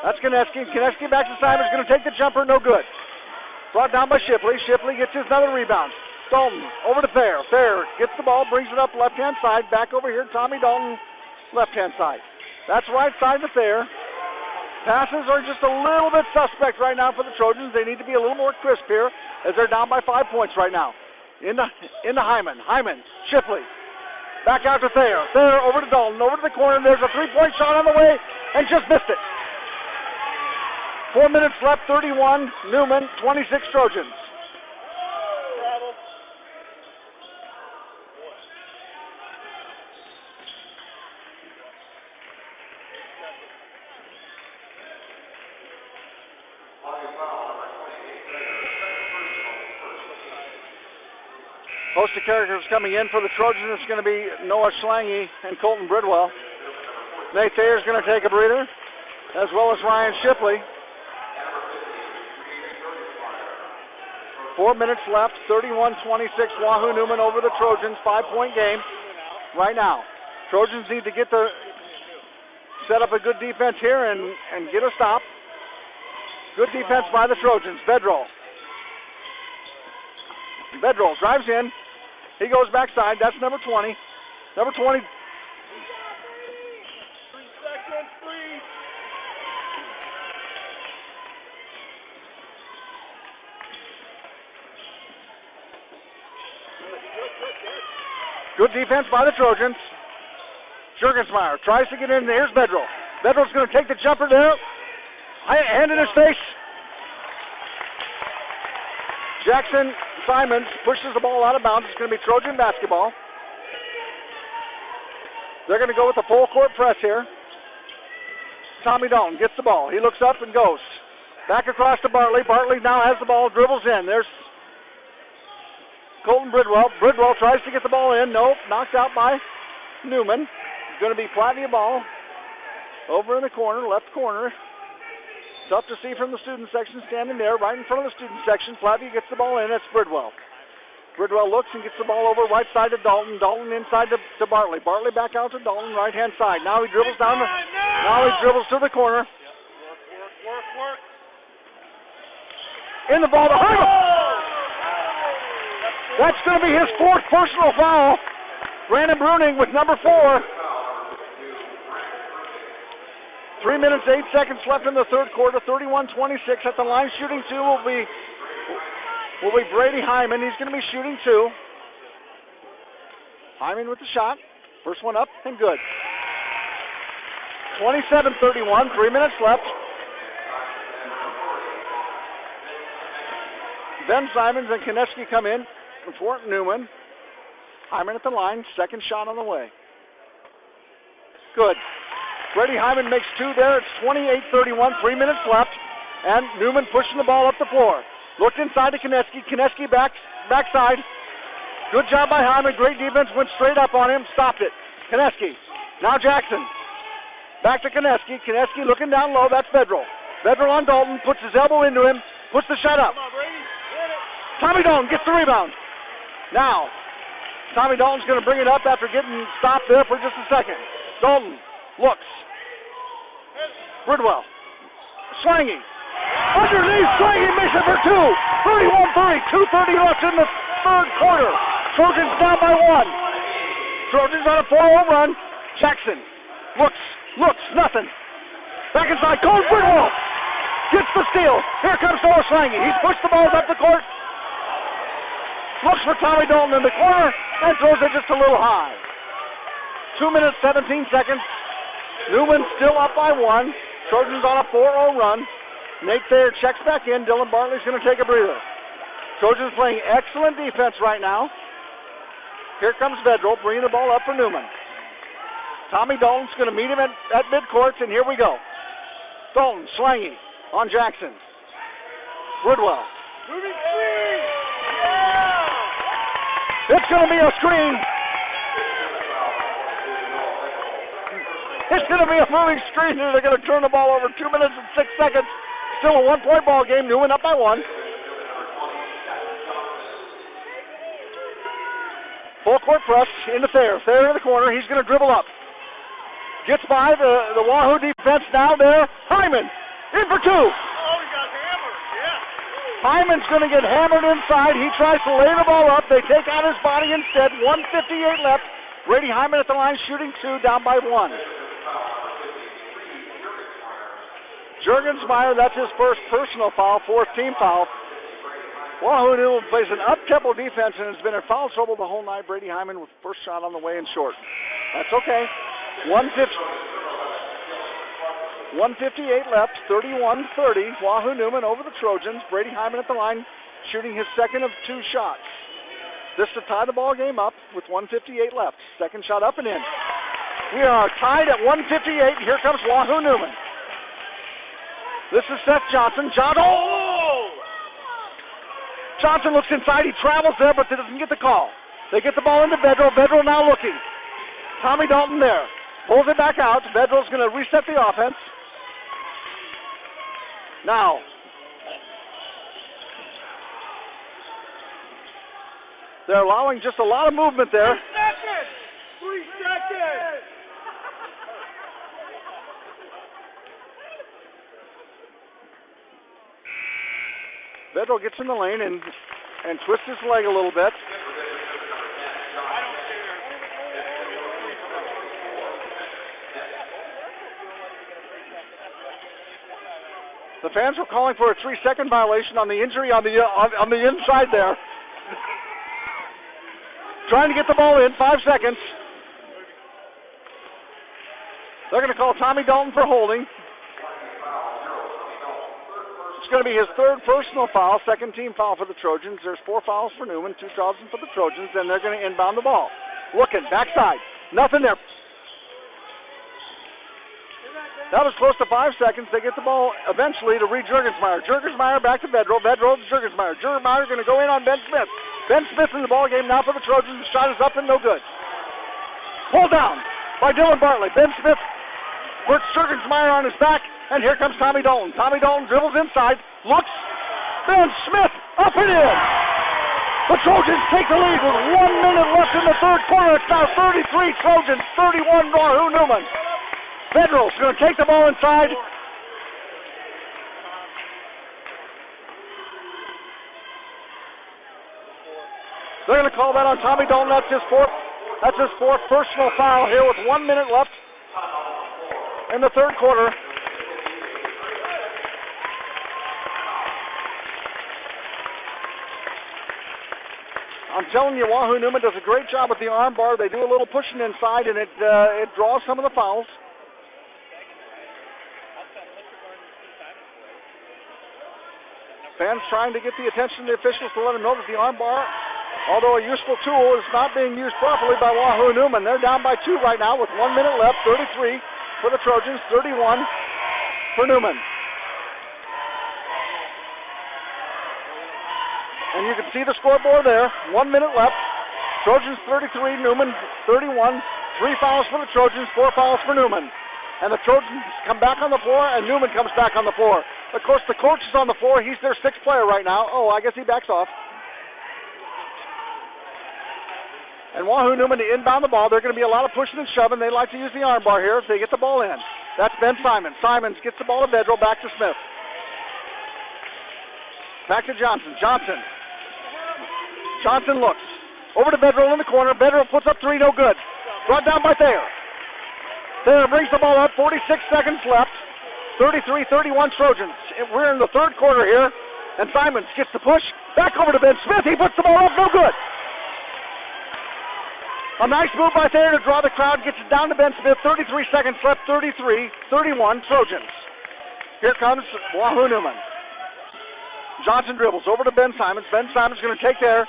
That's Kineski. Kineski back to Simons. Going to take the jumper. No good. Brought down by Shipley. Shipley gets his another rebound. Dalton over to Thayer. Thayer gets the ball, brings it up left-hand side. Back over here, Tommy Dalton, left-hand side. That's right side to Thayer. Passes are just a little bit suspect right now for the Trojans. They need to be a little more crisp here as they're down by 5 points right now. Into Hyman. Hyman, Shipley. Back out to Thayer. Thayer over to Dalton, over to the corner. There's a 3-point shot on the way and just missed it. 4 minutes left, 31, Neuman, 26 Trojans. Host of characters coming in for the Trojans. It's going to be Noah Schlange and Colton Bridwell. Nate Thayer's going to take a breather, as well as Ryan Shipley. 4 minutes left, 31-26, Wahoo Neuman over the Trojans, 5-point game right now. Trojans need to set up a good defense here and get a stop. Good defense by the Trojans. Bedroll drives in. He goes backside. That's number 20. Number 20. 3 seconds, please. Good defense by the Trojans. Juergensmeyer tries to get in. Here's Bedroll. Bedroll's going to take the jumper there. Hand in his face. Jackson Simons pushes the ball out of bounds. It's going to be Trojan basketball. They're going to go with the full court press here. Tommy Dalton gets the ball. He looks up and goes. Back across to Bartley. Bartley now has the ball, dribbles in. There's Colton Bridwell. Bridwell tries to get the ball in. Nope, knocked out by Neuman. It's going to be Platteview ball over in the corner, left corner. Tough to see from the student section standing there right in front of the student section. Platteview gets the ball in. That's Bridwell. Bridwell looks and gets the ball over right side to Dalton. Dalton inside to Bartley. Bartley back out to Dalton, right-hand side. Now he dribbles down. Now he dribbles to the corner. Work. In the ball to Hyman. That's going to be his 4th personal foul. Brandon Bruning with number 4. 3 minutes, 8 seconds left in the third quarter. 31-26 at the line. Shooting 2 will be Brady Hyman. He's going to be shooting 2. Hyman with the shot. First one up and good. 27-31. 3 minutes left. Ben Simons and Kineski come in. for Neuman. Hyman at the line, second shot on the way. Good. Brady Hyman makes two there. It's 28-31, 3 minutes left. And Neuman pushing the ball up the floor. Looked inside to Kineski. Kineski backside. Good job by Hyman. Great defense. Went straight up on him. Stopped it. Kineski. Now Jackson. Back to Kineski. Kineski looking down low. That's Vedral. Vedral on Dalton. Puts his elbow into him. Puts the shot up. Come on, Brady. Hit it. Tommy Dalton gets the rebound. Now, Tommy Dalton's going to bring it up after getting stopped there for just a second. Dalton looks. Bridwell. Slangy. Underneath, Slangy makes it for two. 31-30. 2:30 left in the third quarter. Trojans down by one. Trojans on a 4-0 run. Jackson looks, nothing. Back inside, goes Bridwell. Gets the steal. Here comes Noah Slangy. He's pushed the balls up the court. Looks for Tommy Dalton in the corner and throws it just a little high. 2 minutes, 17 seconds. Neuman still up by one. Trojans on a 4-0 run. Nate Thayer checks back in. Dylan Bartley's going to take a breather. Trojans playing excellent defense right now. Here comes Vedral bringing the ball up for Neuman. Tommy Dalton's going to meet him at midcourt, and here we go. Dalton, Slangy on Jackson. Bridwell. Moving screen. Yeah. It's going to be a screen. It's going to be a moving screen, and they're going to turn the ball over. 2 minutes and 6 seconds. Still a 1-point ball game. Neuman up by one. Full court press into Thayer. Thayer in the corner. He's going to dribble up. Gets by the Wahoo defense now there. Hyman in for two. Oh, he got hammered. Yeah. Hyman's going to get hammered inside. He tries to lay the ball up. They take out his body instead. 1:58 left. Brady Hyman at the line shooting two, down by one. Juergensmeyer, that's his first personal foul, fourth team foul. Wahoo Neuman plays an up-tempo defense and has been in foul trouble the whole night. Brady Hyman with first shot on the way and short. That's okay. 1:58 left, 31-30. Wahoo Neuman over the Trojans. Brady Hyman at the line shooting his second of two shots. This to tie the ball game up with 1:58 left. Second shot up and in. We are tied at 1:58. Here comes Wahoo Neuman. This is Seth Johnson. Johnson looks inside. He travels there, but doesn't get the call. They get the ball into Vedral. Vedral now looking. Tommy Dalton there. Pulls it back out. Vedral's going to reset the offense. Now. They're allowing just a lot of movement there. 3 seconds. 3 seconds. Vedral gets in the lane and twists his leg a little bit. The fans were calling for a 3-second violation on the injury on the inside there. Trying to get the ball in, 5 seconds. They're going to call Tommy Dalton for holding. It's going to be his third personal foul, second team foul for the Trojans. There's 4 fouls for Neuman, 2 fouls for the Trojans, and they're going to inbound the ball. Looking, backside, nothing there. That was close to 5 seconds. They get the ball eventually to Reed Juergensmeyer. Juergensmeyer back to Vedral. Vedral to Juergensmeyer. Juergensmeyer going to go in on Ben Smith. Ben Smith in the ball game now for the Trojans. The shot is up and no good. Pulled down by Dylan Bartley. Ben Smith puts Juergensmeyer on his back, and here comes Tommy Dalton. Tommy Dalton dribbles inside, looks. Ben Smith up and in. The Trojans take the lead with 1 minute left in the third quarter. It's now 33 Trojans, 31 Wahoo Neuman. Vedral's going to take the ball inside. They're going to call that on Tommy Dalton. That's his fourth personal foul here with 1 minute left in the third quarter. I'm telling you, Wahoo Neuman does a great job with the arm bar. They do a little pushing inside, and it draws some of the fouls. Fans trying to get the attention of the officials to let them know that the arm bar although a useful tool, is not being used properly by Wahoo Neuman. They're down by 2 right now with 1 minute left. 33 for the Trojans, 31 for Neuman. And you can see the scoreboard there. 1 minute left. Trojans 33, Neuman 31. 3 fouls for the Trojans, 4 fouls for Neuman. And the Trojans come back on the floor, and Neuman comes back on the floor. Of course, the coach is on the floor. He's their 6th player right now. Oh, I guess he backs off. And Wahoo Neuman to inbound the ball. There's going to be a lot of pushing and shoving. They like to use the arm bar here if they get the ball in. That's Ben Simons. Simons gets the ball to Vedral, back to Smith. Back to Johnson. Johnson looks. Over to Vedral in the corner. Vedral puts up 3, no good. Brought down by Thayer. Thayer brings the ball up, 46 seconds left. 33-31 Trojans. We're in the 3rd quarter here. And Simons gets the push. Back over to Ben Smith. He puts the ball up, no good. A nice move by Thayer to draw the crowd. Gets it down to Ben Smith. 33 seconds left. 33-31 Trojans. Here comes Wahoo Neuman. Johnson dribbles over to Ben Simons. Ben Simons going to take there.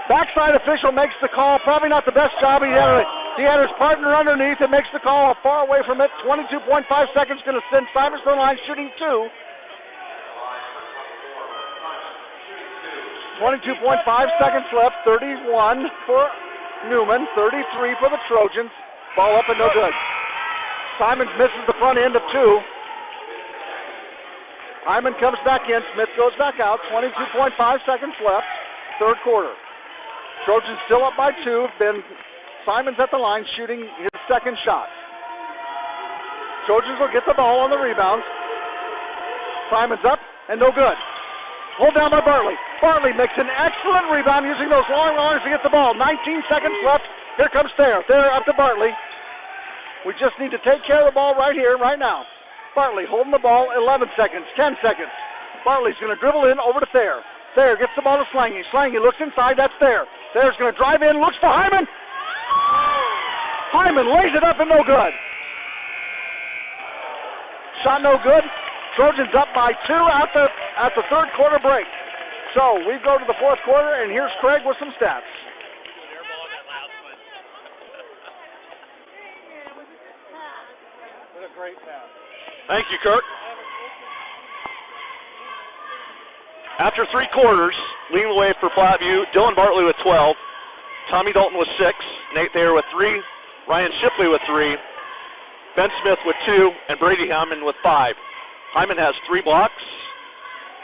Backside official makes the call. Probably not the best job. He had his partner underneath and makes the call far away from it. 22.5 seconds going to send Simons to the line, shooting 2. 22.5 seconds left. 31 for Neuman. 33 for the Trojans. Ball up and no good. Simons misses the front end of 2. Hyman comes back in. Smith goes back out. 22.5 seconds left. 3rd quarter. Trojans still up by 2. Ben Simons at the line shooting his 2nd shot. Trojans will get the ball on the rebound. Simons up and no good. Hold down by Bartley. Bartley makes an excellent rebound using those long arms to get the ball. 19 seconds left. Here comes Thayer. Thayer up to Bartley. We just need to take care of the ball right here, right now. Bartley holding the ball. 11 seconds. 10 seconds. Bartley's going to dribble in over to Thayer. Thayer gets the ball to Slangy. Slangy looks inside. That's Thayer. Thayer's going to drive in. Looks for Hyman. Hyman lays it up and no good. Shot no good. Trojans up by 2 at the 3rd quarter break. So we go to the 4th quarter, and here's Craig with some stats. What a great pass. Thank you, Kirk. After 3 quarters, leading the way for Platteview, Dylan Bartley with 12, Tommy Dalton with 6, Nate Thayer with 3, Ryan Shipley with 3, Ben Smith with 2, and Brady Hyman with 5. Hyman has 3 blocks.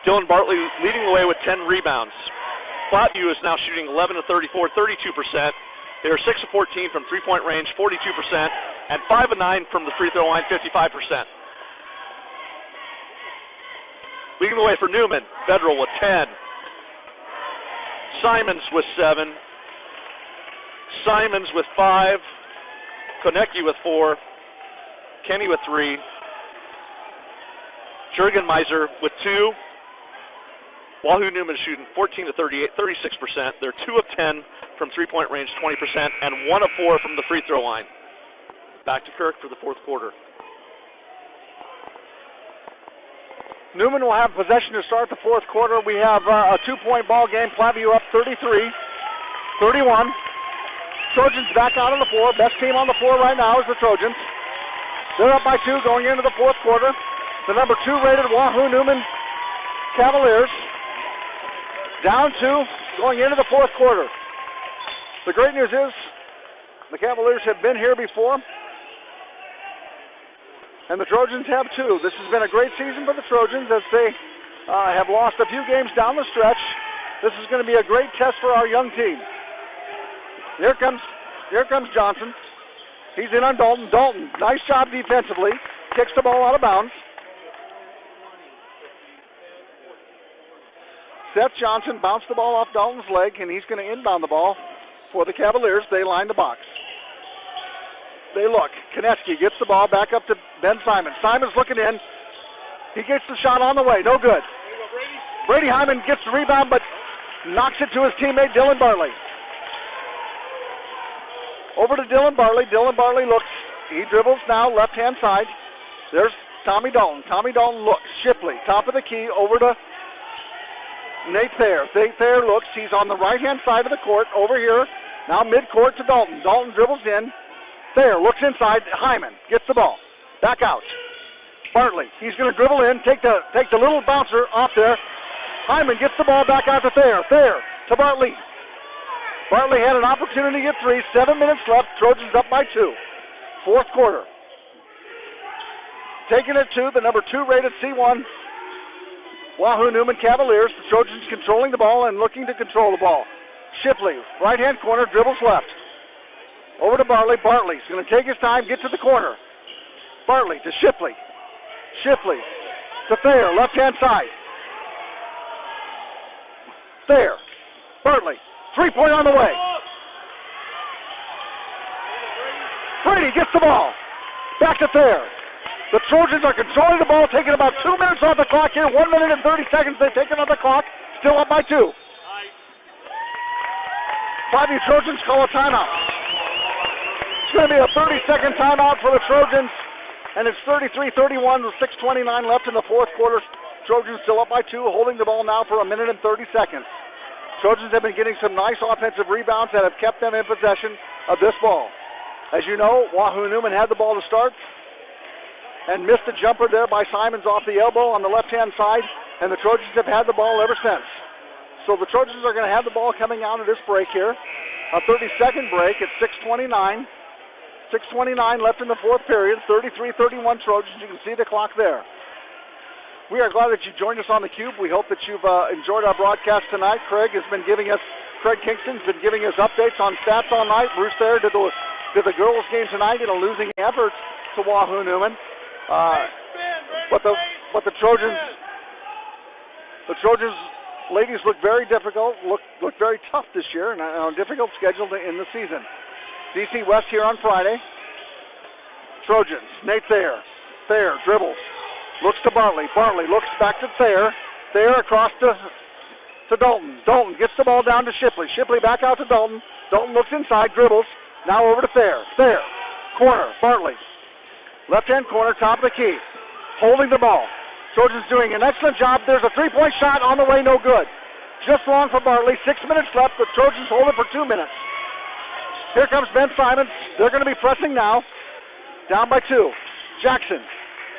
Dylan Bartley leading the way with 10 rebounds. Platteview is now shooting 11 of 34, 32%. They are 6 of 14 from three-point range, 42%, and 5 of 9 from the free throw line, 55%. Leading the way for Neuman, Vedral with 10. Simons with 7. Simons with 5. Konecki with 4. Kenny with 3. Jurgenmeiser with 2. Wahoo Neuman shooting 14 of 38, 36%. They're 2 of 10 from three-point range, 20%, and 1 of 4 from the free throw line. Back to Kirk for the 4th quarter. Neuman will have possession to start the 4th quarter. We have a 2-point ball game. Platteview up 33-31. Trojans back out on the floor. Best team on the floor right now is the Trojans. They're up by 2 going into the 4th quarter. The number 2 rated Wahoo Neuman Cavaliers down 2 going into the 4th quarter. The great news is the Cavaliers have been here before, and the Trojans have too. This has been a great season for the Trojans as they have lost a few games down the stretch. This is going to be a great test for our young team. Here comes Johnson. He's in on Dalton. Dalton, nice job defensively. Kicks the ball out of bounds. Seth Johnson bounced the ball off Dalton's leg, and he's going to inbound the ball for the Cavaliers. They line the box. They look. Konecki gets the ball back up to Ben Simons. Simons looking in. He gets the shot on the way. No good. Brady Hyman gets the rebound, but knocks it to his teammate Dylan Bartley. Over to Dylan Bartley. Dylan Bartley looks. He dribbles now, left-hand side. There's Tommy Dalton. Tommy Dalton looks. Shipley, top of the key, over to Nate Thayer. Nate Thayer looks. He's on the right-hand side of the court over here. Now mid-court to Dalton. Dalton dribbles in. Thayer looks inside. Hyman gets the ball. Back out. Bartley. He's going to dribble in. Take the little bouncer off there. Hyman gets the ball back out to Thayer. Thayer to Bartley. Bartley had an opportunity to get 3. 7 minutes left. Trojans up by 2. Fourth quarter. Taking it to the number 2 rated C1 Wahoo Neuman Cavaliers. The Trojans controlling the ball and looking to control the ball. Shipley, right-hand corner, dribbles left. Over to Bartley. Bartley's going to take his time, get to the corner. Bartley to Shipley. Shipley to Thayer, left-hand side. Thayer. Bartley. 3-point on the way. Brady gets the ball. Back to Thayer. The Trojans are controlling the ball, taking about 2 minutes off the clock here. 1 minute and 30 seconds. They take it on the clock. Still up by 2. Platteview Trojans call a timeout. It's going to be a 30-second timeout for the Trojans. And it's 33-31 with 6:29 left in the fourth quarter. Trojans still up by 2, holding the ball now for 1 minute and 30 seconds. Trojans have been getting some nice offensive rebounds that have kept them in possession of this ball. As you know, Wahoo Neuman had the ball to start and missed a jumper there by Simons off the elbow on the left-hand side, and the Trojans have had the ball ever since. So the Trojans are going to have the ball coming out of this break here. A 30-second break at 6:29. 6:29 left in the fourth period. 33-31 Trojans. You can see the clock there. We are glad that you joined us on the Cube. We hope that you've enjoyed our broadcast tonight. Craig Kingston's been giving us updates on stats all night. Bruce Thayer did the girls' game tonight in a losing effort to Wahoo Neuman. But the Trojans ladies look very difficult, look very tough this year, and on a difficult schedule to end the season. DC West here on Friday. Trojans, Nate Thayer. Thayer dribbles, looks to Bartley. Bartley looks back to Thayer. Thayer across to Dalton. Dalton gets the ball down to Shipley. Shipley back out to Dalton. Dalton looks inside, dribbles. Now over to Thayer. Thayer, corner, Bartley. Left-hand corner, top of the key. Holding the ball. Trojans doing an excellent job. There's a 3-point shot on the way, no good. Just long for Bartley. 6 minutes left. The Trojans hold it for 2 minutes. Here comes Ben Simons. They're going to be pressing now. Down by 2. Jackson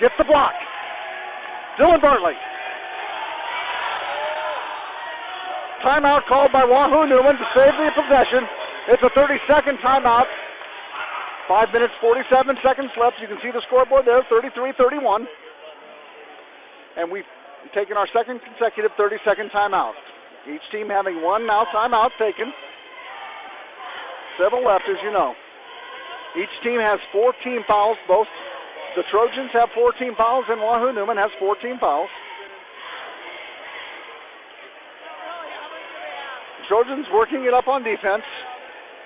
gets the block. Dylan Bartley. Timeout called by Wahoo Neuman to save the possession. It's a 30-second timeout. 5 minutes, 47 seconds left. You can see the scoreboard there, 33-31. And we've taken our second consecutive 30-second timeout. Each team having one now timeout taken. Several left, as you know. Each team has 4 team fouls. Both the Trojans have 4 team fouls, and Wahoo Neuman has 4 team fouls. Trojans working it up on defense.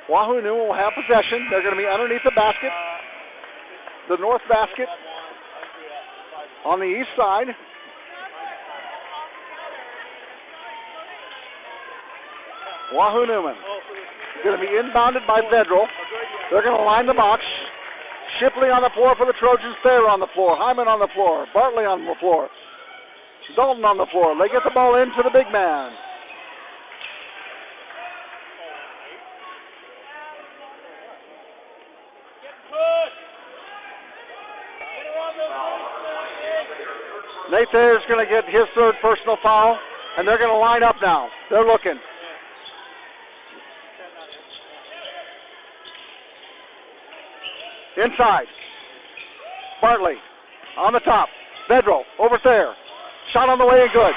Wahoo Neuman will have possession. They're going to be underneath the basket, the north basket on the east side. Wahoo Neuman going to be inbounded by Vedral. They're going to line the box. Shipley on the floor for the Trojans. Thayer on the floor. Hyman on the floor. Bartley on the floor. Dalton on the floor. They get the ball into the big man. Nate Thayer's going to get his third personal foul, and they're going to line up now. They're looking. Inside. Bartley on the top. Vedral over Thayer. Shot on the way and good.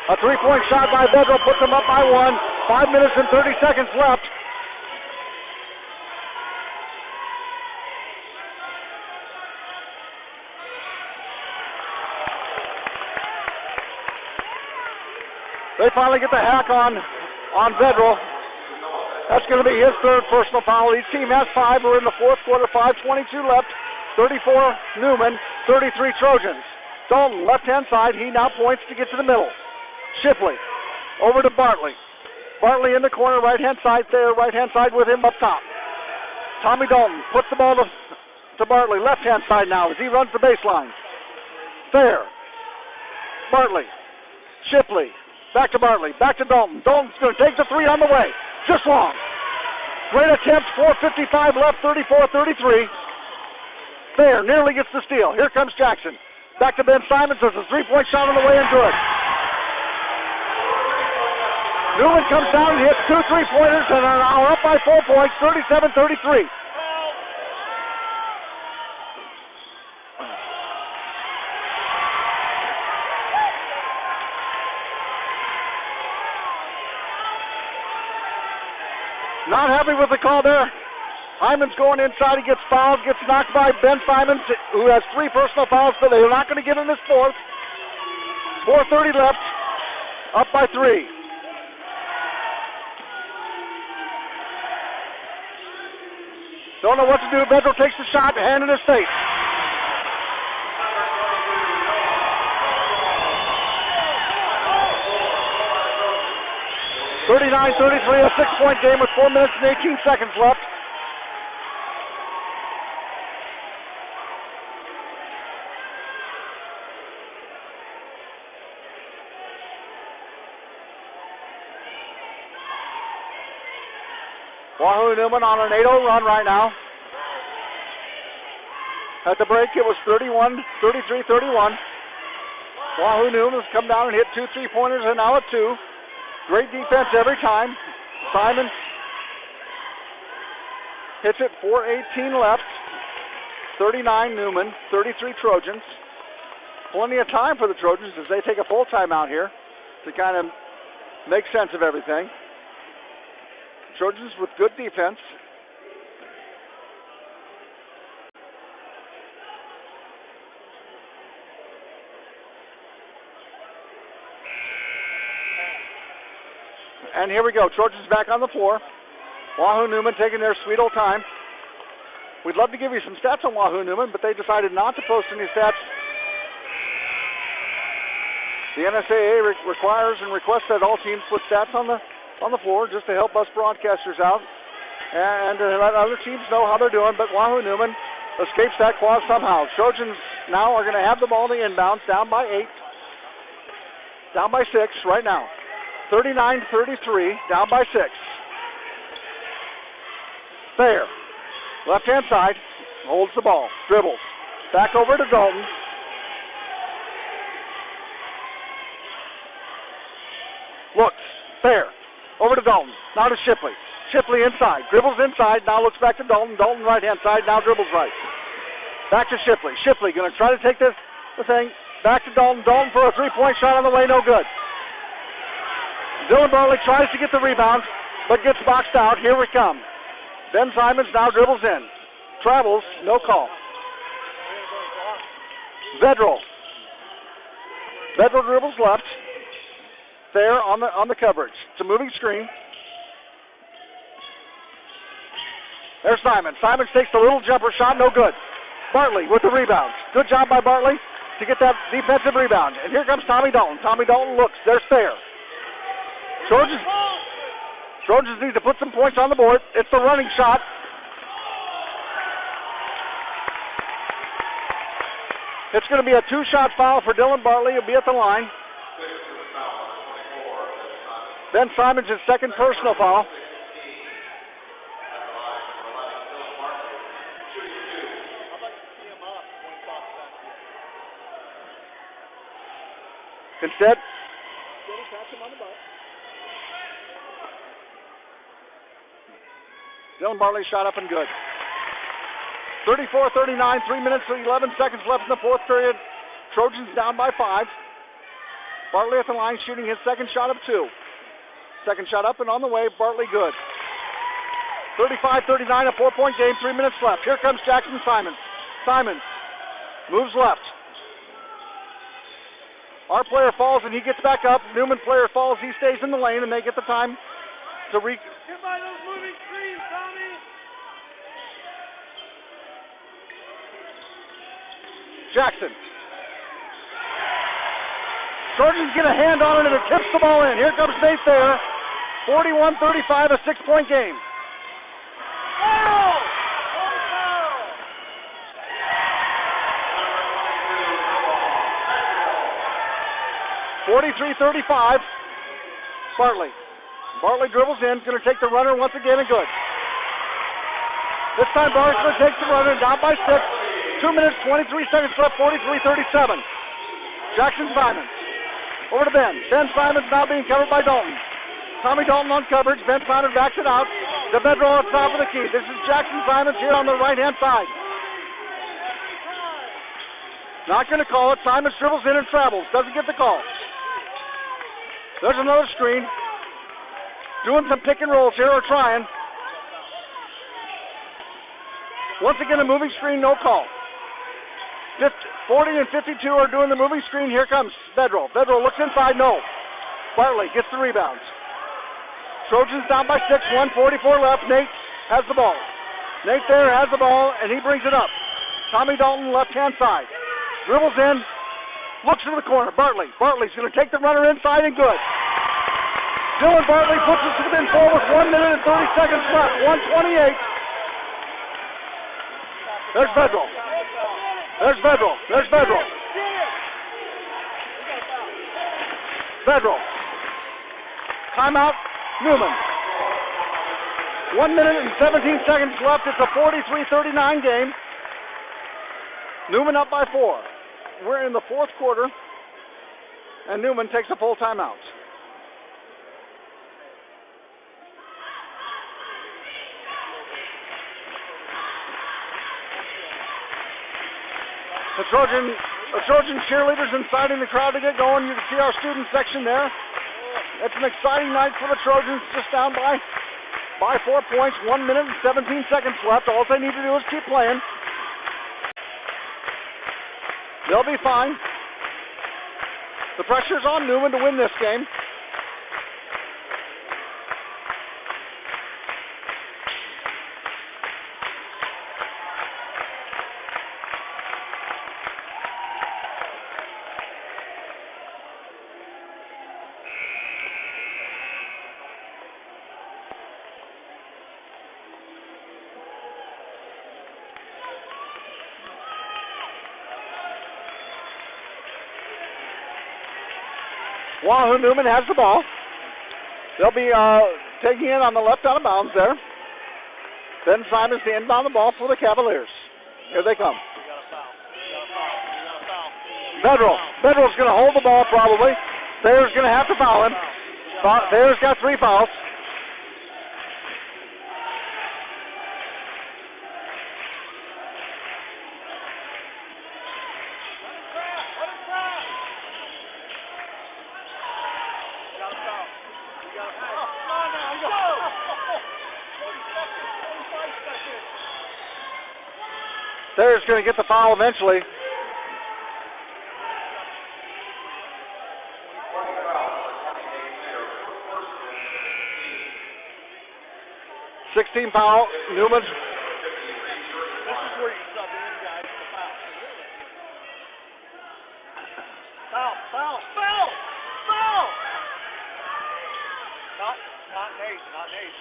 A 3-point shot by Vedral puts them up by 1. 5 minutes and 30 seconds left. They finally get the hack on Vedral. That's going to be his third personal foul. Each team has 5. We're in the fourth quarter. 5:22 left. 34 Neuman, 33 Trojans. Dalton, left-hand side. He now points to get to the middle. Shipley over to Bartley. Bartley in the corner, right-hand side there. Right-hand side with him up top. Tommy Dalton puts the ball to Bartley. Left-hand side now as he runs the baseline. Thayer. Bartley. Shipley Back to Bartley. Back to Dalton. Dalton's going to take the three on the way. Just long. Great attempt. 4:55 left. 34-33. Thayer nearly gets the steal. Here comes Jackson. Back to Ben Simons. There's a three-point shot on the way and good. Neuman comes down and hits 2 3-pointers and are now up by 4 points, 37-33. Not happy with the call there. Hyman's going inside. He gets fouled, gets knocked by Ben Simons, who has 3 personal fouls, but they're not going to give him his 4th. 4:30 left. Up by 3. Don't know what to do. Vedral takes the shot, hand in his face. (39-33), a 6-point game with 4 minutes and 18 seconds left. Wahoo Neuman on an 8-0 run right now. At the break, it was 33-31. Wahoo Neuman has come down and hit 2 3-pointers and now a 2. Great defense every time. Simon hits it. 4:18 left. 39 Neuman, 33 Trojans. Plenty of time for the Trojans as they take a full timeout here to kind of make sense of everything. Trojans with good defense. And here we go. Trojans back on the floor. Wahoo Neuman taking their sweet old time. We'd love to give you some stats on Wahoo Neuman, but they decided not to post any stats. The NSAA requires and requests that all teams put stats on the floor just to help us broadcasters out and to let other teams know how they're doing. But Wahoo Neuman escapes that clause somehow. Trojans now are going to have the ball in the inbounds, down by 8, down by 6 right now. 39-33, down by 6. Thayer, left-hand side, holds the ball, dribbles. Back over to Dalton. Looks, Thayer, over to Dalton, now to Shipley. Shipley inside, dribbles inside, now looks back to Dalton. Dalton right-hand side, now dribbles right. Back to Shipley. Shipley going to try to take the thing. Back to Dalton. Dalton for a 3-point shot on the way, no good. Dylan Bartley tries to get the rebound, but gets boxed out. Here we come. Ben Simons now dribbles in. Travels, no call. Vedral. Vedral dribbles left. There on the coverage. It's a moving screen. There's Simons. Simons takes the little jumper shot, no good. Bartley with the rebound. Good job by Bartley to get that defensive rebound. And here comes Tommy Dalton. Tommy Dalton looks. There's Thayer. Trojans need to put some points on the board. It's the running shot. It's going to be a 2-shot foul for Dylan Bartley. He'll be at the line. Ben Simons' his second personal foul. Instead, Dylan Bartley shot up and good. 34-39, 3 minutes and 11 seconds left in the fourth period. Trojans down by 5. Bartley at the line shooting his second shot of 2. Second shot up and on the way, Bartley good. 35-39, a 4-point game, 3 minutes left. Here comes Jackson Simons. Simons moves left. Our player falls and he gets back up. Neuman player falls, he stays in the lane and they get the time to Get by those moving screens, Tommy! Jackson. Trojans get a hand on it and it tips the ball in. Here comes Nate Thayer. 41-35, a 6-point game. Foul! 43-35. Bartley. Bartley dribbles in, going to take the runner once again and good. This time Bartley takes the runner down by 6. 2 minutes, 23 seconds left, 43-37. Jackson Simons. Over to Ben. Ben Simons now being covered by Dalton. Tommy Dalton on coverage. Ben Simons backs it out. The Bedroll at the top of the key. This is Jackson Simons here on the right-hand side. Not going to call it. Simons dribbles in and travels. Doesn't get the call. There's another screen. Doing some pick and rolls here, or trying. Once again, a moving screen, no call. 40 and 52 are doing the moving screen. Here comes Bedroll. Bedroll looks inside, no. Bartley gets the rebounds. Trojans down by 6, 1:44 left. Nate has the ball. Nate there has the ball, and he brings it up. Tommy Dalton, left-hand side. Dribbles in, looks into the corner. Bartley. Bartley's going to take the runner inside and good. Dylan Bartley puts us within 4 with 1 minute and 30 seconds left. 1:28. There's Bedroll. There's Bedroll. There's Bedroll. Bedroll. Timeout, Neuman. 1 minute and 17 seconds left. It's a 43-39 game. Neuman up by 4. We're in the fourth quarter, and Neuman takes a full timeout. The Trojan cheerleaders inciting the crowd to get going. You can see our student section there. It's an exciting night for the Trojans, just down by 4 points, 1 minute and 17 seconds left. All they need to do is keep playing. They'll be fine. The pressure's on Neuman to win this game. Wahoo Neuman has the ball. They'll be taking it on the left out of bounds there. Ben Simons to inbound the ball for the Cavaliers. Here they come. Bedroll. Bedroll's going to hold the ball probably. Thayer's going to have to foul him. Thayer's got 3 fouls. Thayer's going to get the foul eventually. $16 foul. Neuman. This is where you sub in, guys, the foul. Foul, foul, foul, foul! Not Nate, not Nate.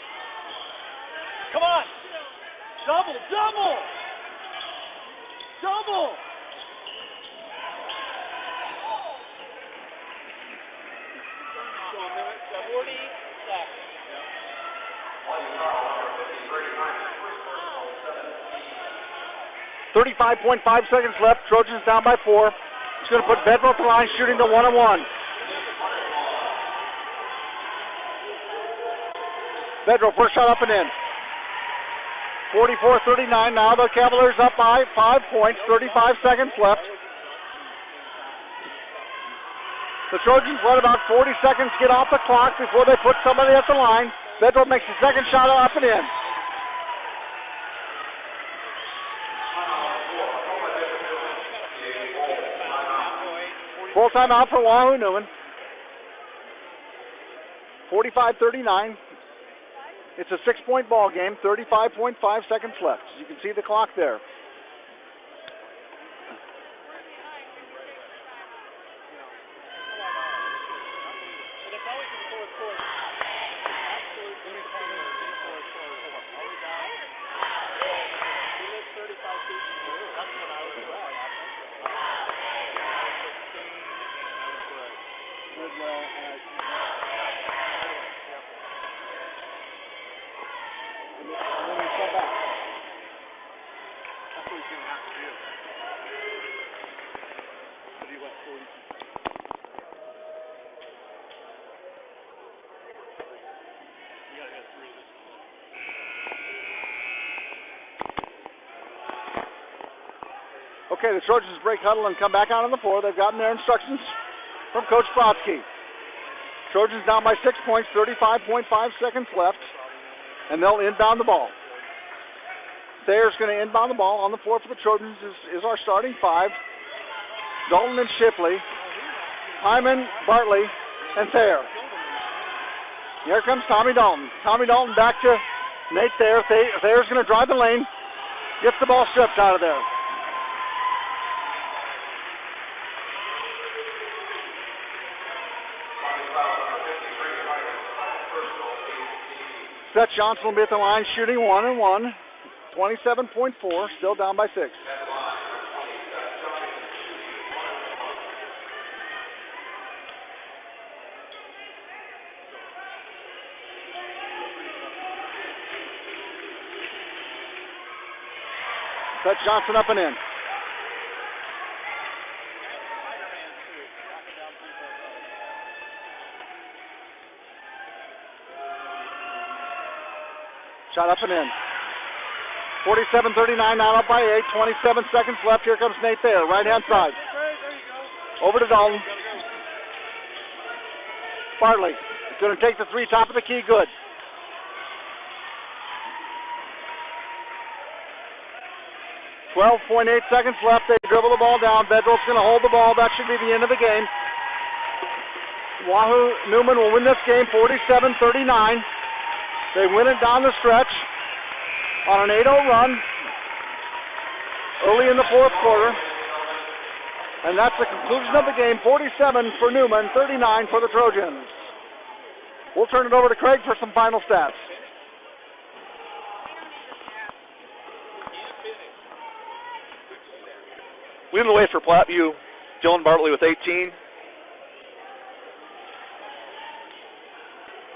Come on! Double, double! Double! So a minute, 40 seconds. 35.5 seconds left. Trojans down by 4. He's going to put Bedroll at the line, shooting to 1-on-1. Bedroll, first shot up and in. 44-39 now. The Cavaliers up by 5 points. 35 seconds left. The Trojans let about 40 seconds get off the clock before they put somebody at the line. Bedroll makes the second shot up and in. Full timeout for Wahoo Neuman. 45-39. It's a 6-point ball game. 35.5 seconds left. You can see the clock there. then you step back. That's what he's going to have to do. But he went 40. You got to get 3 of this. Okay, the Trojans break huddle and come back out on the floor. They've gotten their instructions from Coach Brodsky. Trojans down by 6 points, 35.5 seconds left, and they'll inbound the ball. Thayer's going to inbound the ball. On the floor for the Trojans is our starting 5. Dalton and Shipley, Hyman, Bartley, and Thayer. Here comes Tommy Dalton. Tommy Dalton back to Nate Thayer. Thayer's going to drive the lane, gets the ball stripped out of there. Seth Johnson will be at the line shooting 1-1. 27.4, still down by 6. Seth Johnson up and in. Shot up and in. 47-39, now up by 8. 27 seconds left. Here comes Nate Thayer, right-hand side. Over to Dalton. Bartley is going to take the 3, top of the key, good. .8 seconds left. They dribble the ball down. Bedrell's going to hold the ball. That should be the end of the game. Wahoo Neuman will win this game 47-39. They win it down the stretch on an 8-0 run early in the fourth quarter. And that's the conclusion of the game. 47 for Neuman, 39 for the Trojans. We'll turn it over to Craig for some final stats. Leading the way for Platteview, Dylan Bartley with 18.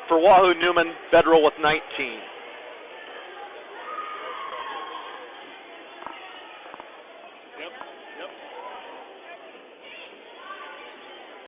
For Wahoo Neuman, Bedrell with 19.